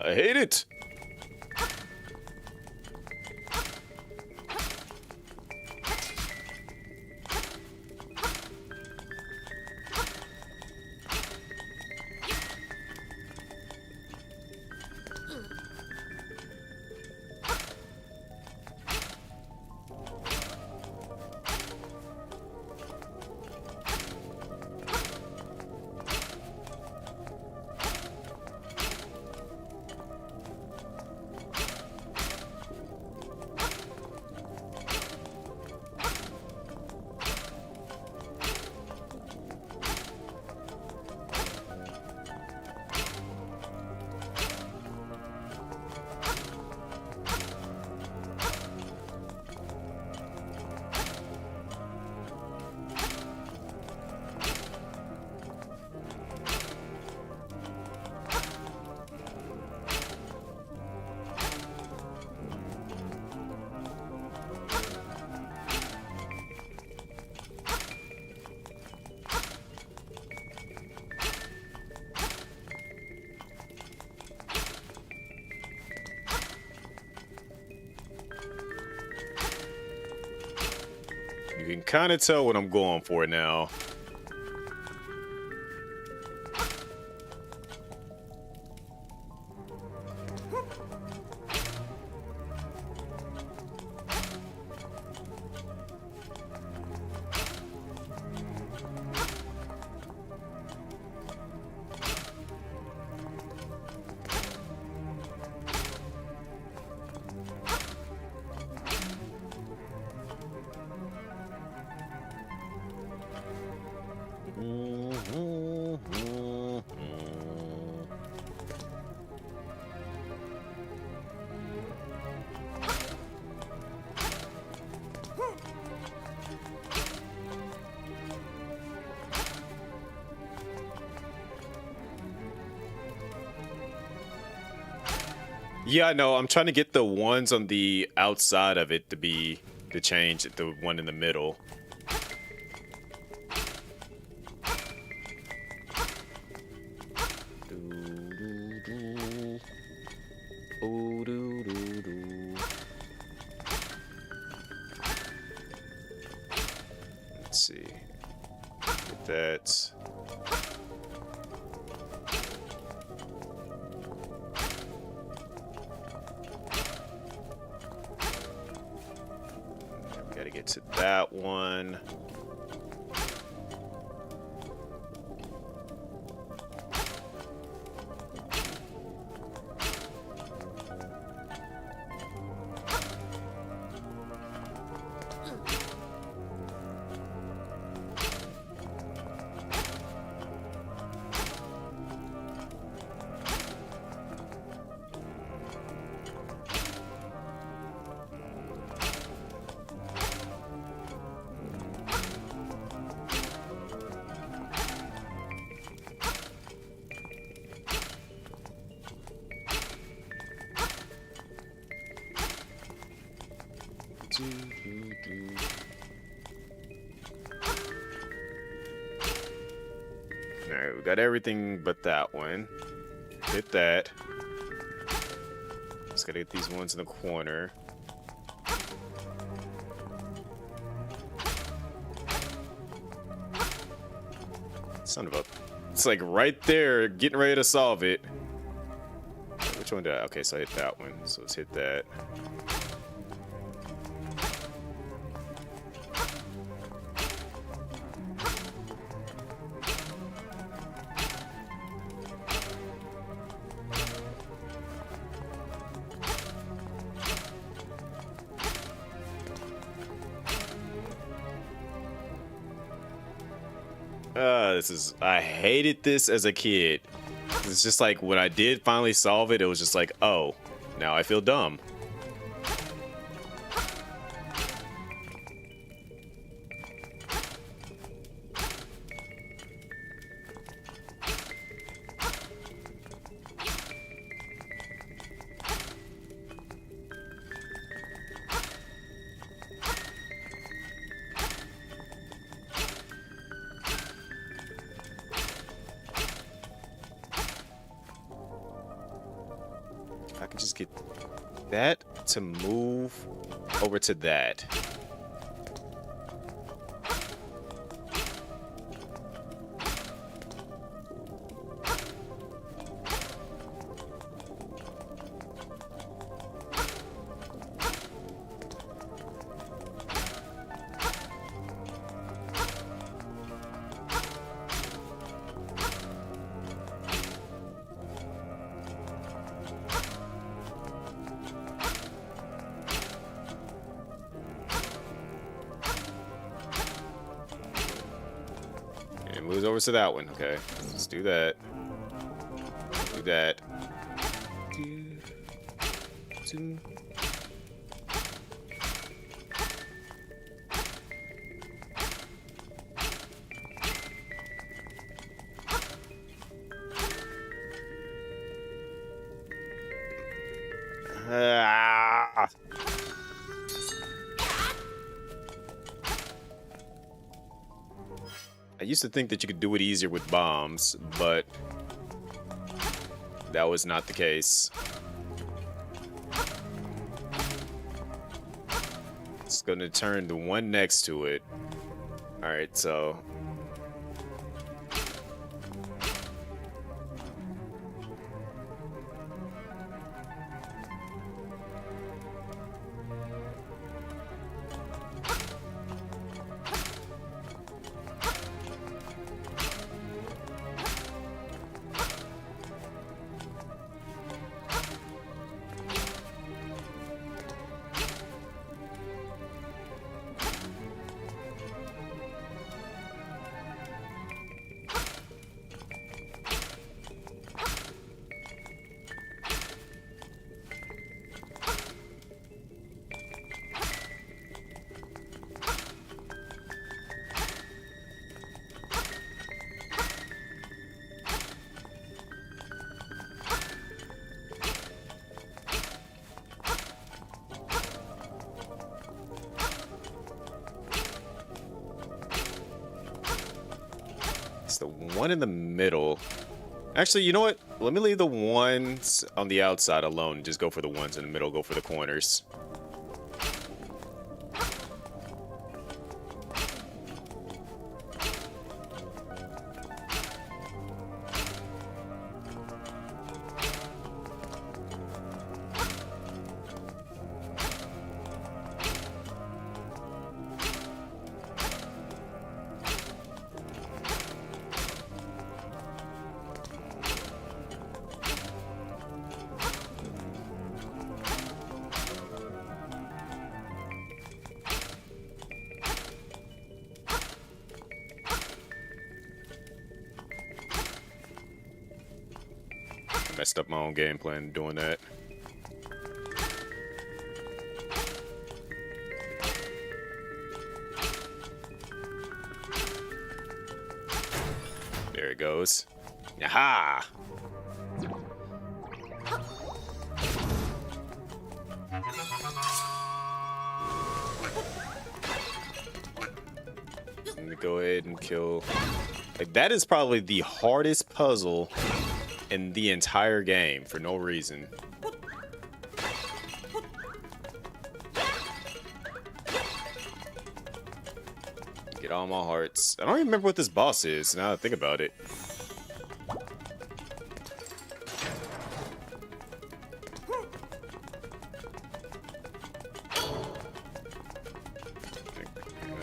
I hate it. You can kind of tell what I'm going for now. Yeah, I know. I'm trying to get the ones on the outside of it to be the change, the one in the middle. Let's see. Get that. Gotta get to that one. we got everything but that one. Hit that. Just gotta get these ones in the corner. Son of a... It's like right there, getting ready to solve it. Which one did I... Okay, so I hit that one. So let's hit that. This is... I hated this as a kid. It's just like when I did finally solve it, it was just like, oh, now I feel dumb. I can just get that to move over to that. And moves over to that one. Okay, let's do that. Do that. Do. Ah. I used to think that you could do it easier with bombs, but that was not the case. It's gonna turn the one next to it. Alright, so... It's the one in the middle. Actually, you know what? Let me leave the ones on the outside alone and just go for the ones in the middle, go for the corners. Messed up my own game plan doing that. There it goes. Aha! Let me go ahead and kill Like, that is probably the hardest puzzle in the entire game for no reason. Get all my hearts. I don't even remember what this boss is now that I think about it.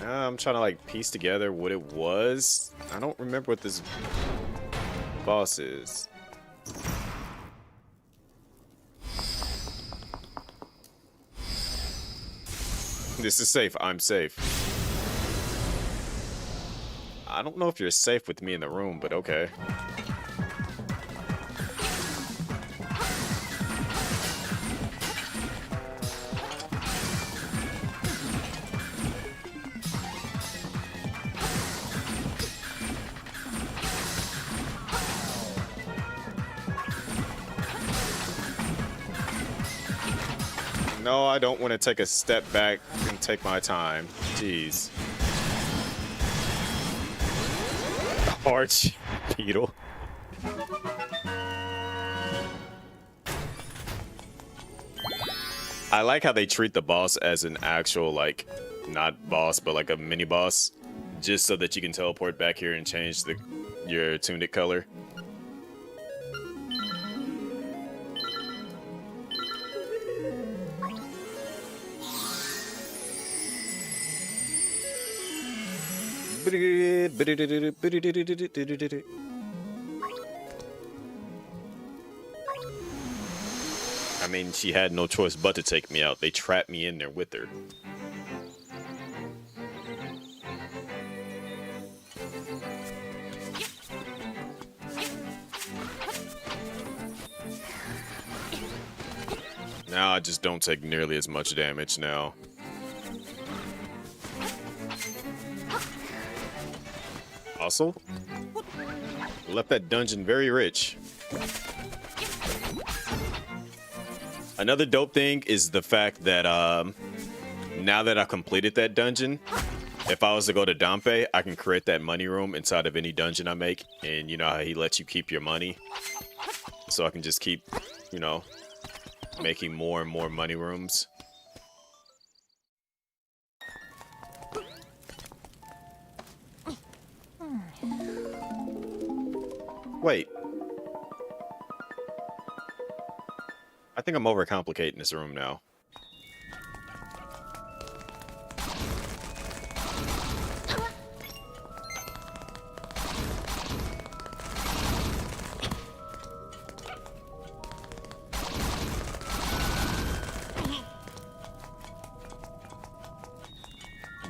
I'm trying to like piece together what it was. I don't remember what this boss is. This is safe. I'm safe. I don't know if you're safe with me in the room, but okay. No, I don't want to take a step back and take my time. Jeez. Arch beetle. I like how they treat the boss as an actual, like, not boss, but like a mini boss, just so that you can teleport back here and change your tunic color. I mean, she had no choice but to take me out. They trapped me in there with her. Now I just don't take nearly as much damage now. Also, left that dungeon very rich. Another dope thing is the fact that now that I completed that dungeon, if I was to go to Dampe, I can create that money room inside of any dungeon I make. And you know how he lets you keep your money? So I can just keep, you know, making more and more money rooms. Wait. I think I'm overcomplicating this room now.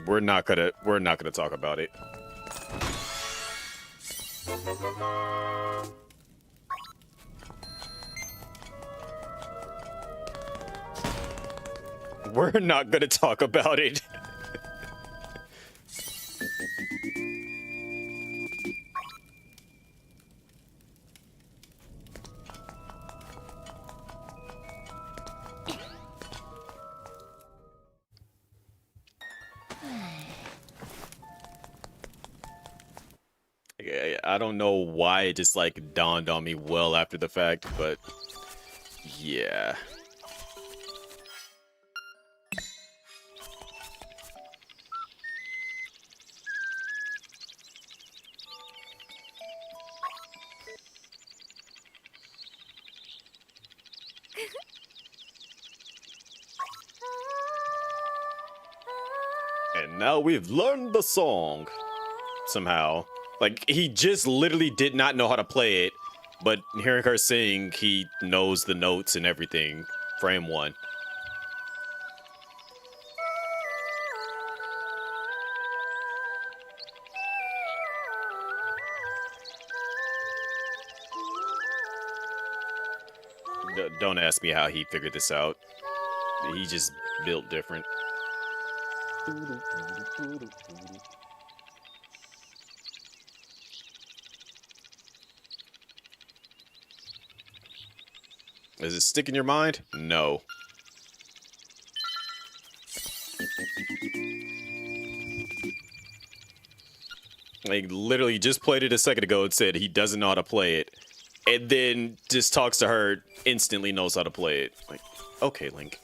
We're not gonna talk about it. We're not gonna talk about it. I don't know why it just like dawned on me well after the fact, but yeah. And now we've learned the song somehow. Like, he just literally did not know how to play it, but hearing her sing, he knows the notes and everything. Frame one. Don't ask me how he figured this out. He just built different. Does it stick in your mind? No. Like, literally just played it a second ago and said he doesn't know how to play it. And then just talks to her, instantly knows how to play it. Like, okay, Link.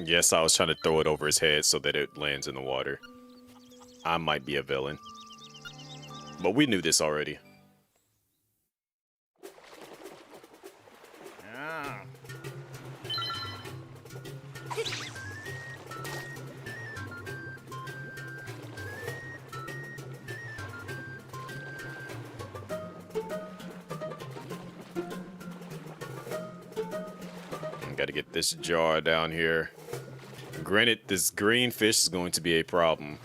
Yes, I was trying to throw it over his head so that it lands in the water. I might be a villain. But we knew this already. Got to get this jar down here. Granted, this green fish is going to be a problem.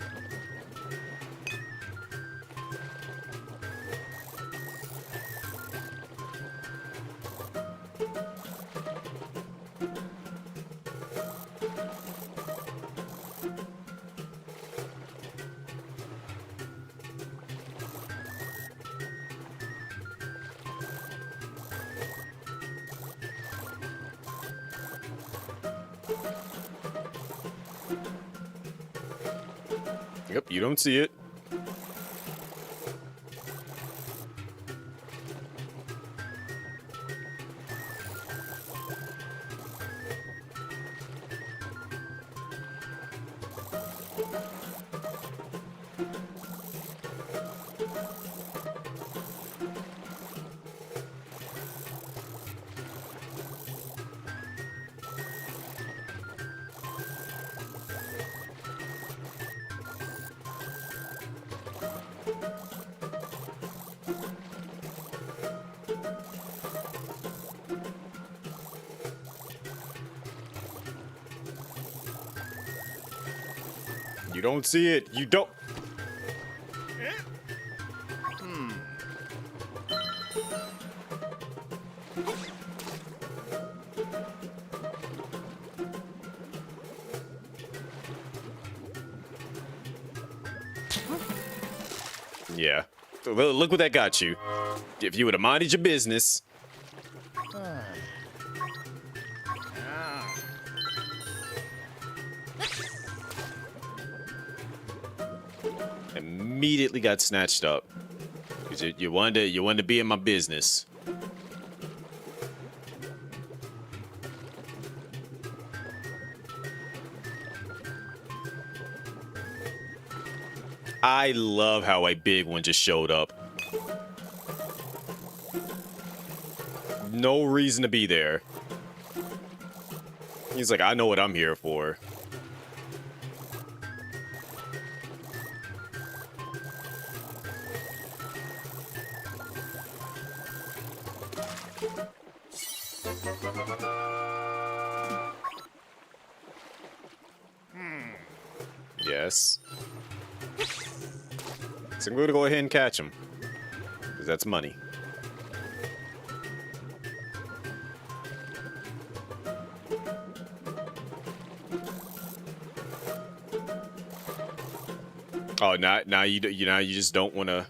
Yep, you don't see it. You don't see it. You don't. Yeah. Look what that got you. If you would have minded your business. Immediately got snatched up. Because you wanted to be in my business. I love how a big one just showed up. No reason to be there. He's like, I know what I'm here for. Yes. So I'm going to go ahead and catch him. Because that's money. Oh, now you just don't want to.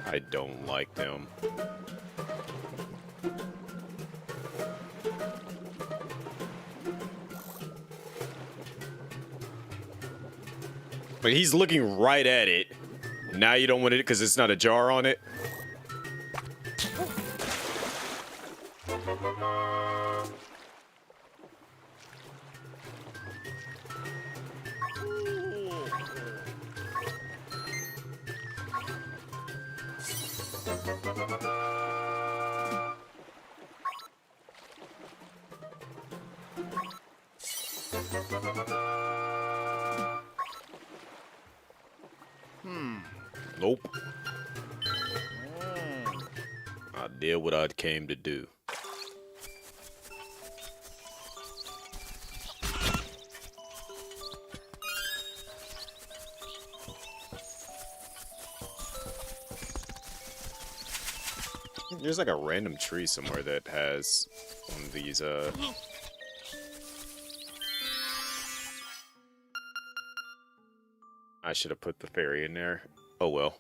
I don't like them. But he's looking right at it. Now you don't want it because it's not a jar on it. Nope. I did what I came to do. There's like a random tree somewhere that has one of these, I should have put the fairy in there. Oh well.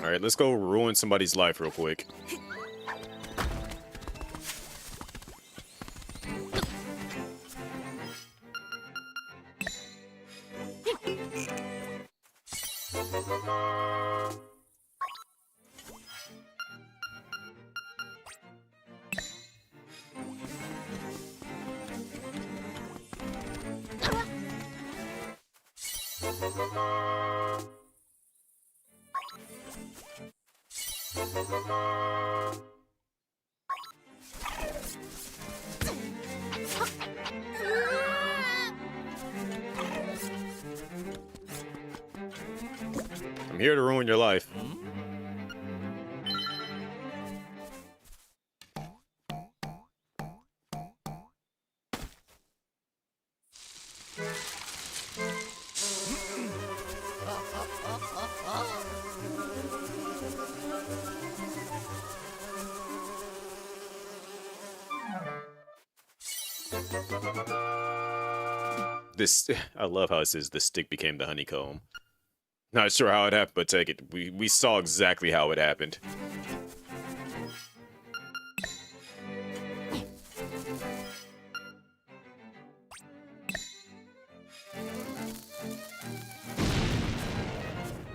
Alright, let's go ruin somebody's life real quick. I'm here to ruin your life. This, I love how it says the stick became the honeycomb. Not sure how it happened, but take it. We saw exactly how it happened.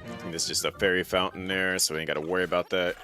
I think there's just a fairy fountain there, so we ain't gotta worry about that.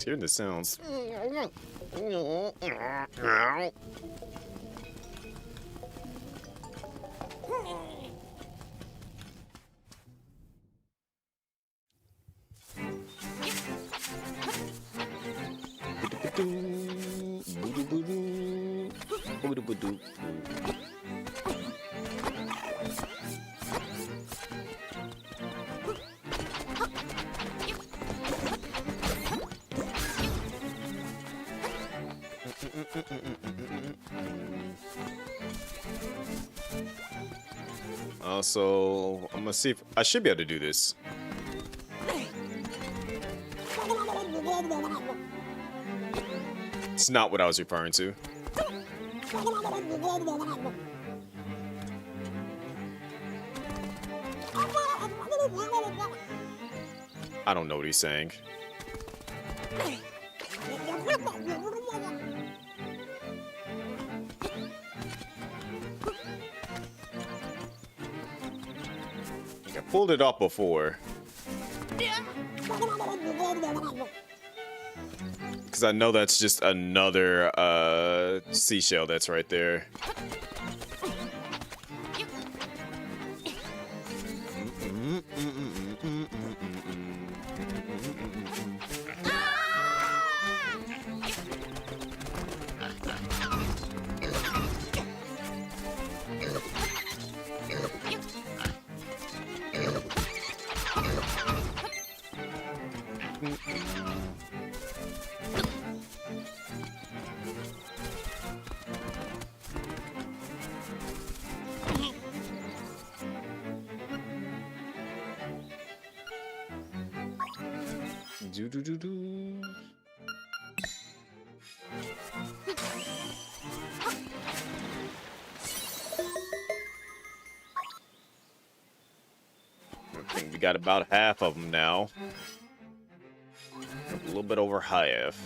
Hearing the sounds. Also, I'm gonna see if I should be able to do this. It's not what I was referring to. I don't know what he's saying. I pulled it up before. Because I know that's just another seashell that's right there. got about half of them now. A little bit over half.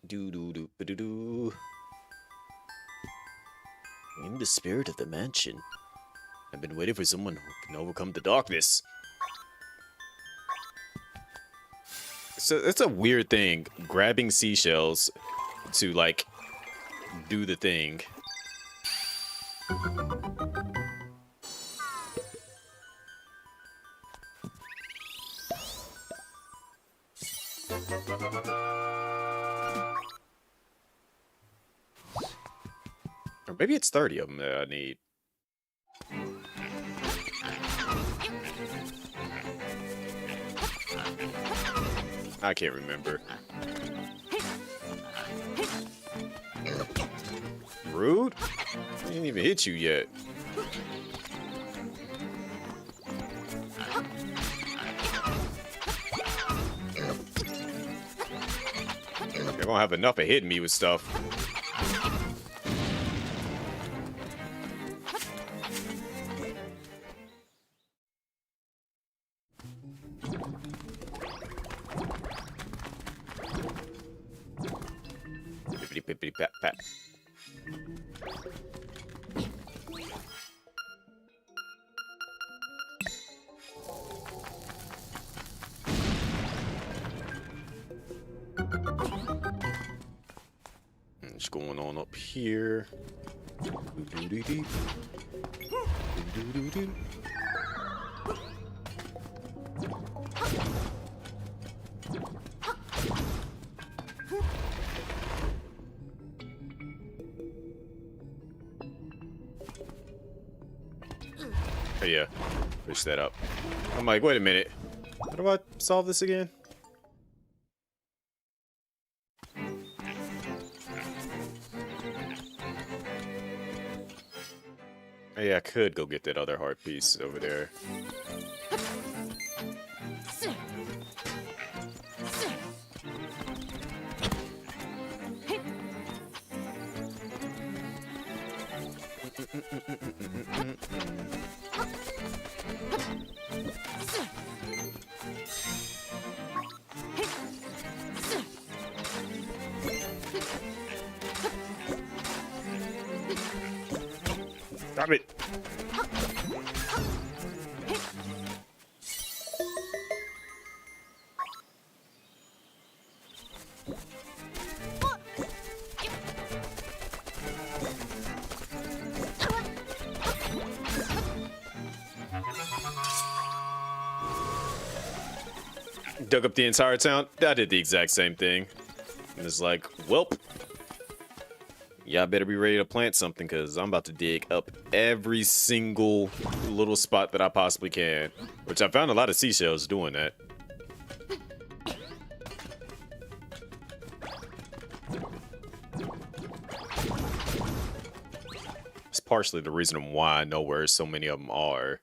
Do-do-do-ba-do-do. In the spirit of the mansion, I've been waiting for someone who can overcome the darkness. So it's a weird thing, grabbing seashells to, like, do the thing. Or maybe it's 30 of them that I need. I can't remember. Rude? I didn't even hit you yet. They're gonna have enough of hitting me with stuff. Bippity pat pat. What's going on up here? Doo-doo-doo-doo. Doo-doo-doo-doo. Oh yeah, push that up. I'm like, wait a minute. How do I solve this again? Oh yeah, I could go get that other heart piece over there. Stop it. Dug up the entire town. I did the exact same thing. And it's like, welp. Y'all better be ready to plant something, because I'm about to dig up every single little spot that I possibly can. Which I found a lot of seashells doing that. It's partially the reason why I know where so many of them are.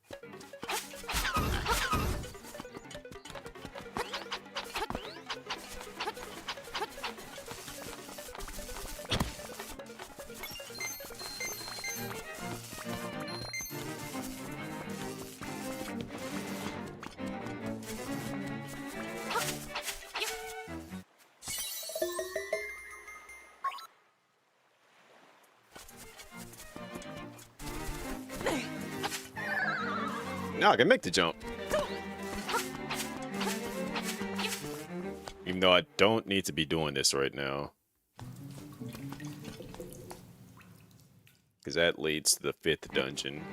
Now I can make the jump. Even though I don't need to be doing this right now. Because that leads to the 5th dungeon.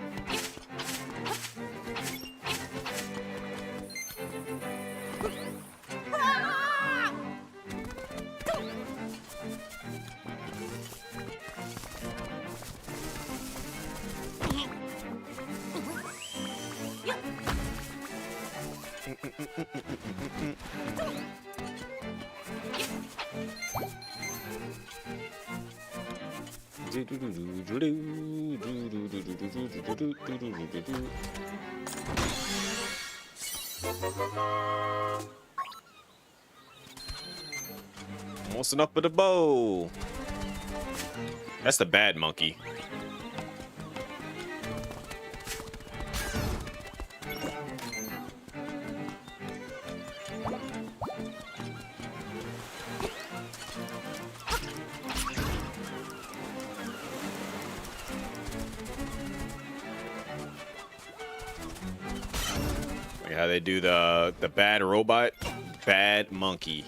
Almost enough for the bow. That's the bad monkey. Like how they do the bad robot, bad monkey.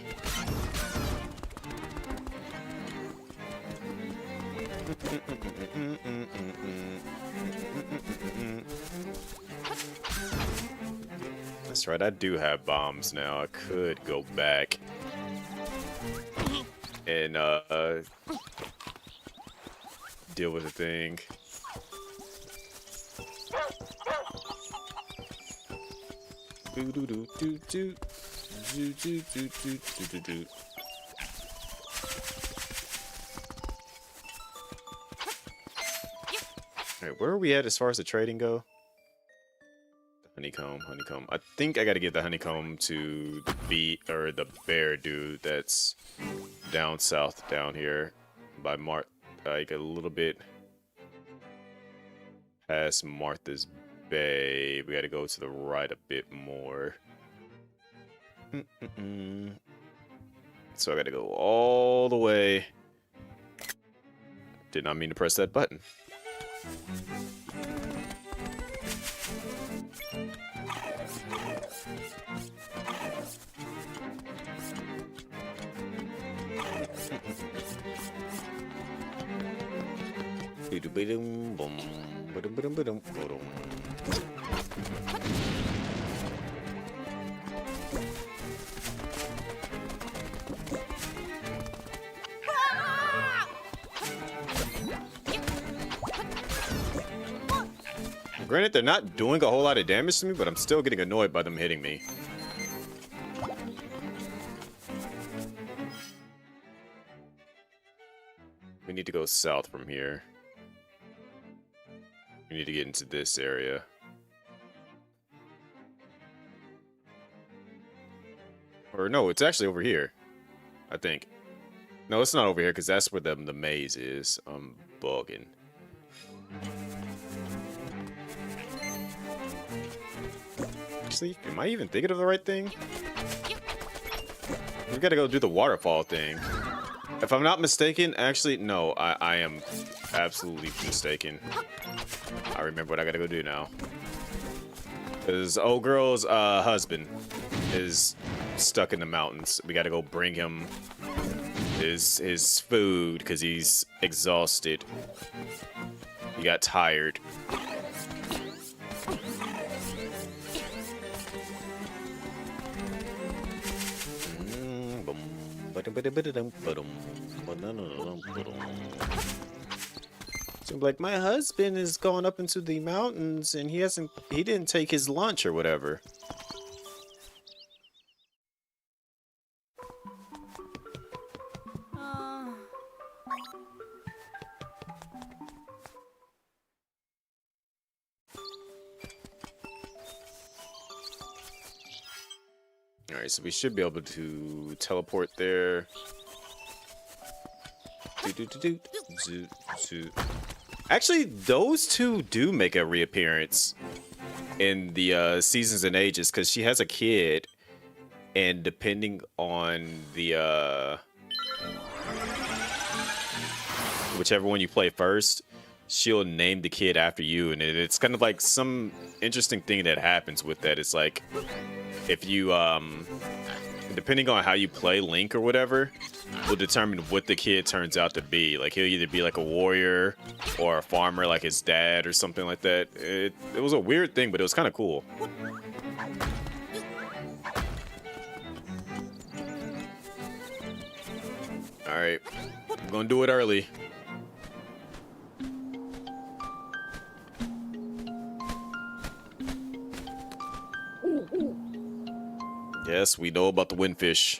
That's right, I do have bombs now. I could go back and deal with the thing. Alright, where are we at as far as the trading go? Honeycomb. I think I gotta give the honeycomb to the the bear dude that's down south down here by like a little bit past Martha's Bay. We gotta go to the right a bit more. So I gotta go all the way. Did not mean to press that button. Granted, they're not doing a whole lot of damage to me, but I'm still getting annoyed by them hitting me. We need to go south from here. We need to get into this area. Or no, it's actually over here, I think. No, it's not over here, because that's where the maze is. I'm bugging. Actually, am I even thinking of the right thing? We gotta go do the waterfall thing. If I'm not mistaken, actually, no, I am absolutely mistaken. I remember what I gotta go do now. Because old girl's husband is stuck in the mountains. We gotta go bring him his food because he's exhausted. He got tired. So like, my husband is going up into the mountains and he didn't take his lunch or whatever. Alright, so we should be able to teleport there. Actually, those two do make a reappearance in the Seasons and Ages, because she has a kid, and depending on the whichever one you play first, she'll name the kid after you, and it's kind of like some interesting thing that happens with that. It's like, if you depending on how you play Link or whatever, will determine what the kid turns out to be. Like, he'll either be like a warrior or a farmer like his dad or something like that. It was a weird thing, but it was kind of cool. Alright, I'm gonna do it early. Yes, we know about the windfish.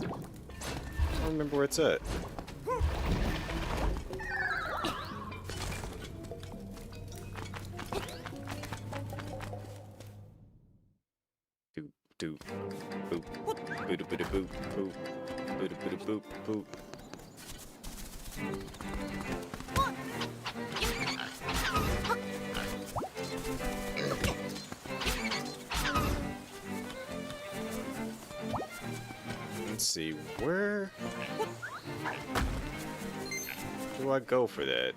don't remember where it's at. Doop, doop, boop, boop, boop, boop, boop, boop, boop, boop, boop. Let's see, where do I go for that?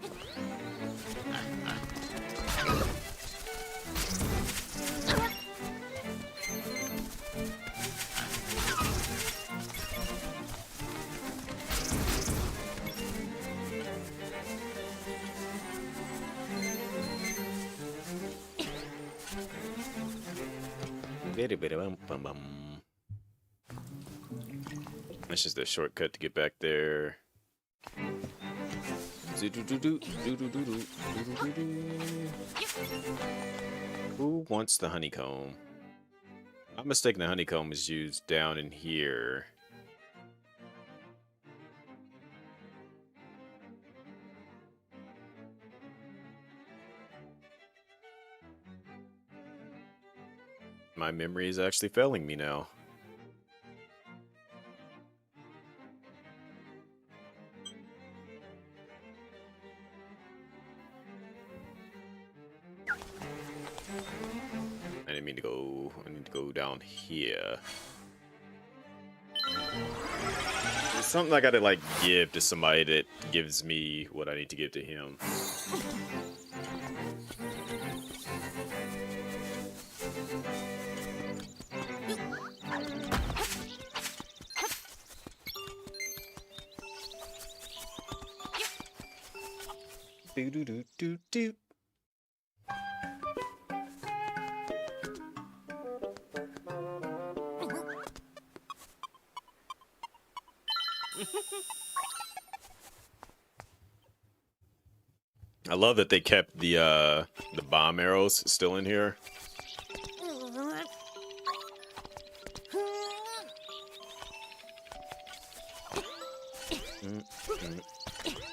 That's just a shortcut to get back there. Who wants the honeycomb? I'm mistaken, the honeycomb is used down in here. My memory is actually failing me now. I didn't mean to go. I need to go down here. There's something I gotta like give to somebody that gives me what I need to give to him. Do do do do do. I love that they kept the bomb arrows still in here.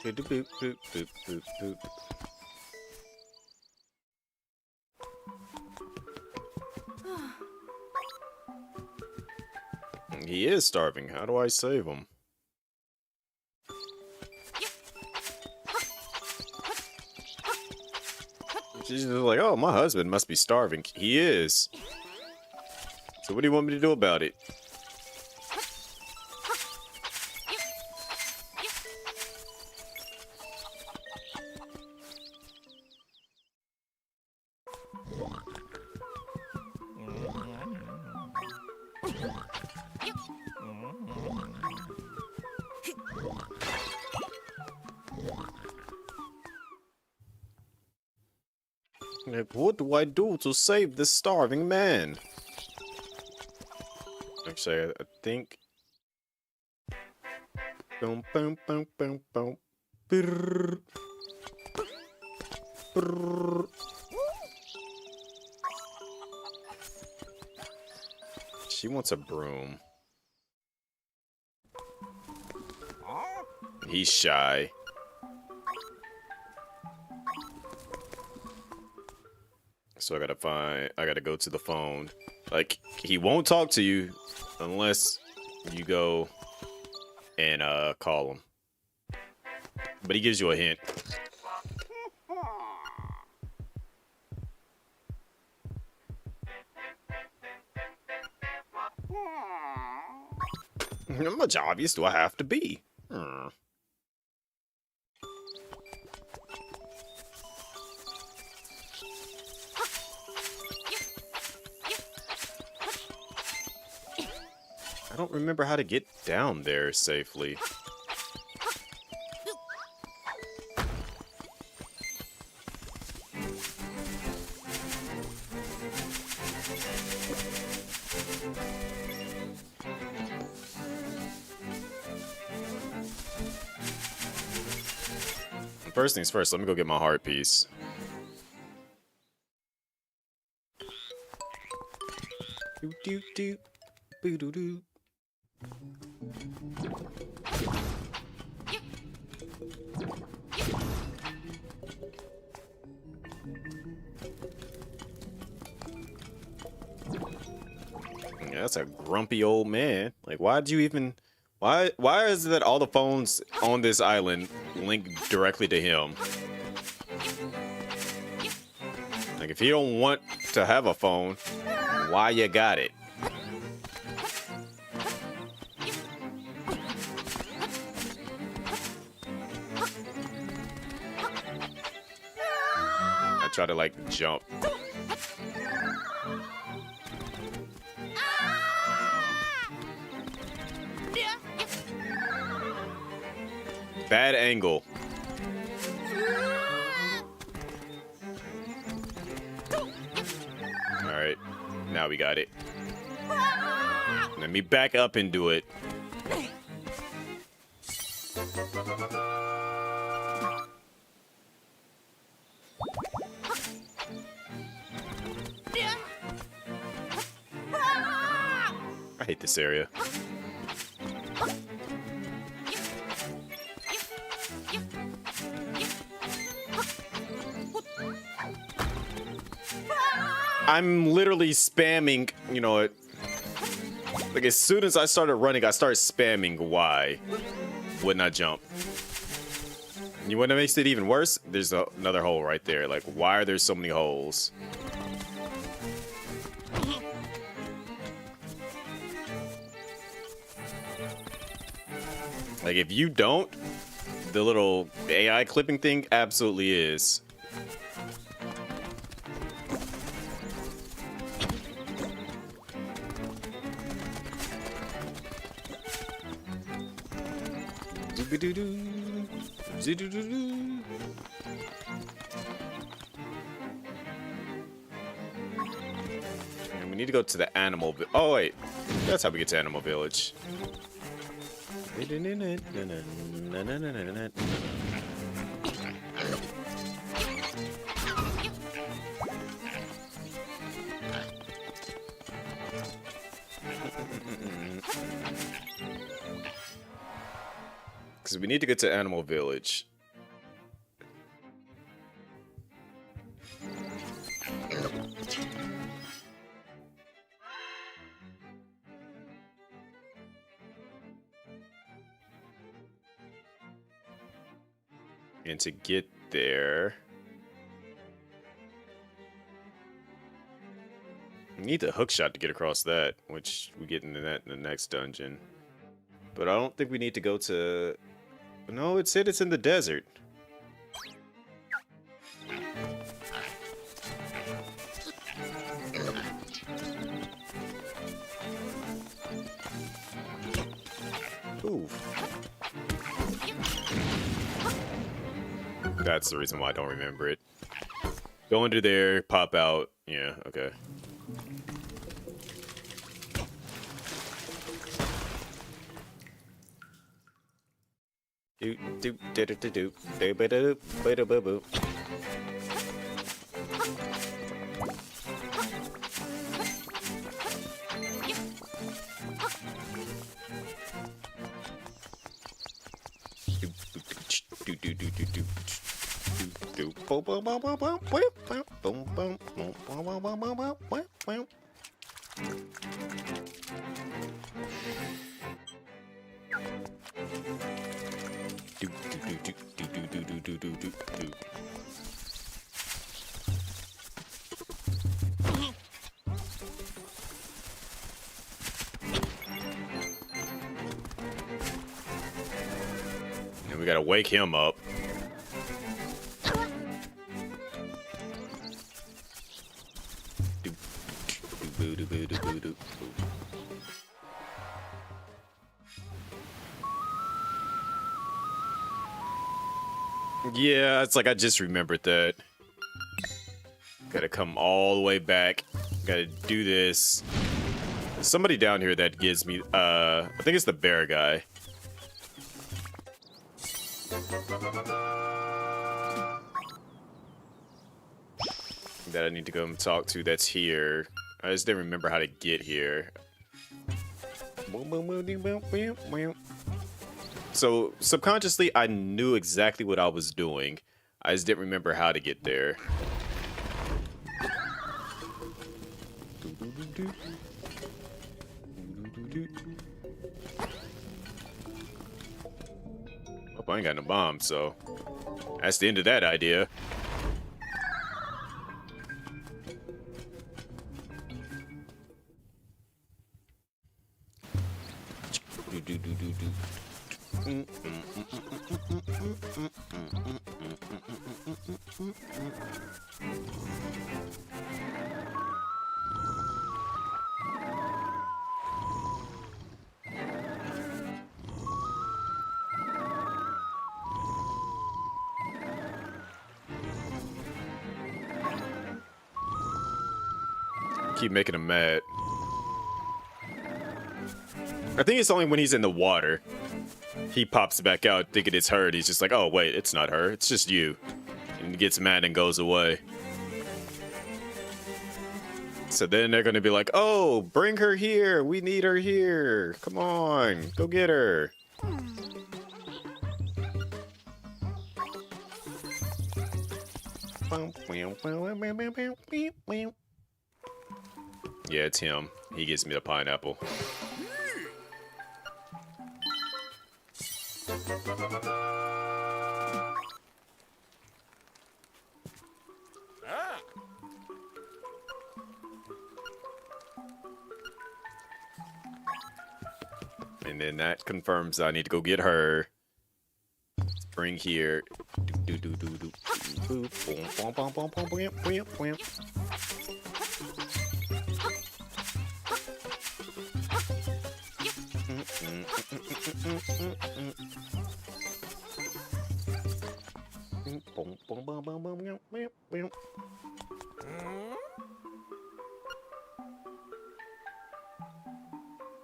Boop, boop, boop, boop, boop. He is starving. How do I save him? She's just like, oh, my husband must be starving. He is. So what do you want me to do about it? Like, what do I do to save this starving man? Actually, I think. Boom, boom, boom, boom, boom. Brrr. Brrr. She wants a broom. He's shy. So I gotta go to the phone. Like, he won't talk to you unless you go and call him. But he gives you a hint. How much obvious do I have to be? I don't remember how to get down there safely. First things first, let me go get my heart piece. Do do do, boo doo doo. Yeah, that's a grumpy old man. Like, why'd you even... Why is it that all the phones on this island link directly to him? Like, if you don't want to have a phone, why you got it? I try to, like, jump. Bad angle. Alright, now we got it. Let me back up and do it. I hate this area. I'm literally spamming, you know, like as soon as I started running, I started spamming Y. Would not jump. You want to make it even worse? There's another hole right there. Like, why are there so many holes? Like, if you don't, the little AI clipping thing absolutely is. And we need to go to the animal. Oh wait, that's how we get to Animal Village. Because we need to get to Animal Village. And to get there, we need the hook shot to get across that, which we get into that in the next dungeon. But I don't think we need to go to... No, it said it's in the desert. Ooh. That's the reason why I don't remember it. Go into there, pop out. Yeah, okay. Do do do do do do do do do do do do. And we gotta wake him up. Yeah, it's like I just remembered that. Gotta come all the way back. Gotta do this. There's somebody down here that gives me, I think it's the bear guy. That I need to go and talk to that's here. I just didn't remember how to get here. So subconsciously, I knew exactly what I was doing. I just didn't remember how to get there. Oh, I ain't got no bomb, so that's the end of that idea. Keep making him mad. I think it's only when he's in the water. He pops back out thinking it's her. And he's just like, oh, wait, it's not her. It's just you. And he gets mad and goes away. So then they're going to be like, oh, bring her here. We need her here. Come on. Go get her. Yeah, it's him. He gives me the pineapple. And then that confirms I need to go get her. Bring here. Do do do do do. Boom, boom, boom, boom, boom, boom, boom.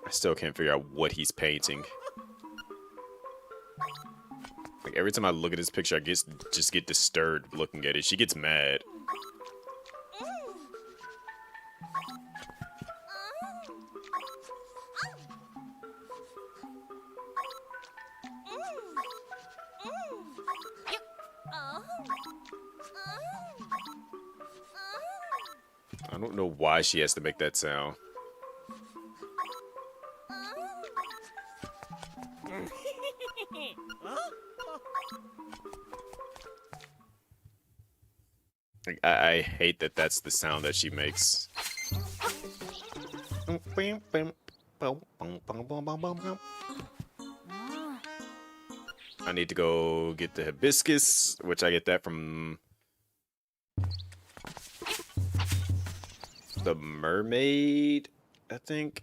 I still can't figure out what he's painting. Like every time I look at this picture, I just get disturbed looking at it. She gets mad. I don't know why she has to make that sound. Like, I hate that that's the sound that she makes. I need to go get the hibiscus, which I get that from the mermaid, I think.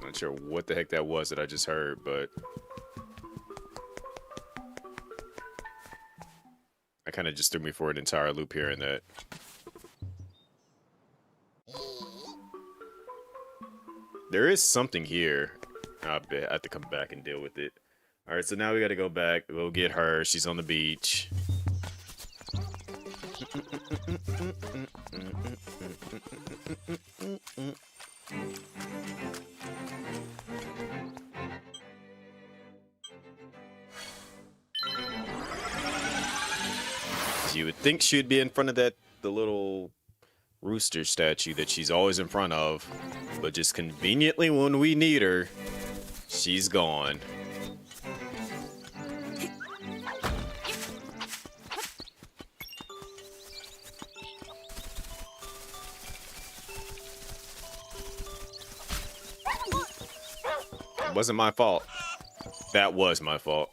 Not sure what the heck that was that I just heard, but I kind of just threw me for an entire loop here and that. There is something here. I have to come back and deal with it. All right, so now we got to go back. We'll get her. She's on the beach. You would think she'd be in front of the little rooster statue that she's always in front of, but just conveniently when we need her, she's gone. It wasn't my fault. That was my fault.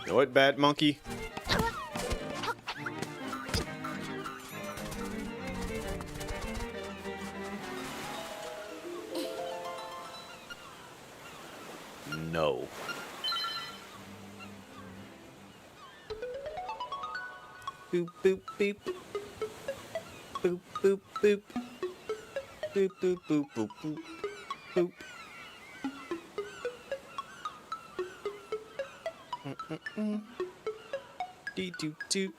You know what, bad monkey? Boop, boop, boop. Boop, boop, boop. Boop, boop, boop, boop, boop. Boop. Dee doo doo.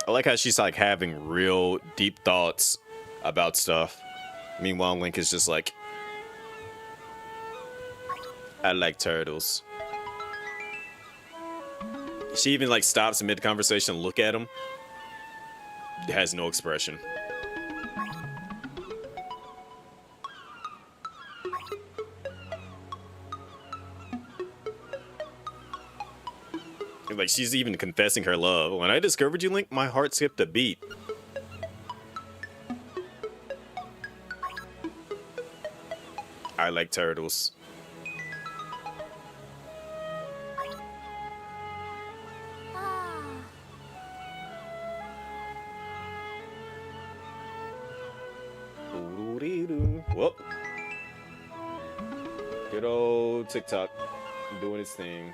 I like how she's like having real deep thoughts about stuff. Meanwhile, Link is just like, I like turtles. She even like stops mid conversation, look at him. It has no expression. Like she's even confessing her love. When I discovered you, Link, my heart skipped a beat. I like turtles. Well, good old TikTok doing its thing.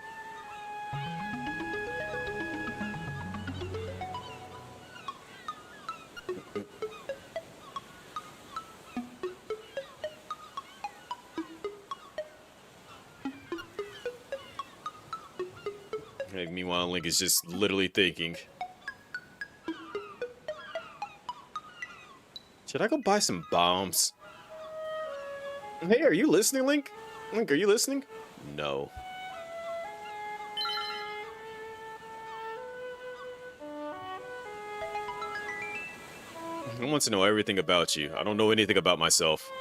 Meanwhile, Link is just literally thinking, should I go buy some bombs? Hey, are you listening, Link? Link, are you listening? No. I want to know everything about you. I don't know anything about myself.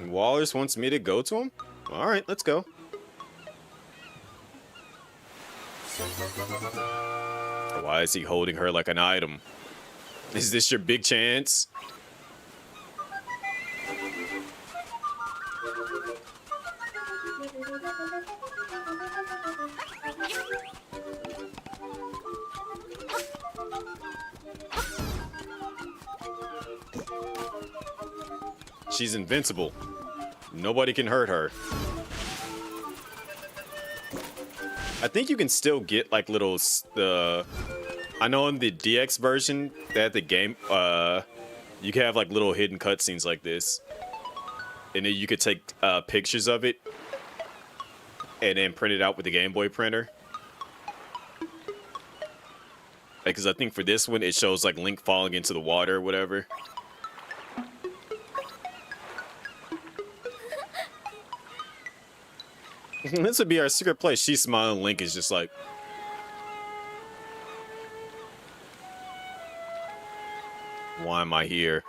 Wallace wants me to go to him? All right, let's go. Why is he holding her like an item? Is this your big chance? She's invincible. Nobody can hurt her. I think you can still get like little I know in the DX version that the game you can have like little hidden cutscenes like this. And then you could take pictures of it and then print it out with the Game Boy printer. Because I think for this one it shows like Link falling into the water or whatever. This would be our secret place. She's smiling. Link is just like, why am I here?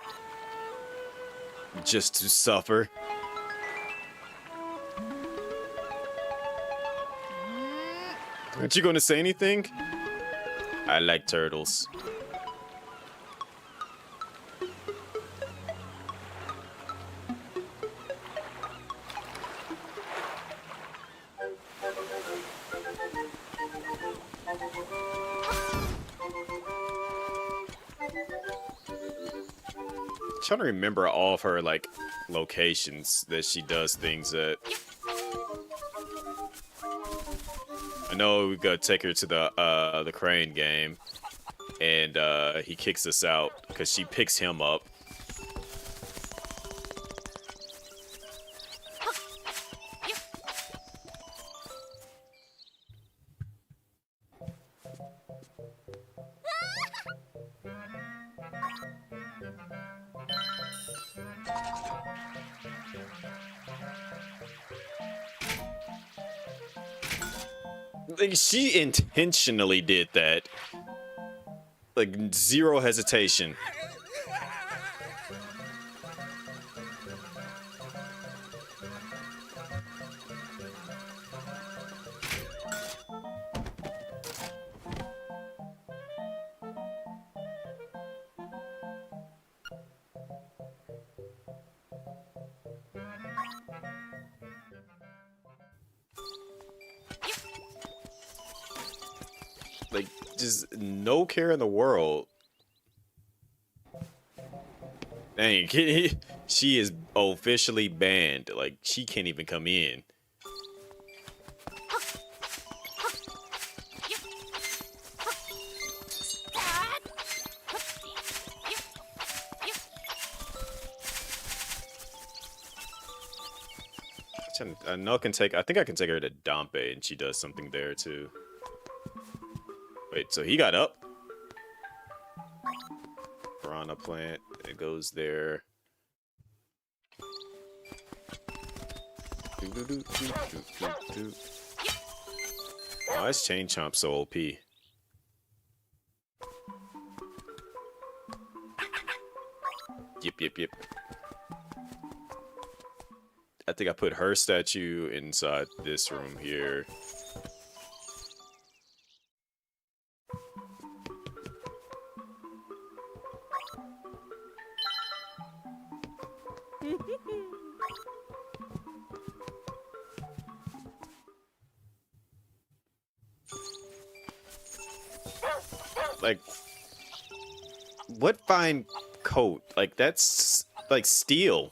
Just to suffer. Aren't you going to say anything? I like turtles. Trying to remember all of her like locations that she does things at. I know we gotta take her to the crane game, and he kicks us out because she picks him up. Like, she intentionally did that. Like, zero hesitation. Like, just no care in the world. Dang, she is officially banned. Like, she can't even come in. I know I can take. I think I can take her to Dompe, and she does something there too. Wait, so he got up? Piranha plant. It goes there. Why is Chain Chomp so OP? Yep. I think I put her statue inside this room here. Like, what fine coat? Like, that's like steel.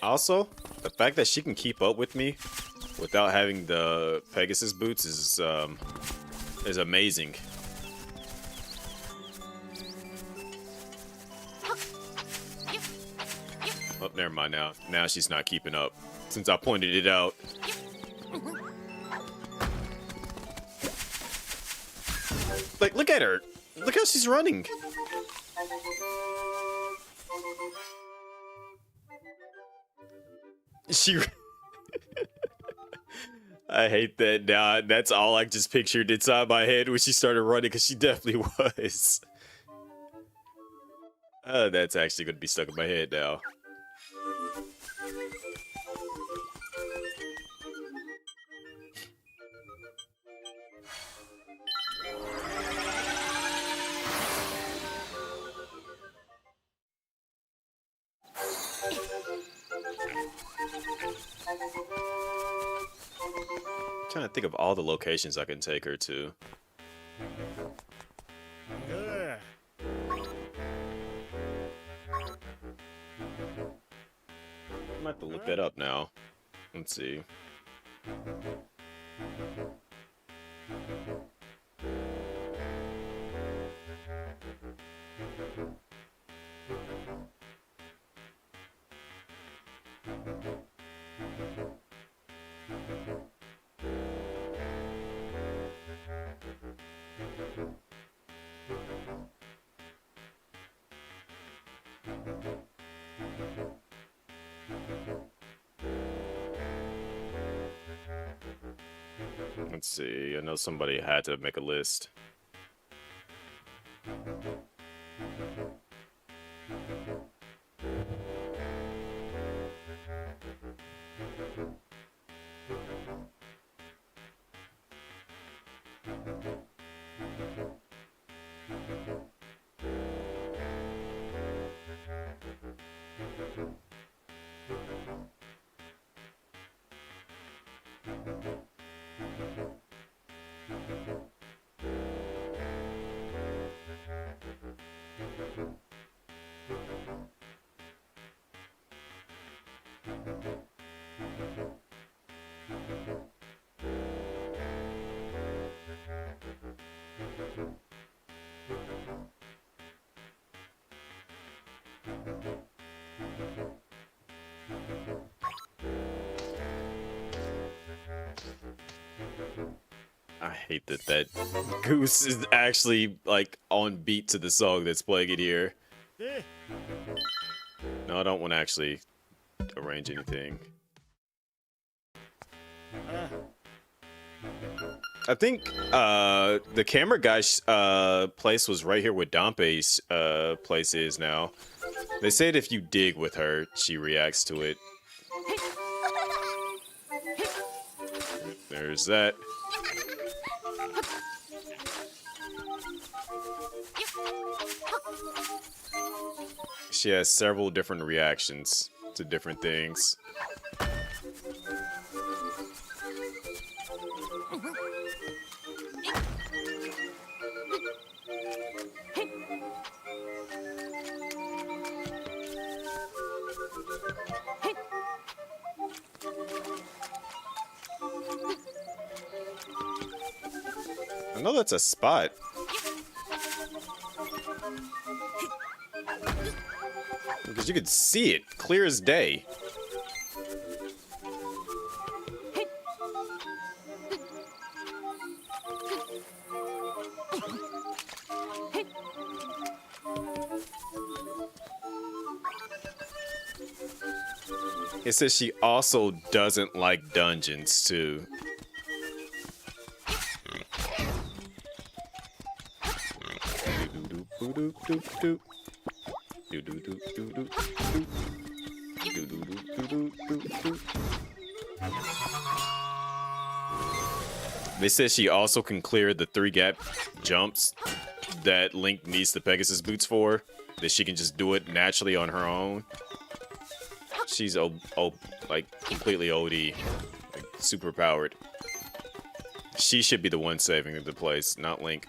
Also, the fact that she can keep up with me without having the Pegasus boots is amazing. Oh, never mind now. Now she's not keeping up since I pointed it out. Like, look at her. Look how she's running. She. I hate that now. That's all I just pictured inside my head when she started running, because she definitely was. That's actually going to be stuck in my head now. I'm trying to think of all the locations I can take her to. I might have to look that up now. Let's see. Let's see. I know somebody had to make a list. I hate that Goose is actually like on beat to the song that's playing it here. No, I don't want to actually arrange anything. I think the camera guy's place was right here where Dompe's place is now. They said if you dig with her, she reacts to it. There's that. She has several different reactions to different things. I know that's a spot. Because you could see it clear as day. It says she also doesn't like dungeons too. They said she also can clear the 3 gap jumps that Link needs the Pegasus boots for. That she can just do it naturally on her own. She's like completely OD, like super powered. She should be the one saving the place, not Link.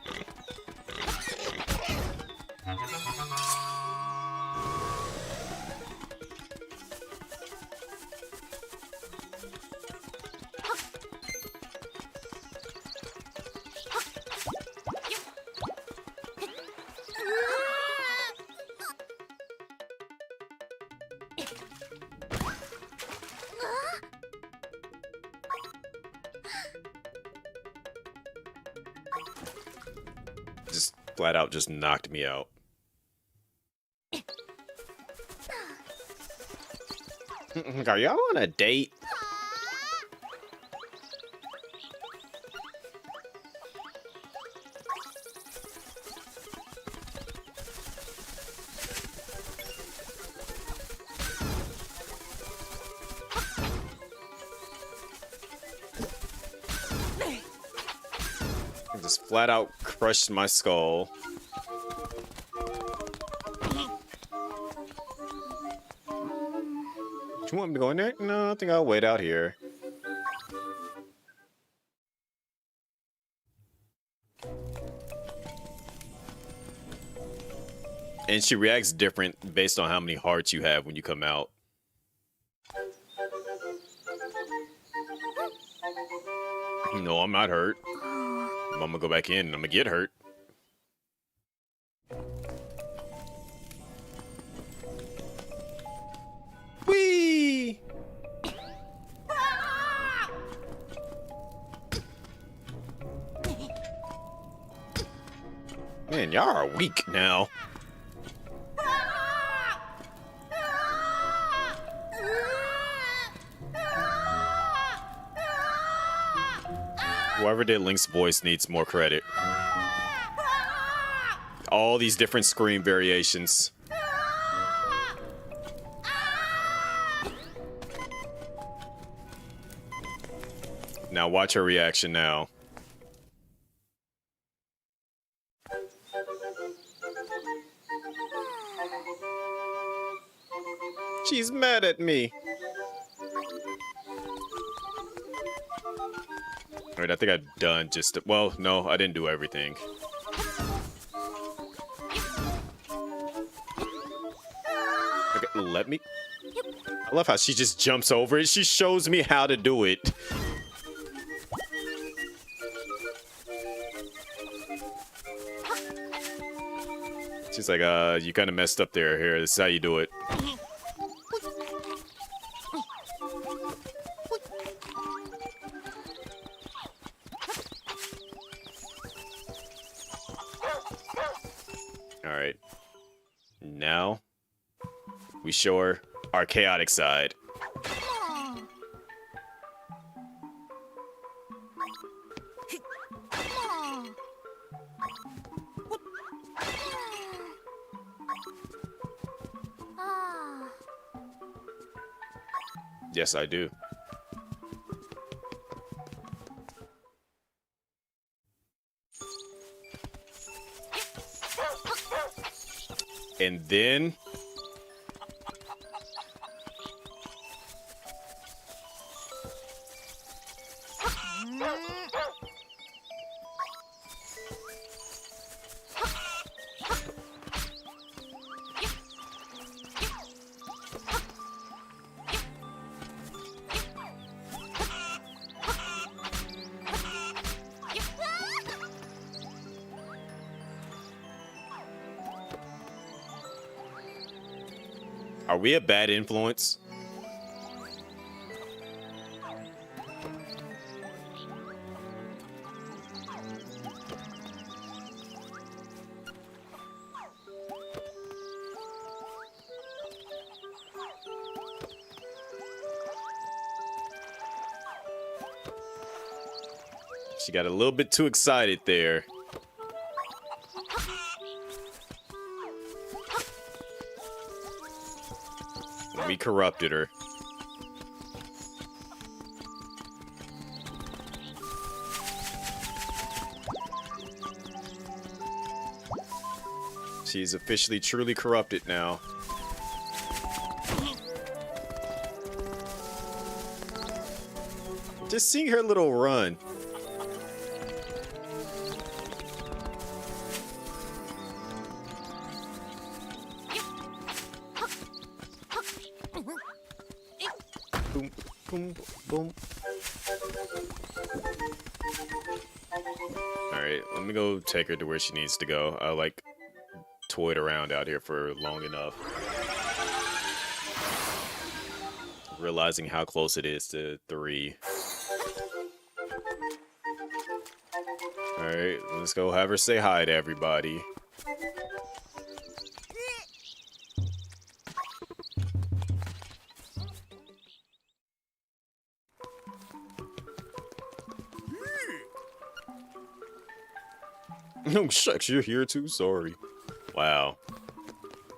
Just flat out just knocked me out. Are y'all on a date? Just flat out crushed my skull. Do you want me to go in there? No, I think I'll wait out here. And she reacts different based on how many hearts you have when you come out. No, I'm not hurt. I'm gonna go back in and I'm gonna get hurt. Whee! Man, y'all are weak now. Whoever did Link's voice needs more credit. All these different scream variations. Now watch her reaction now. She's mad at me. Alright, I think I've done just... Well, no, I didn't do everything. Okay, let me... I love how she just jumps over it. She shows me how to do it. She's like, you kind of messed up there. Here, this is how you do it. Alright. Now, we show her our chaotic side. Yes, I do. And then... Are we a bad influence? She got a little bit too excited there. We corrupted her. She's officially truly corrupted now. Just seeing her little run. Boom, boom, boom. Alright, let me go take her to where she needs to go. I like toyed around out here for long enough. Realizing how close it is to 3. Alright, let's go have her say hi to everybody. Oh, shucks, you're here too? Sorry. Wow.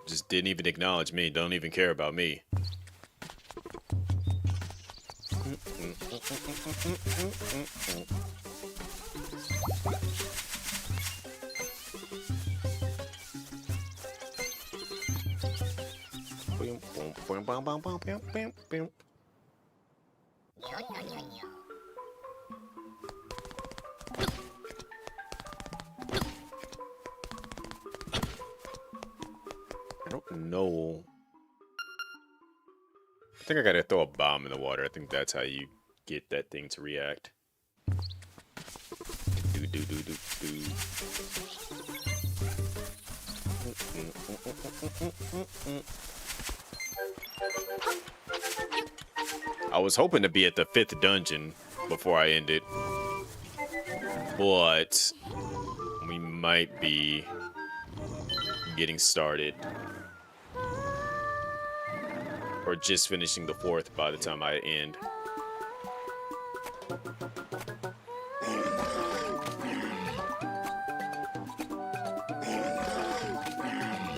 Just didn't even acknowledge me. Don't even care about me. I don't know. I think I gotta throw a bomb in the water. I think that's how you get that thing to react. Do do do do do. I was hoping to be at the 5th dungeon before I end it, but we might be getting started. Or just finishing the 4th by the time I end.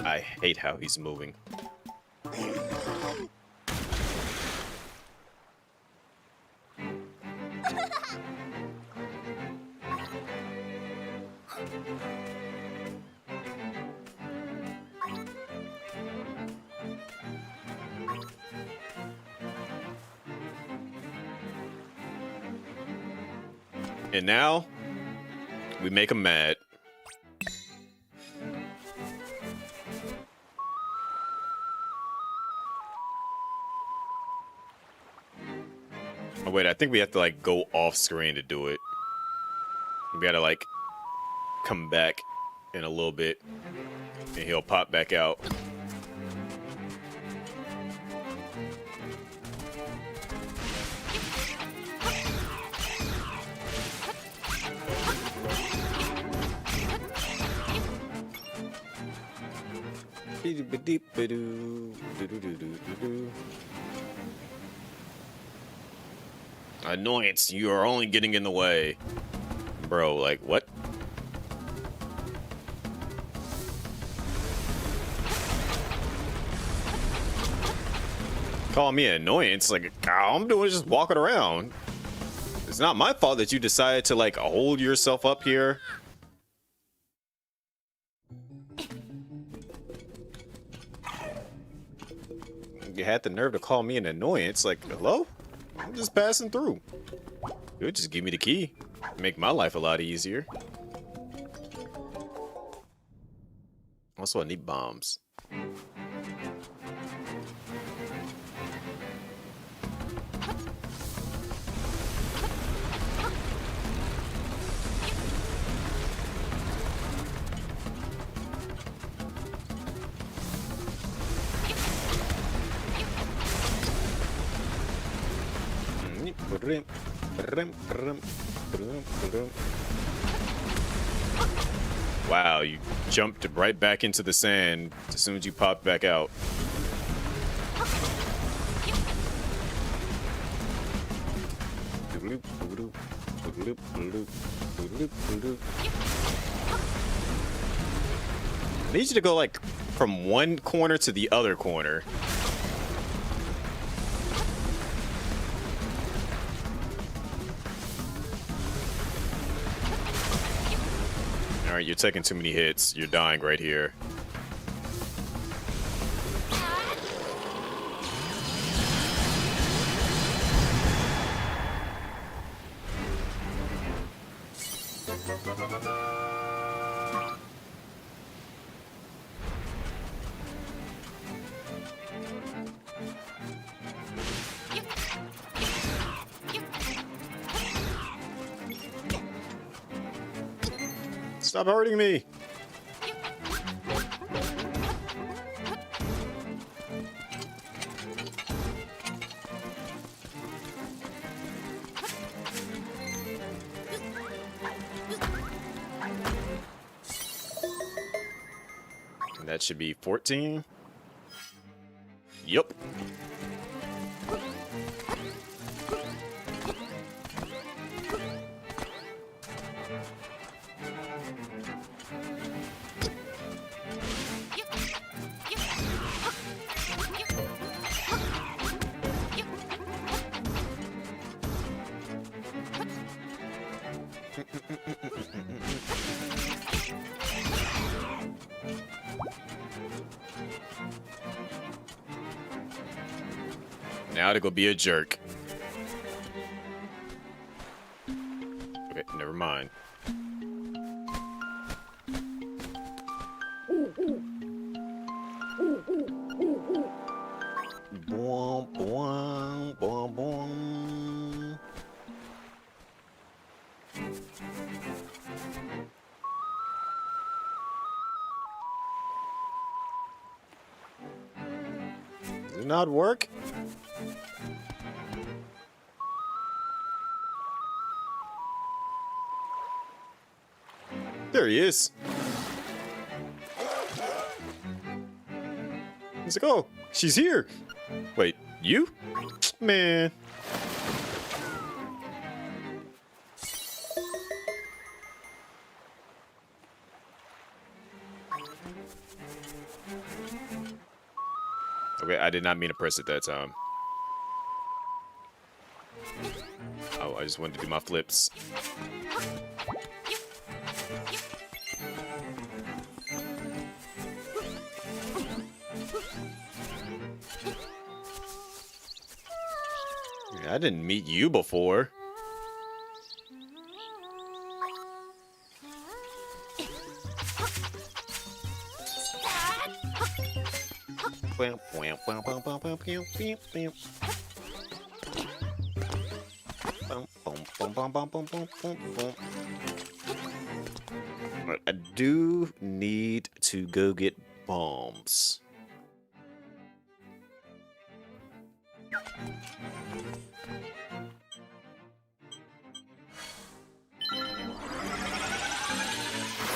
I hate how he's moving. And now, we make him mad. Oh wait, I think we have to like go off screen to do it. We gotta like come back in a little bit and he'll pop back out. Annoyance, you are only getting in the way. Bro, like, what? Call me an annoyance? Like, all I'm doing is just walking around. It's not my fault that you decided to, like, hold yourself up here. You had the nerve to call me an annoyance. Like, hello? I'm just passing through. You would just give me the key. Make my life a lot easier. Also, I need bombs. Wow, you jumped right back into the sand as soon as you popped back out. I need you to go like from one corner to the other corner. All right, you're taking too many hits. You're dying right here. Stop hurting me. And that should be 14. Yup. Now to go be a jerk. Okay, never mind. Boom, boom, boom, boom. Does it not work? There he is. He's like, oh, she's here. Wait, you? Man. Okay, I did not mean to press it that time. Oh, I just wanted to do my flips. I didn't meet you before. But I do need to go get bombs.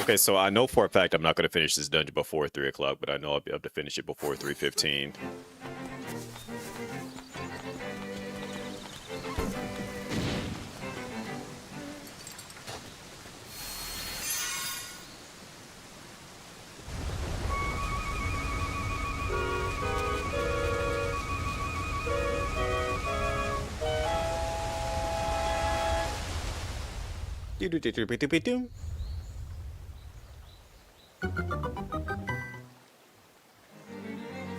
Okay, so I know for a fact I'm not going to finish this dungeon before 3 o'clock, but I know I'll be able to finish it before 3:15. Do-do-do-do-do-do-do.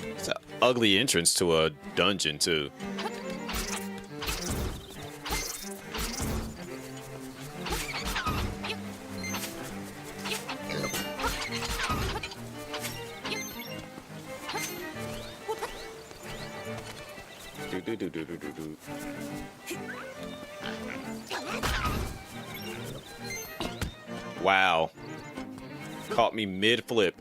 It's an ugly entrance to a dungeon, too. Do-do-do-do-do-do-do. Wow. Caught me mid-flip.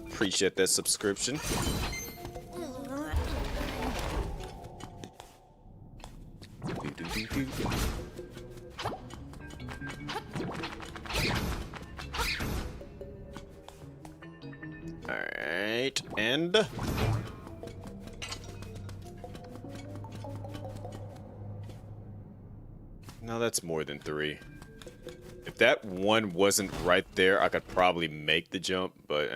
Appreciate that subscription. Alright, and no, that's more than 3. If that one wasn't right there, I could probably make the jump, but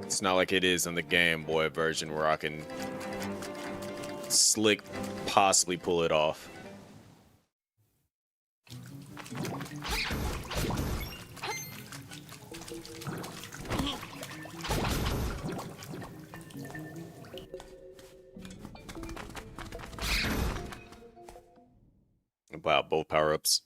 it's not like it is on the Game Boy version where I can slick possibly pull it off. Wow, both power-ups.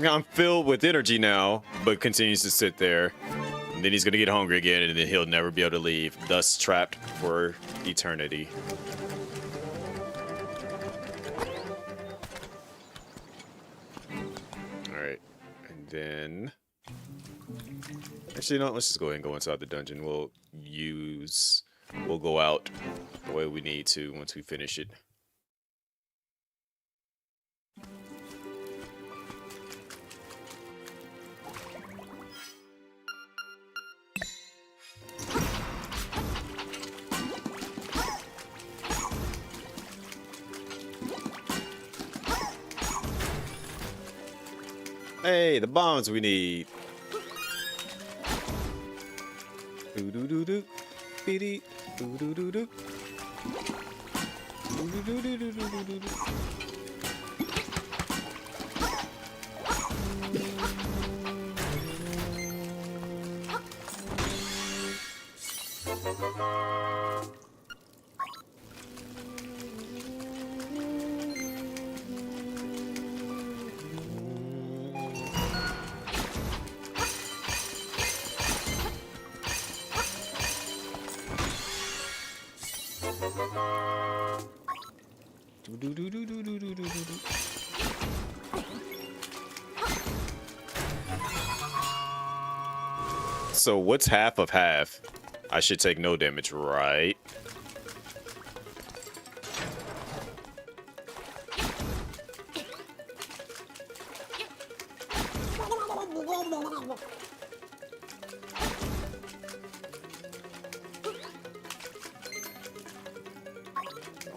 I'm filled with energy now, but continues to sit there. And then he's gonna get hungry again, and then he'll never be able to leave, thus trapped for eternity. Alright, and then... Actually, no, let's just go ahead and go inside the dungeon. We'll go out the way we need to once we finish it. Hey, the bombs we need. So what's half of half? I should take no damage, right?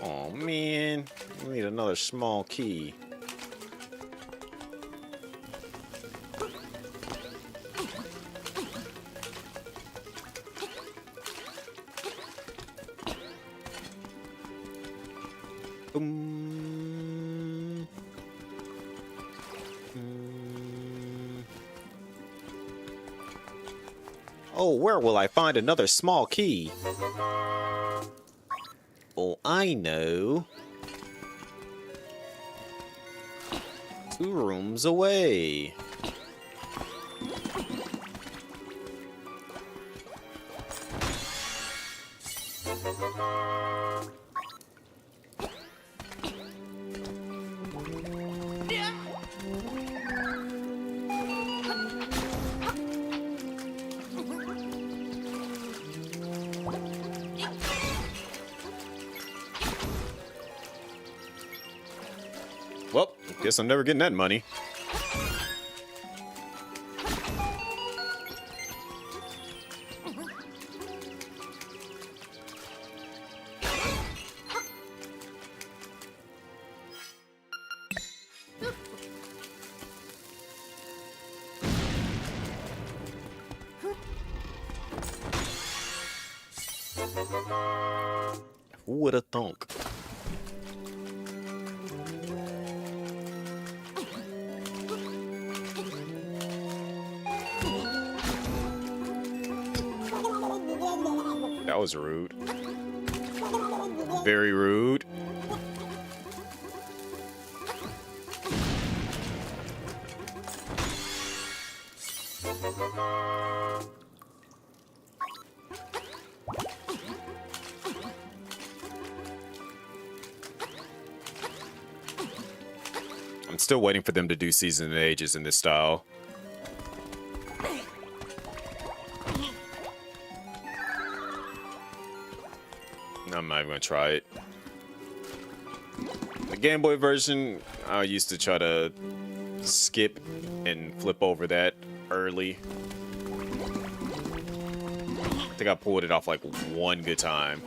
Oh man, we need another small key. Oh, where will I find another small key? Oh, I know. 2 rooms away. Well, guess I'm never getting that money. Who would have thunk? That was rude. Very rude. I'm still waiting for them to do Season of Ages in this style. I'm not even gonna try it. The Game Boy version, I used to try to skip and flip over that early. I think I pulled it off like one good time.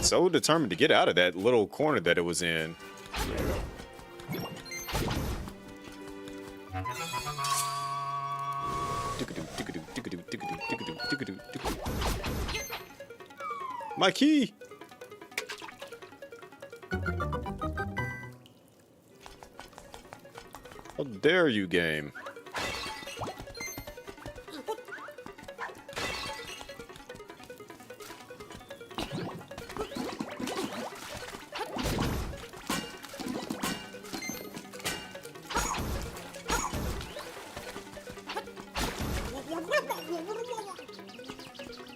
So determined to get out of that little corner that it was in. My key! How dare you, game?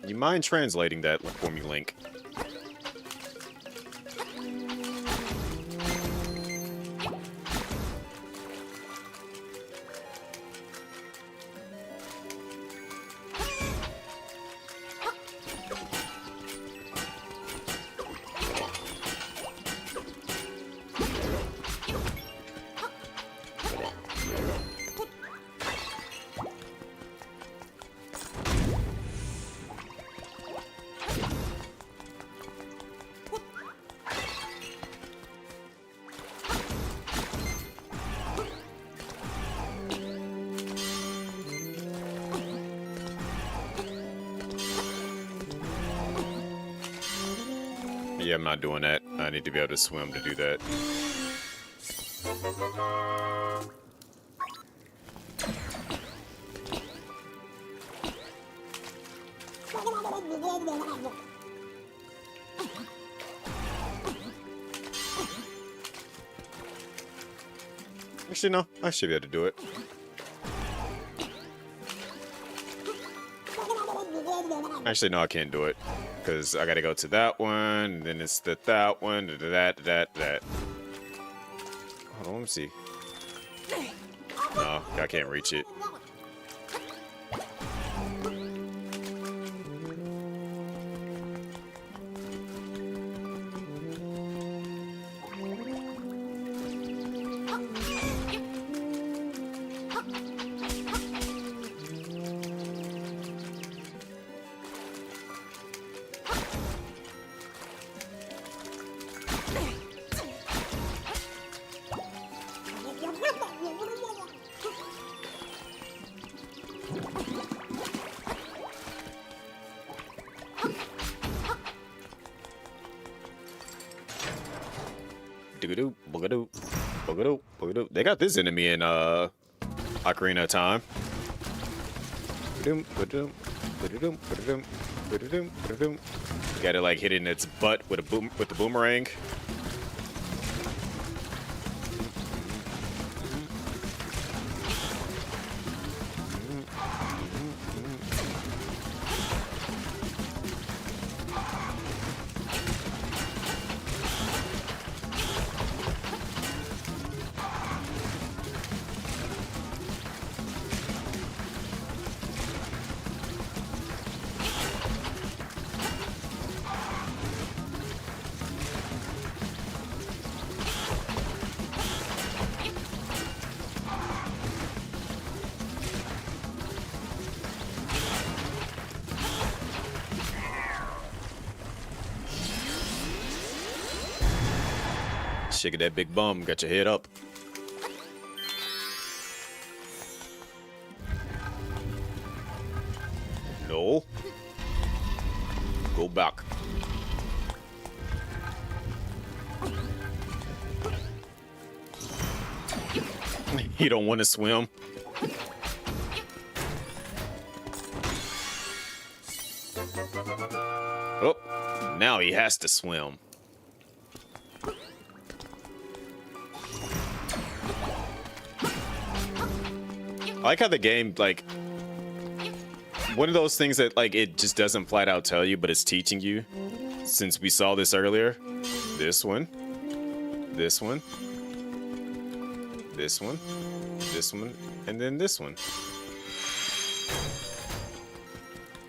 You mind translating that for me, Link? Yeah, I'm not doing that. I need to be able to swim to do that. Actually, no. I should be able to do it. Actually, no, I can't do it. Because I gotta go to that one, and then it's that one, that. Hold on, let me see. No, I can't reach it. They got this enemy in Ocarina of Time. You gotta like hit it in its butt with the boomerang. Shaking that big bum, got your head up. No. Go back. He don't want to swim. Oh, now he has to swim. I like how the game, like, one of those things that, like, it just doesn't flat out tell you, but it's teaching you. Since we saw this earlier. This one. This one. This one. This one. And then this one.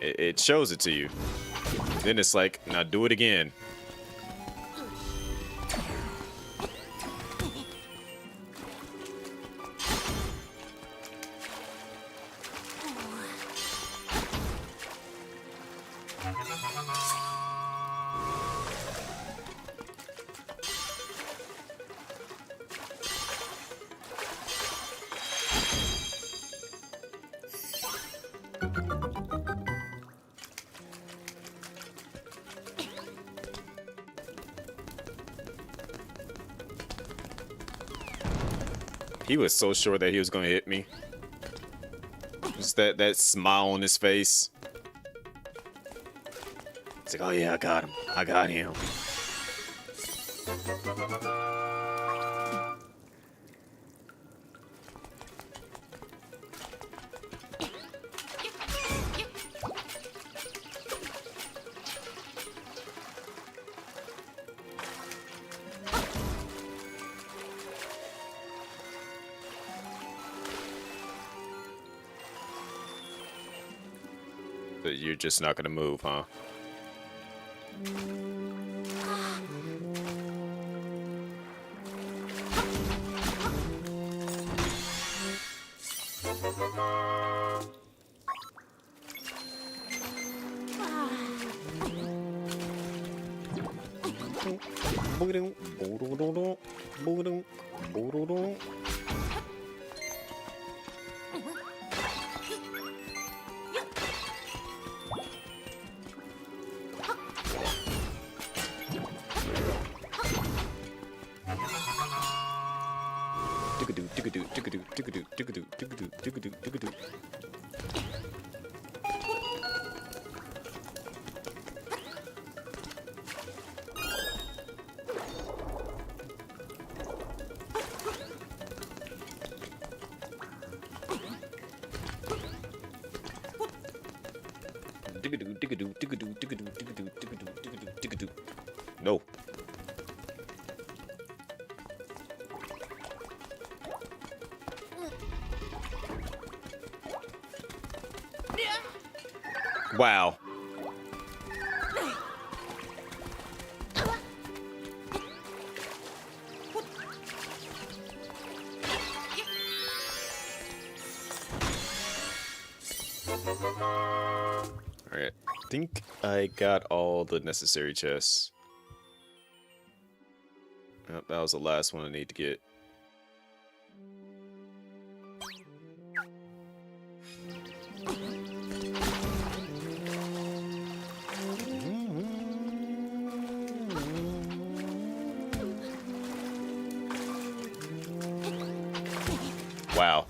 It shows it to you. Then it's like, now do it again. He was so sure that he was gonna hit me. Just that smile on his face. It's like, oh yeah, I got him. I got him. But you're just not gonna move, huh? No. Wow. Alright, I think I got all the necessary chests. Yep, that was the last one I need to get. Wow.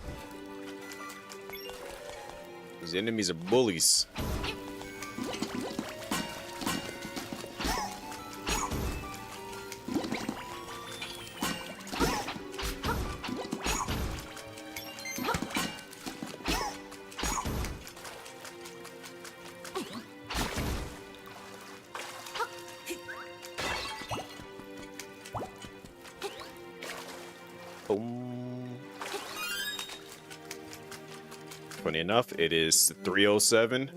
These enemies are bullies. Funny enough, it is 3:07.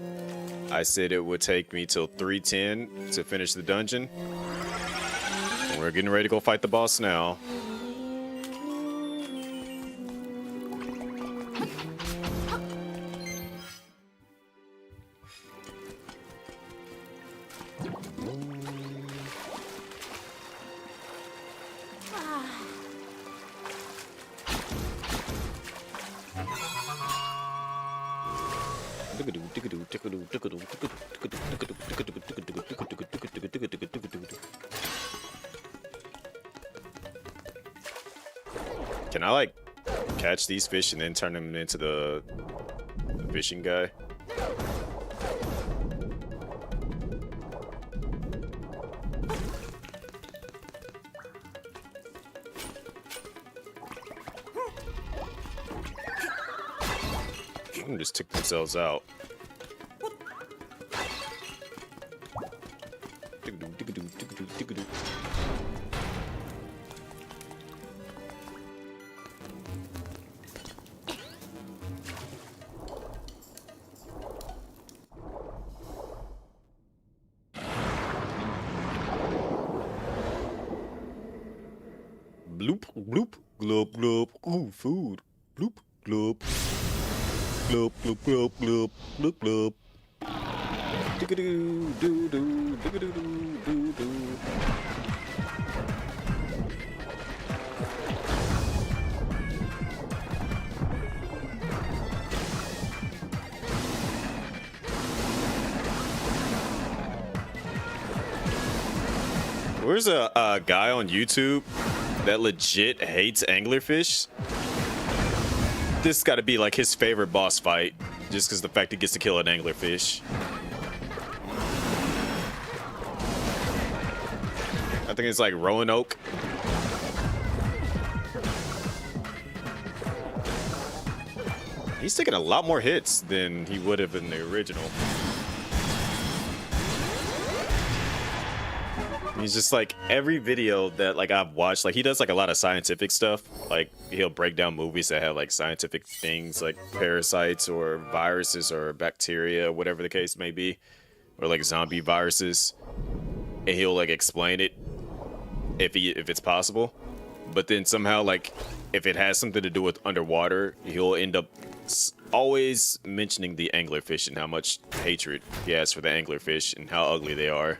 I said it would take me till 3:10 to finish the dungeon. And we're getting ready to go fight the boss now. Can I like catch these fish and then turn them into the fishing guy? Just took themselves out. Bloop, bloop, glop, glop. Ooh, food. Bloop, glop. Glop, glop, glop, glop, glop, glop. Diggity-doo, doo-doo, diggity-doo, doo-doo. Where's a guy on YouTube that legit hates anglerfish? This got to be like his favorite boss fight, just because the fact he gets to kill an anglerfish. I think it's like Roanoke. He's taking a lot more hits than he would have in the original. He's just like every video that like I've watched, like he does like a lot of scientific stuff. Like he'll break down movies that have like scientific things like parasites or viruses or bacteria, whatever the case may be, or like zombie viruses, and he'll like explain it if it's possible. But then somehow like if it has something to do with underwater, he'll end up always mentioning the anglerfish and how much hatred he has for the anglerfish and how ugly they are.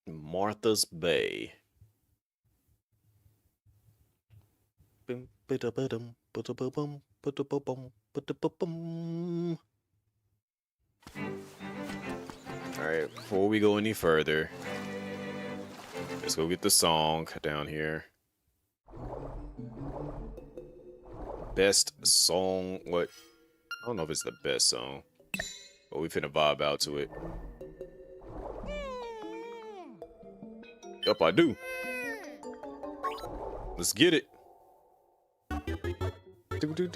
Martha's Bay. Alright, before we go any further, let's go get the song down here. Best song, what? I don't know if it's the best song, but we finna vibe out to it. Yup, I do. Let's get it. Boop, boop,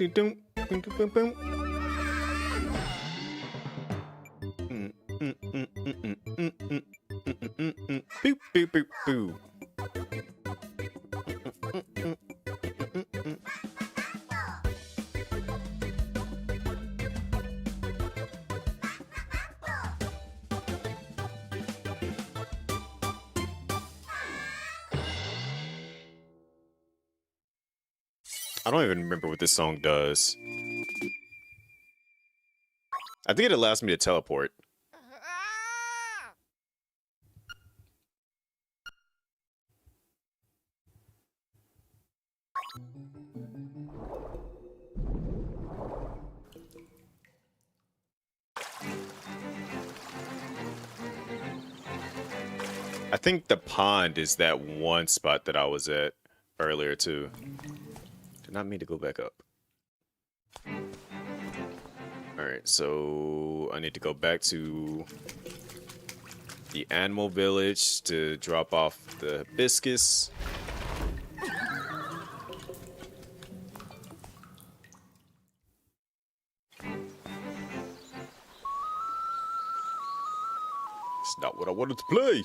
boop, boop. I don't even remember what this song does. I think it allows me to teleport. I think the pond is that one spot that I was at earlier too. Did not mean to go back up. Alright, so I need to go back to the animal village to drop off the hibiscus. It's not what I wanted to play.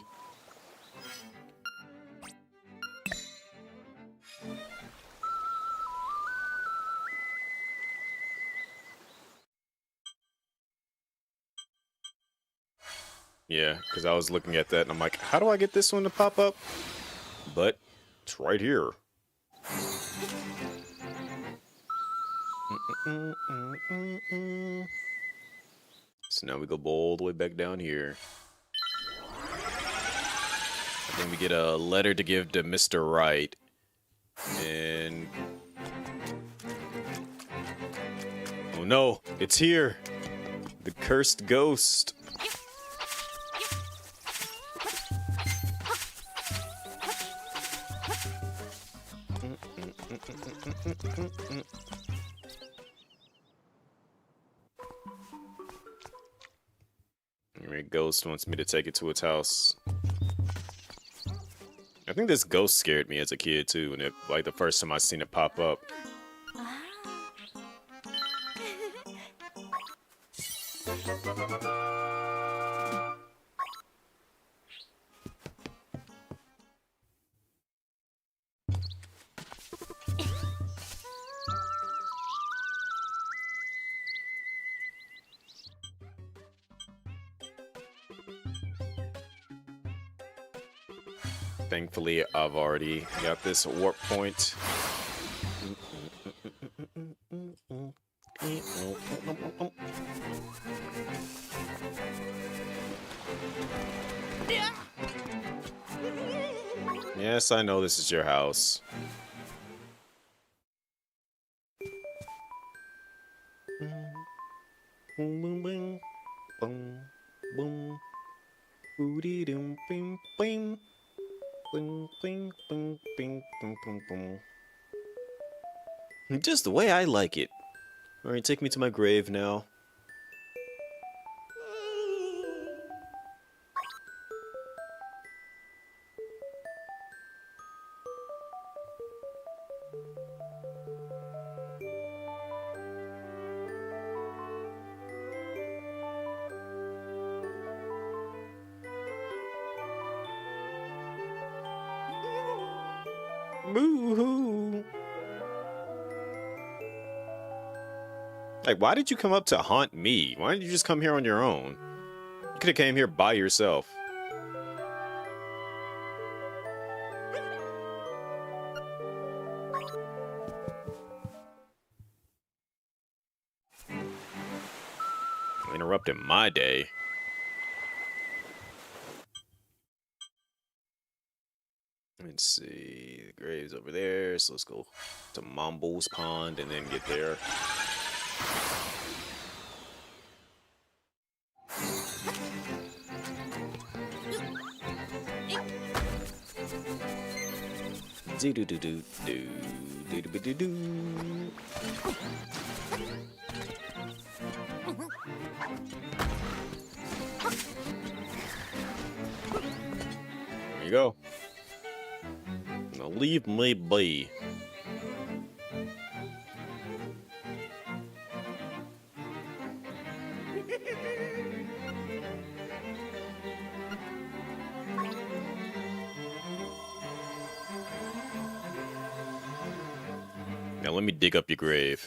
Yeah, because I was looking at that and I'm like, how do I get this one to pop up? But it's right here. So now we go all the way back down here. I think we get a letter to give to Mr. Right. And... oh no, it's here! The cursed ghost. Alright, ghost wants me to take it to its house. I think this ghost scared me as a kid too, and like the first time I seen it pop up. Thankfully, I've already got this warp point. Yes, I know this is your house. Just the way I like it. Alright, take me to my grave now. Boo-hoo. Like, why did you come up to haunt me? Why didn't you just come here on your own? You could have came here by yourself. Interrupting my day. Let's see. The grave's over there, so let's go to Mombo's Pond and then get there. Do do do do do do do do do. There you go. Now leave me be. Now let me dig up your grave.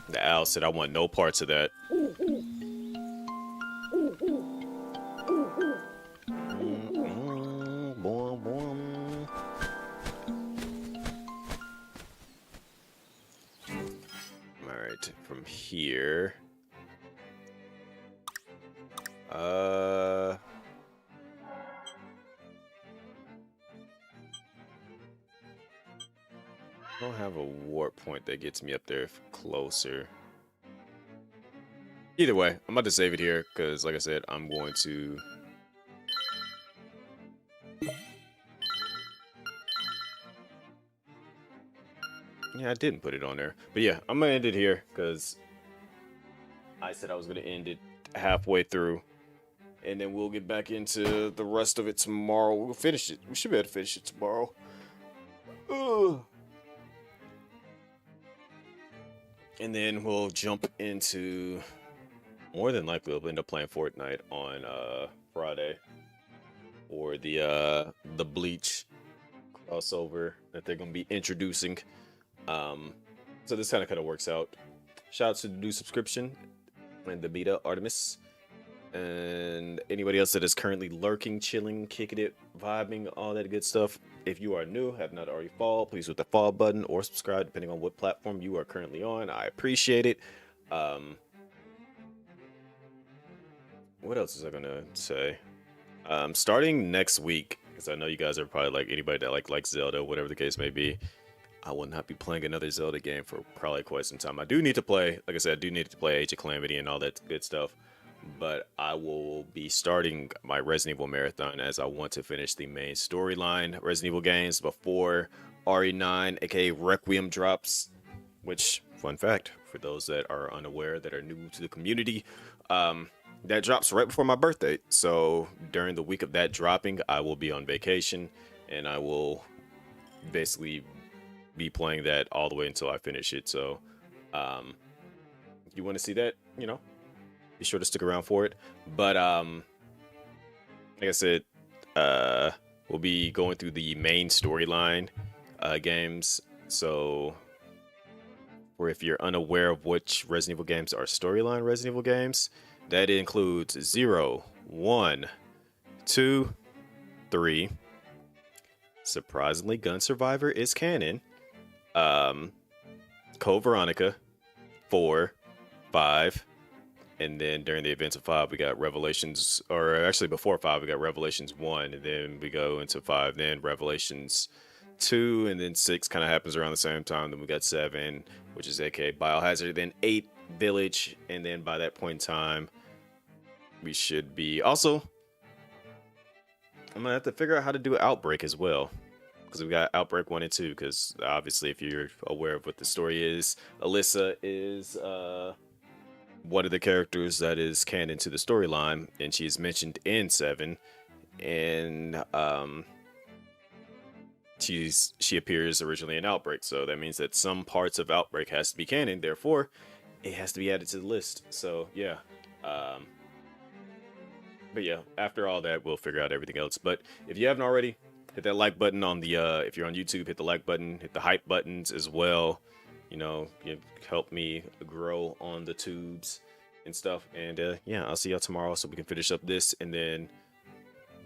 The owl said I want no parts of that. Alright, from here. I don't have a warp point that gets me up there closer. Either way, I'm about to save it here because, like I said, I'm going to. Yeah, I didn't put it on there. But yeah, I'm going to end it here because I said I was going to end it halfway through. And then we'll get back into the rest of it tomorrow. We'll finish it. We should be able to finish it tomorrow. Ugh. And then we'll jump into... more than likely, we'll end up playing Fortnite on Friday. Or the Bleach crossover that they're gonna be introducing. So this kind of works out. Shout out to the new subscription and the beta Artemis. And anybody else that is currently lurking, chilling, kicking it, vibing, all that good stuff. If you are new, have not already followed, please hit the follow button or subscribe depending on what platform you are currently on. I appreciate it. What else is I gonna say? Starting next week, because I know you guys are probably like anybody that likes Zelda, whatever the case may be. I will not be playing another Zelda game for probably quite some time. I do need to play, like I said, I do need to play Age of Calamity and all that good stuff. But I will be starting my Resident Evil marathon as I want to finish the main storyline Resident Evil games before RE9, aka Requiem, drops. Which, fun fact, for those that are unaware, that are new to the community, that drops right before my birthday. So during the week of that dropping, I will be on vacation, and I will basically be playing that all the way until I finish it. So, if you want to see that, be sure to stick around for it. But like I said, we'll be going through the main storyline games. So, or if you're unaware of which Resident Evil games are storyline Resident Evil games, that includes 0, 1, 2, 3. Surprisingly, Gun Survivor is canon. Code Veronica, 4, 5. And then during the events of 5, we got Revelations, or actually before 5, we got Revelations 1, and then we go into 5, then Revelations 2, and then 6 kind of happens around the same time. Then we got 7, which is aka Biohazard, then 8, Village, and then by that point in time, we should be... Also, I'm going to have to figure out how to do Outbreak as well, because we got Outbreak 1 and 2, because obviously if you're aware of what the story is, Alyssa is... one of the characters that is canon to the storyline, and she is mentioned in 7, and she appears originally in Outbreak, so that means that some parts of Outbreak has to be canon, therefore it has to be added to the list. So yeah, but yeah, after all that, we'll figure out everything else. But if you haven't already, hit that like button on the if you're on YouTube, hit the like button, hit the hype buttons as well. You help me grow on the tubes and stuff. And yeah, I'll see y'all tomorrow so we can finish up this. And then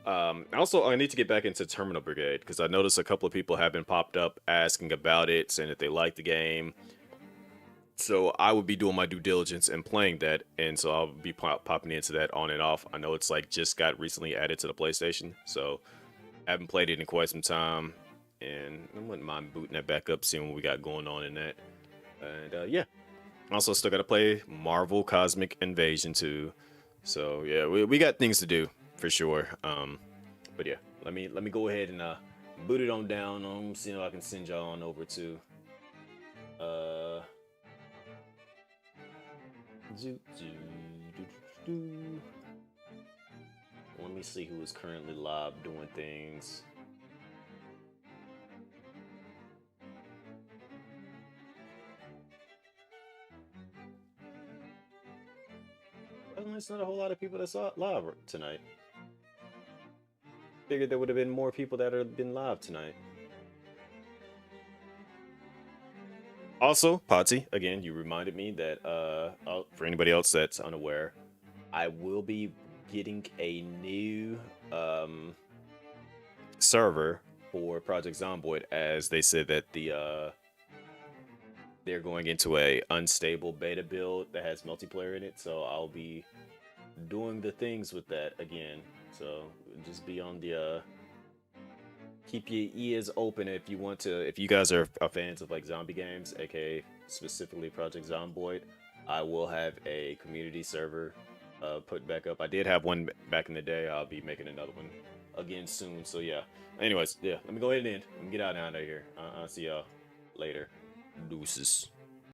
also, I need to get back into Terminal Brigade, because I noticed a couple of people have been popped up asking about it, saying that they like the game. So I would be doing my due diligence and playing that, and so I'll be popping into that on and off. I know it's just got recently added to the PlayStation, so I haven't played it in quite some time, and I wouldn't mind booting that back up, seeing what we got going on in that. And yeah, also still gotta play Marvel Cosmic Invasion 2. So yeah, we got things to do for sure. But yeah, let me go ahead and boot it on down. See if I can send y'all on over to let me see who is currently live doing things. Well, there's not a whole lot of people that saw it live tonight. Figured there would have been more people that have been live tonight. Also, Potsy, again, you reminded me that for anybody else that's unaware, I will be getting a new server for Project Zomboid, as they said that they're going into a unstable beta build that has multiplayer in it, so I'll be doing the things with that again. So just be on the keep your ears open if you want to. If you guys are fans of zombie games, aka specifically Project Zomboid, I will have a community server put back up. I did have one back in the day. I'll be making another one again soon. So yeah. Anyways, yeah. Let me go ahead and end. Let me get out of here. I'll see y'all later. Deuces.